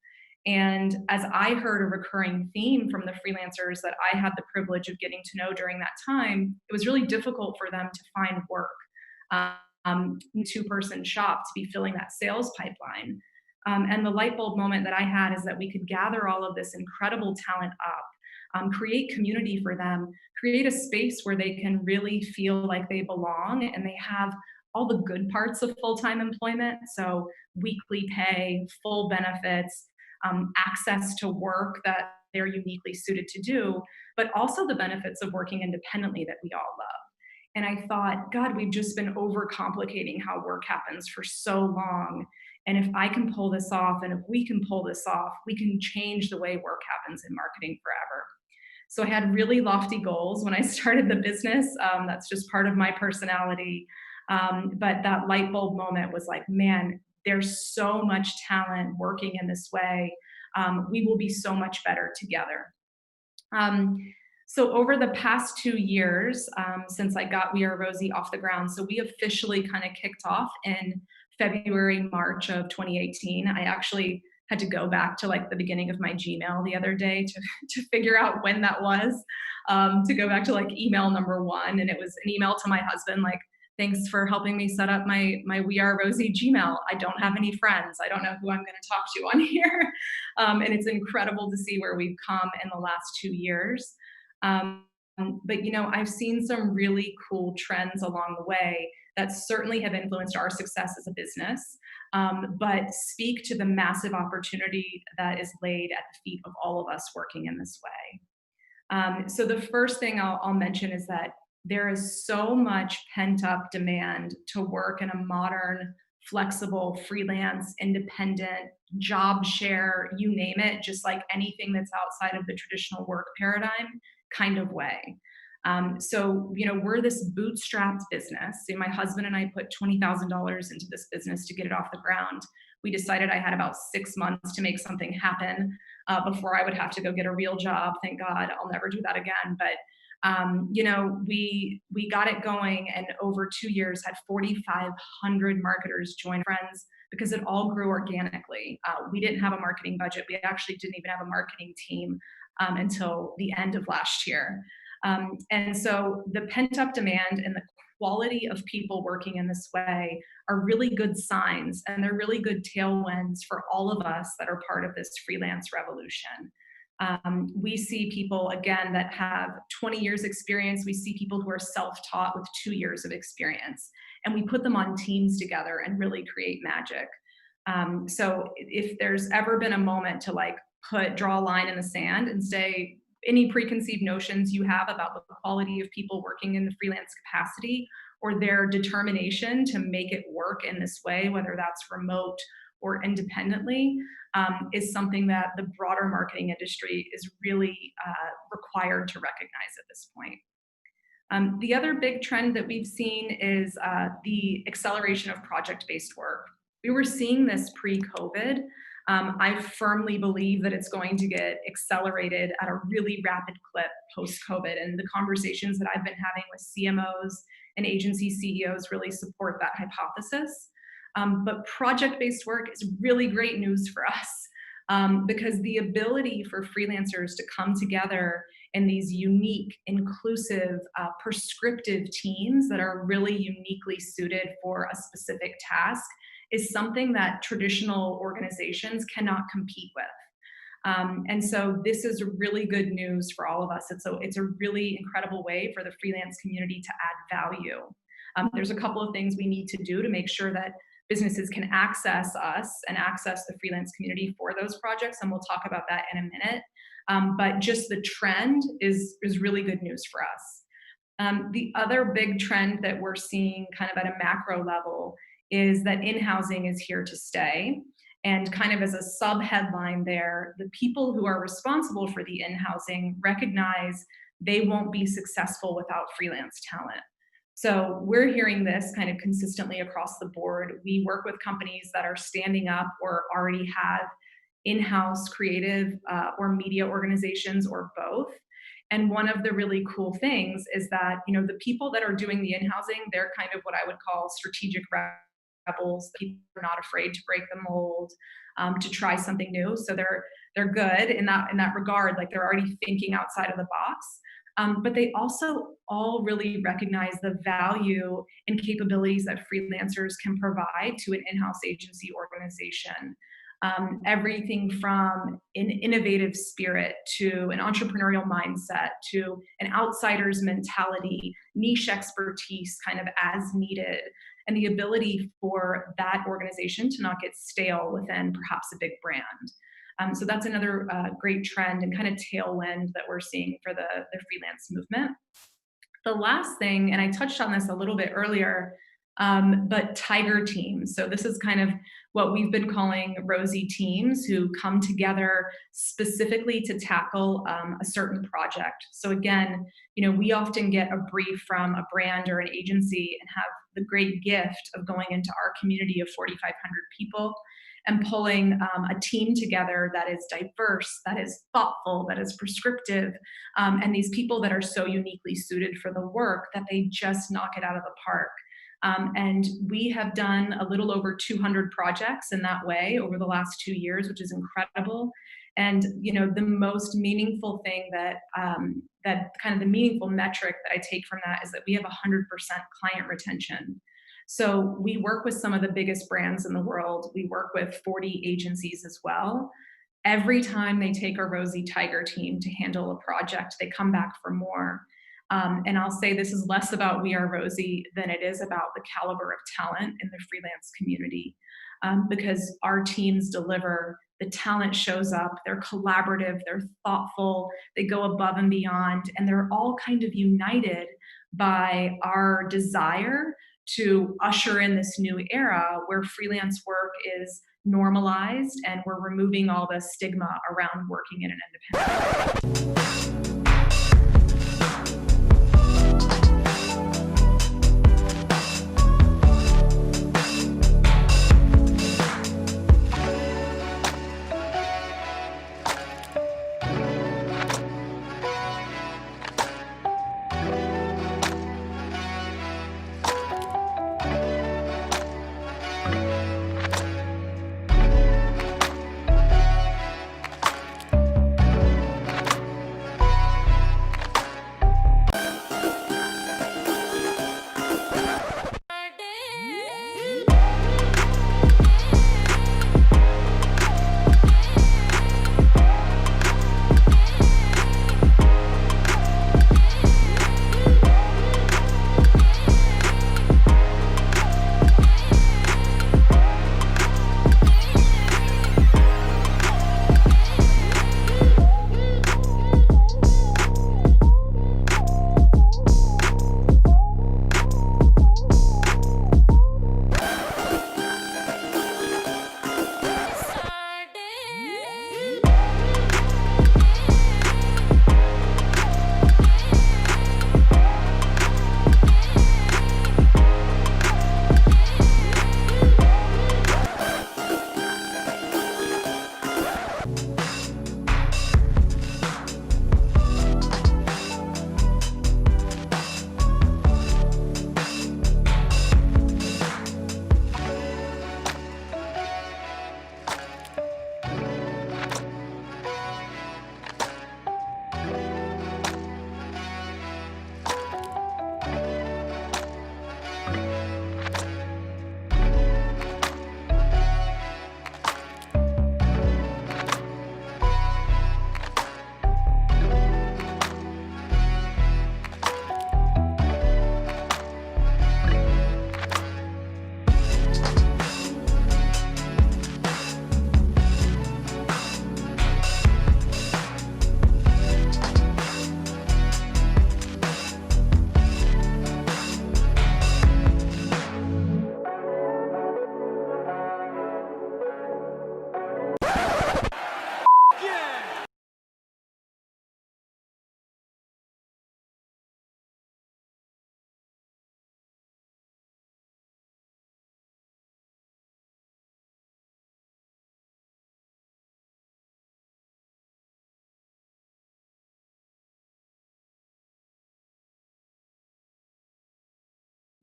And as I heard a recurring theme from the freelancers that I had the privilege of getting to know during that time, it was really difficult for them to find work. Two-person shop to be filling that sales pipeline. And the light bulb moment that I had is that we could gather all of this incredible talent up, create community for them, create a space where they can really feel like they belong and they have all the good parts of full-time employment. So weekly pay, full benefits, access to work that they're uniquely suited to do, but also the benefits of working independently that we all love. And I thought, God, we've just been overcomplicating how work happens for so long. And if I can pull this off, and if we can pull this off, we can change the way work happens in marketing forever. So I had really lofty goals when I started the business. That's just part of my personality. But that light bulb moment was like, man, there's so much talent working in this way. we will be so much better together. So over the past 2 years, since I got We Are Rosie off the ground, so we officially kind of kicked off in February, March of 2018. I actually had to go back to like the beginning of my Gmail the other day to figure out when that was, to go back to like email number 1. And it was an email to my husband, like, thanks for helping me set up my We Are Rosie Gmail. I don't have any friends. I don't know who I'm going to talk to on here. And it's incredible to see where we've come in the last 2 years. But, you know, I've seen some really cool trends along the way that certainly have influenced our success as a business, but speak to the massive opportunity that is laid at the feet of all of us working in this way. So the first thing I'll mention is that there is so much pent-up demand to work in a modern, flexible, freelance, independent, job share, you name it, just like anything that's outside of the traditional work paradigm kind of way. So, you know, we're this bootstrapped business. So my husband and I put $20,000 into this business to get it off the ground. We decided I had about 6 months to make something happen before I would have to go get a real job. Thank God, I'll never do that again. But you know, we got it going, and over 2 years had 4,500 marketers join friends because it all grew organically. We didn't have a marketing budget. We actually didn't even have a marketing team until the end of last year. And so the pent-up demand and the quality of people working in this way are really good signs, and they're really good tailwinds for all of us that are part of this freelance revolution. We see people, again, that have 20 years experience. We see people who are self-taught with 2 years of experience, and we put them on teams together and really create magic. So if there's ever been a moment to like draw a line in the sand and say, any preconceived notions you have about the quality of people working in the freelance capacity or their determination to make it work in this way, whether that's remote or independently, is something that the broader marketing industry is really required to recognize at this point. The other big trend that we've seen is the acceleration of project-based work. We were seeing this pre-COVID. I firmly believe that it's going to get accelerated at a really rapid clip post-COVID, and the conversations that I've been having with CMOs and agency CEOs really support that hypothesis. But project-based work is really great news for us because the ability for freelancers to come together in these unique, inclusive, prescriptive teams that are really uniquely suited for a specific task is something that traditional organizations cannot compete with. And so this is really good news for all of us. It's a really incredible way for the freelance community to add value. There's a couple of things we need to do to make sure that businesses can access us and access the freelance community for those projects, and we'll talk about that in a minute. But just the trend is really good news for us. The other big trend that we're seeing kind of at a macro level is that in-housing is here to stay. And kind of as a sub-headline there, the people who are responsible for the in-housing recognize they won't be successful without freelance talent. So we're hearing this kind of consistently across the board. We work with companies that are standing up or already have in-house creative or media organizations or both. And one of the really cool things is that, you know, the people that are doing the in-housing, they're kind of what I would call strategic rebels. People are not afraid to break the mold, to try something new. So they're good in that regard. Like they're already thinking outside of the box. But they also all really recognize the value and capabilities that freelancers can provide to an in-house agency organization. Everything from an innovative spirit to an entrepreneurial mindset to an outsider's mentality, niche expertise kind of as needed, and the ability for that organization to not get stale within perhaps a big brand. So that's another great trend and kind of tailwind that we're seeing for the freelance movement. The last thing, and I touched on this a little bit earlier, but tiger teams. So this is kind of what we've been calling Rosie teams, who come together specifically to tackle a certain project. So again, we often get a brief from a brand or an agency and have the great gift of going into our community of 4,500 people and pulling a team together that is diverse, that is thoughtful, that is prescriptive, and these people that are so uniquely suited for the work that they just knock it out of the park. And we have done a little over 200 projects in that way over the last 2 years, which is incredible. And the most meaningful thing that kind of the meaningful metric that I take from that is that we have 100% client retention. So we work with some of the biggest brands in the world. We work with 40 agencies as well. Every time they take a Rosie Tiger team to handle a project, they come back for more. And I'll say this is less about We Are Rosie than it is about the caliber of talent in the freelance community, because our teams deliver. The talent shows up, they're collaborative, they're thoughtful, they go above and beyond, and they're all kind of united by our desire to usher in this new era where freelance work is normalized and we're removing all the stigma around working in an independent way.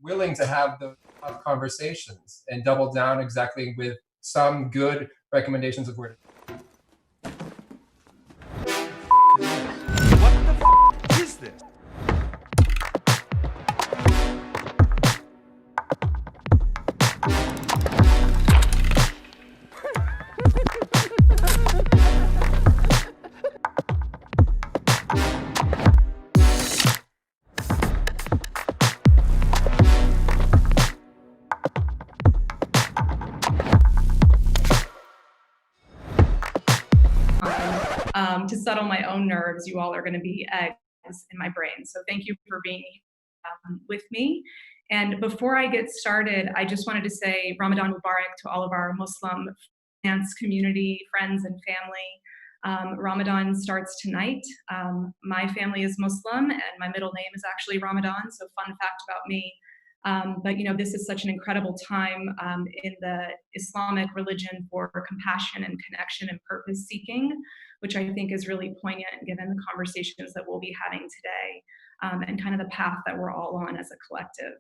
Willing to have those conversations and double down exactly with some good recommendations of where to. What the f is this? To settle my own nerves, you all are going to be eggs in my brain. So thank you for being with me. And before I get started, I just wanted to say Ramadan Mubarak to all of our Muslim freelance community, friends and family. Ramadan starts tonight. My family is Muslim and my middle name is actually Ramadan, so fun fact about me. But you know, this is such an incredible time in the Islamic religion for compassion and connection and purpose seeking, which I think is really poignant given the conversations that we'll be having today and kind of the path that we're all on as a collective.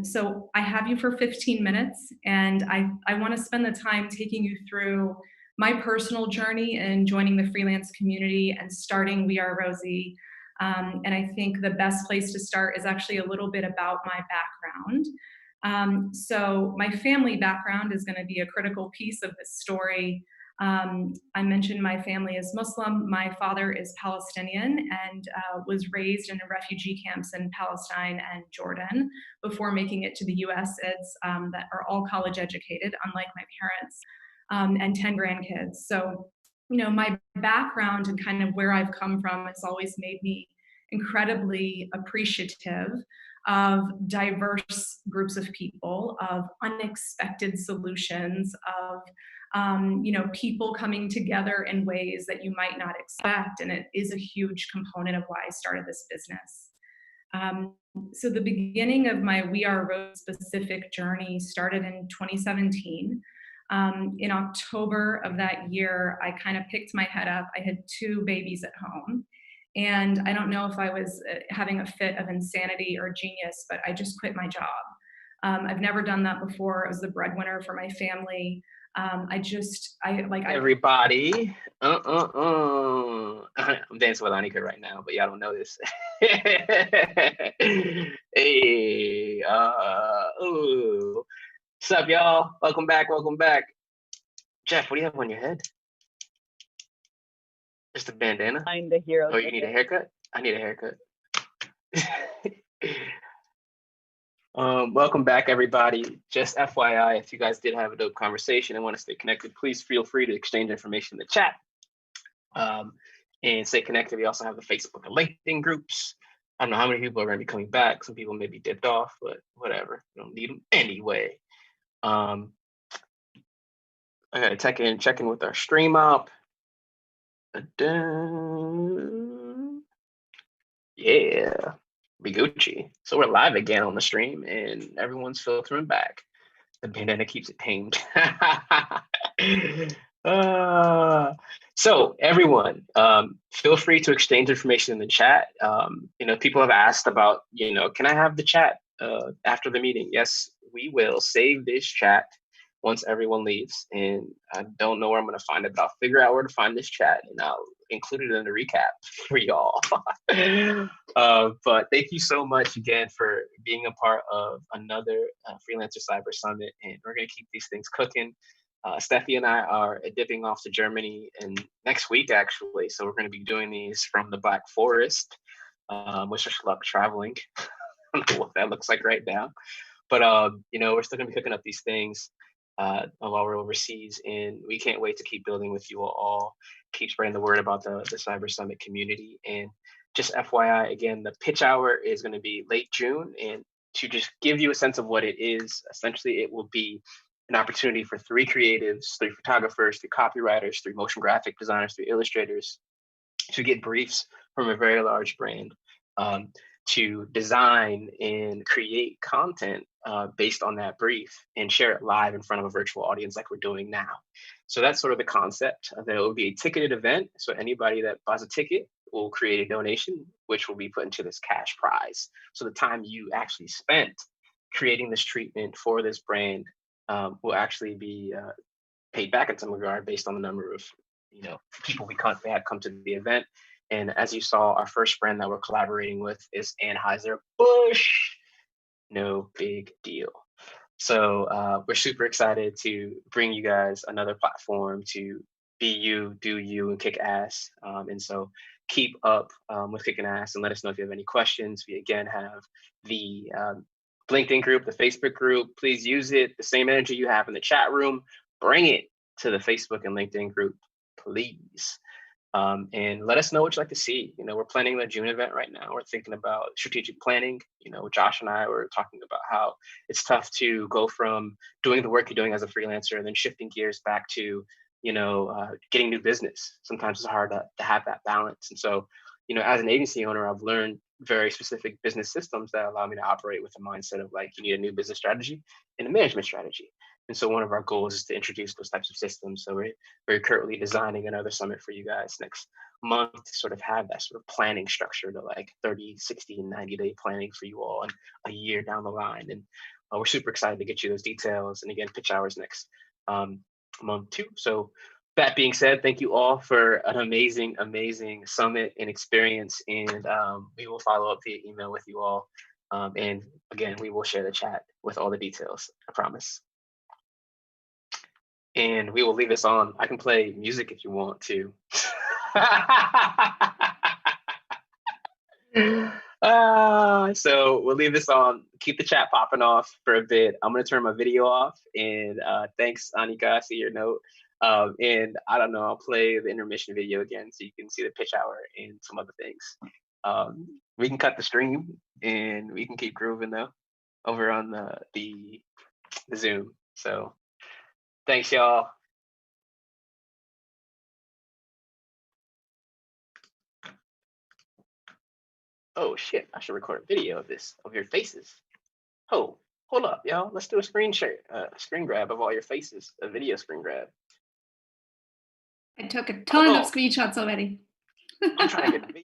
So I have you for 15 minutes and I want to spend the time taking you through my personal journey in joining the freelance community and starting We Are Rosie. And I think the best place to start is actually a little bit about my background. So my family background is going to be a critical piece of this story. I mentioned my family is Muslim. My father is Palestinian and was raised in refugee camps in Palestine and Jordan before making it to the US that are all college educated, unlike my parents, and 10 grandkids. So, you know, my background and kind of where I've come from has always made me incredibly appreciative of diverse groups of people, of unexpected solutions, of you know, people coming together in ways that you might not expect. And it is a huge component of why I started this business. So the beginning of my We Are Rosie specific journey started in 2017. In October of that year, I kind of picked my head up. I had 2 babies at home. And I don't know if I was having a fit of insanity or genius, but I just quit my job. I've never done that before. I was the breadwinner for my family. Everybody, I'm dancing with Anika right now, but y'all don't know this. Hey, ooh. What's up, y'all? Welcome back, welcome back. Jeff, what do you have on your head? Just a bandana? I'm the hero. Oh, you need a haircut? I need a haircut. Welcome back, everybody. Just FYI, if you guys did have a dope conversation and want to stay connected, please feel free to exchange information in the chat and stay connected. We also have the Facebook and LinkedIn groups. I don't know how many people are going to be coming back. Some people may be dipped off, but whatever. We don't need them anyway. I got to check in with our stream up. Yeah. Be Gucci. So we're live again on the stream and everyone's filtering back. The bandana keeps it tamed. So everyone, feel free to exchange information in the chat. You know, people have asked about, you know, can I have the chat after the meeting? Yes, we will save this chat once everyone leaves. And I don't know where I'm going to find it, but I'll figure out where to find this chat and I'll include it in the recap for y'all. But thank you so much again for being a part of another Freelancer Cyber Summit. And we're going to keep these things cooking. Steffi and I are dipping off to Germany and next week, actually. So we're going to be doing these from the Black Forest. Wish us luck traveling. I don't know what that looks like right now. But, you know, we're still going to be cooking up these things while we're overseas. And we can't wait to keep building with you all, keep spreading the word about the Cyber Summit community. And just FYI, again, the pitch hour is going to be late June. And to just give you a sense of what it is, essentially it will be an opportunity for 3 creatives, 3 photographers, 3 copywriters, 3 motion graphic designers, 3 illustrators to get briefs from a very large brand to design and create content based on that brief and share it live in front of a virtual audience like we're doing now. So that's sort of the concept. That it will be a ticketed event. So anybody that buys a ticket will create a donation, which will be put into this cash prize. So the time you actually spent creating this treatment for this brand will actually be paid back in some regard based on the number of, you know, people we had come to the event. And as you saw, our first brand that we're collaborating with is Anheuser-Busch. No big deal. So we're super excited to bring you guys another platform to be you, do you, and kick ass. And so keep up with kicking ass and let us know if you have any questions. We again have the LinkedIn group, the Facebook group. Please use it. The same energy you have in the chat room, bring it to the Facebook and LinkedIn group, please. And let us know what you'd like to see. You know, we're planning the June event right now. We're thinking about strategic planning. You know, Josh and I were talking about how it's tough to go from doing the work you're doing as a freelancer and then shifting gears back to, you know, getting new business. Sometimes it's hard to have that balance. And so, you know, as an agency owner, I've learned very specific business systems that allow me to operate with a mindset of like, you need a new business strategy and a management strategy. And so one of our goals is to introduce those types of systems. So we're currently designing another summit for you guys next month to sort of have that sort of planning structure to like 30, 60, and 90-day planning for you all and a year down the line. And we're super excited to get you those details. And again, pitch hours next month too. So that being said, thank you all for an amazing, amazing summit and experience. And we will follow up via email with you all. And again, we will share the chat with all the details, I promise. And we will leave this on. I can play music if you want to. So we'll leave this on. Keep the chat popping off for a bit. I'm going to turn my video off. And thanks, Anika. I see your note. And I don't know, I'll play the intermission video again so you can see the pitch hour and some other things. We can cut the stream and we can keep grooving though over on the Zoom. So thanks, y'all. Oh shit, I should record a video of this, of your faces. Oh, hold up, y'all. Let's do a screen share, screen grab of all your faces, a video screen grab. I took a ton of screenshots already. I'm trying to get the video.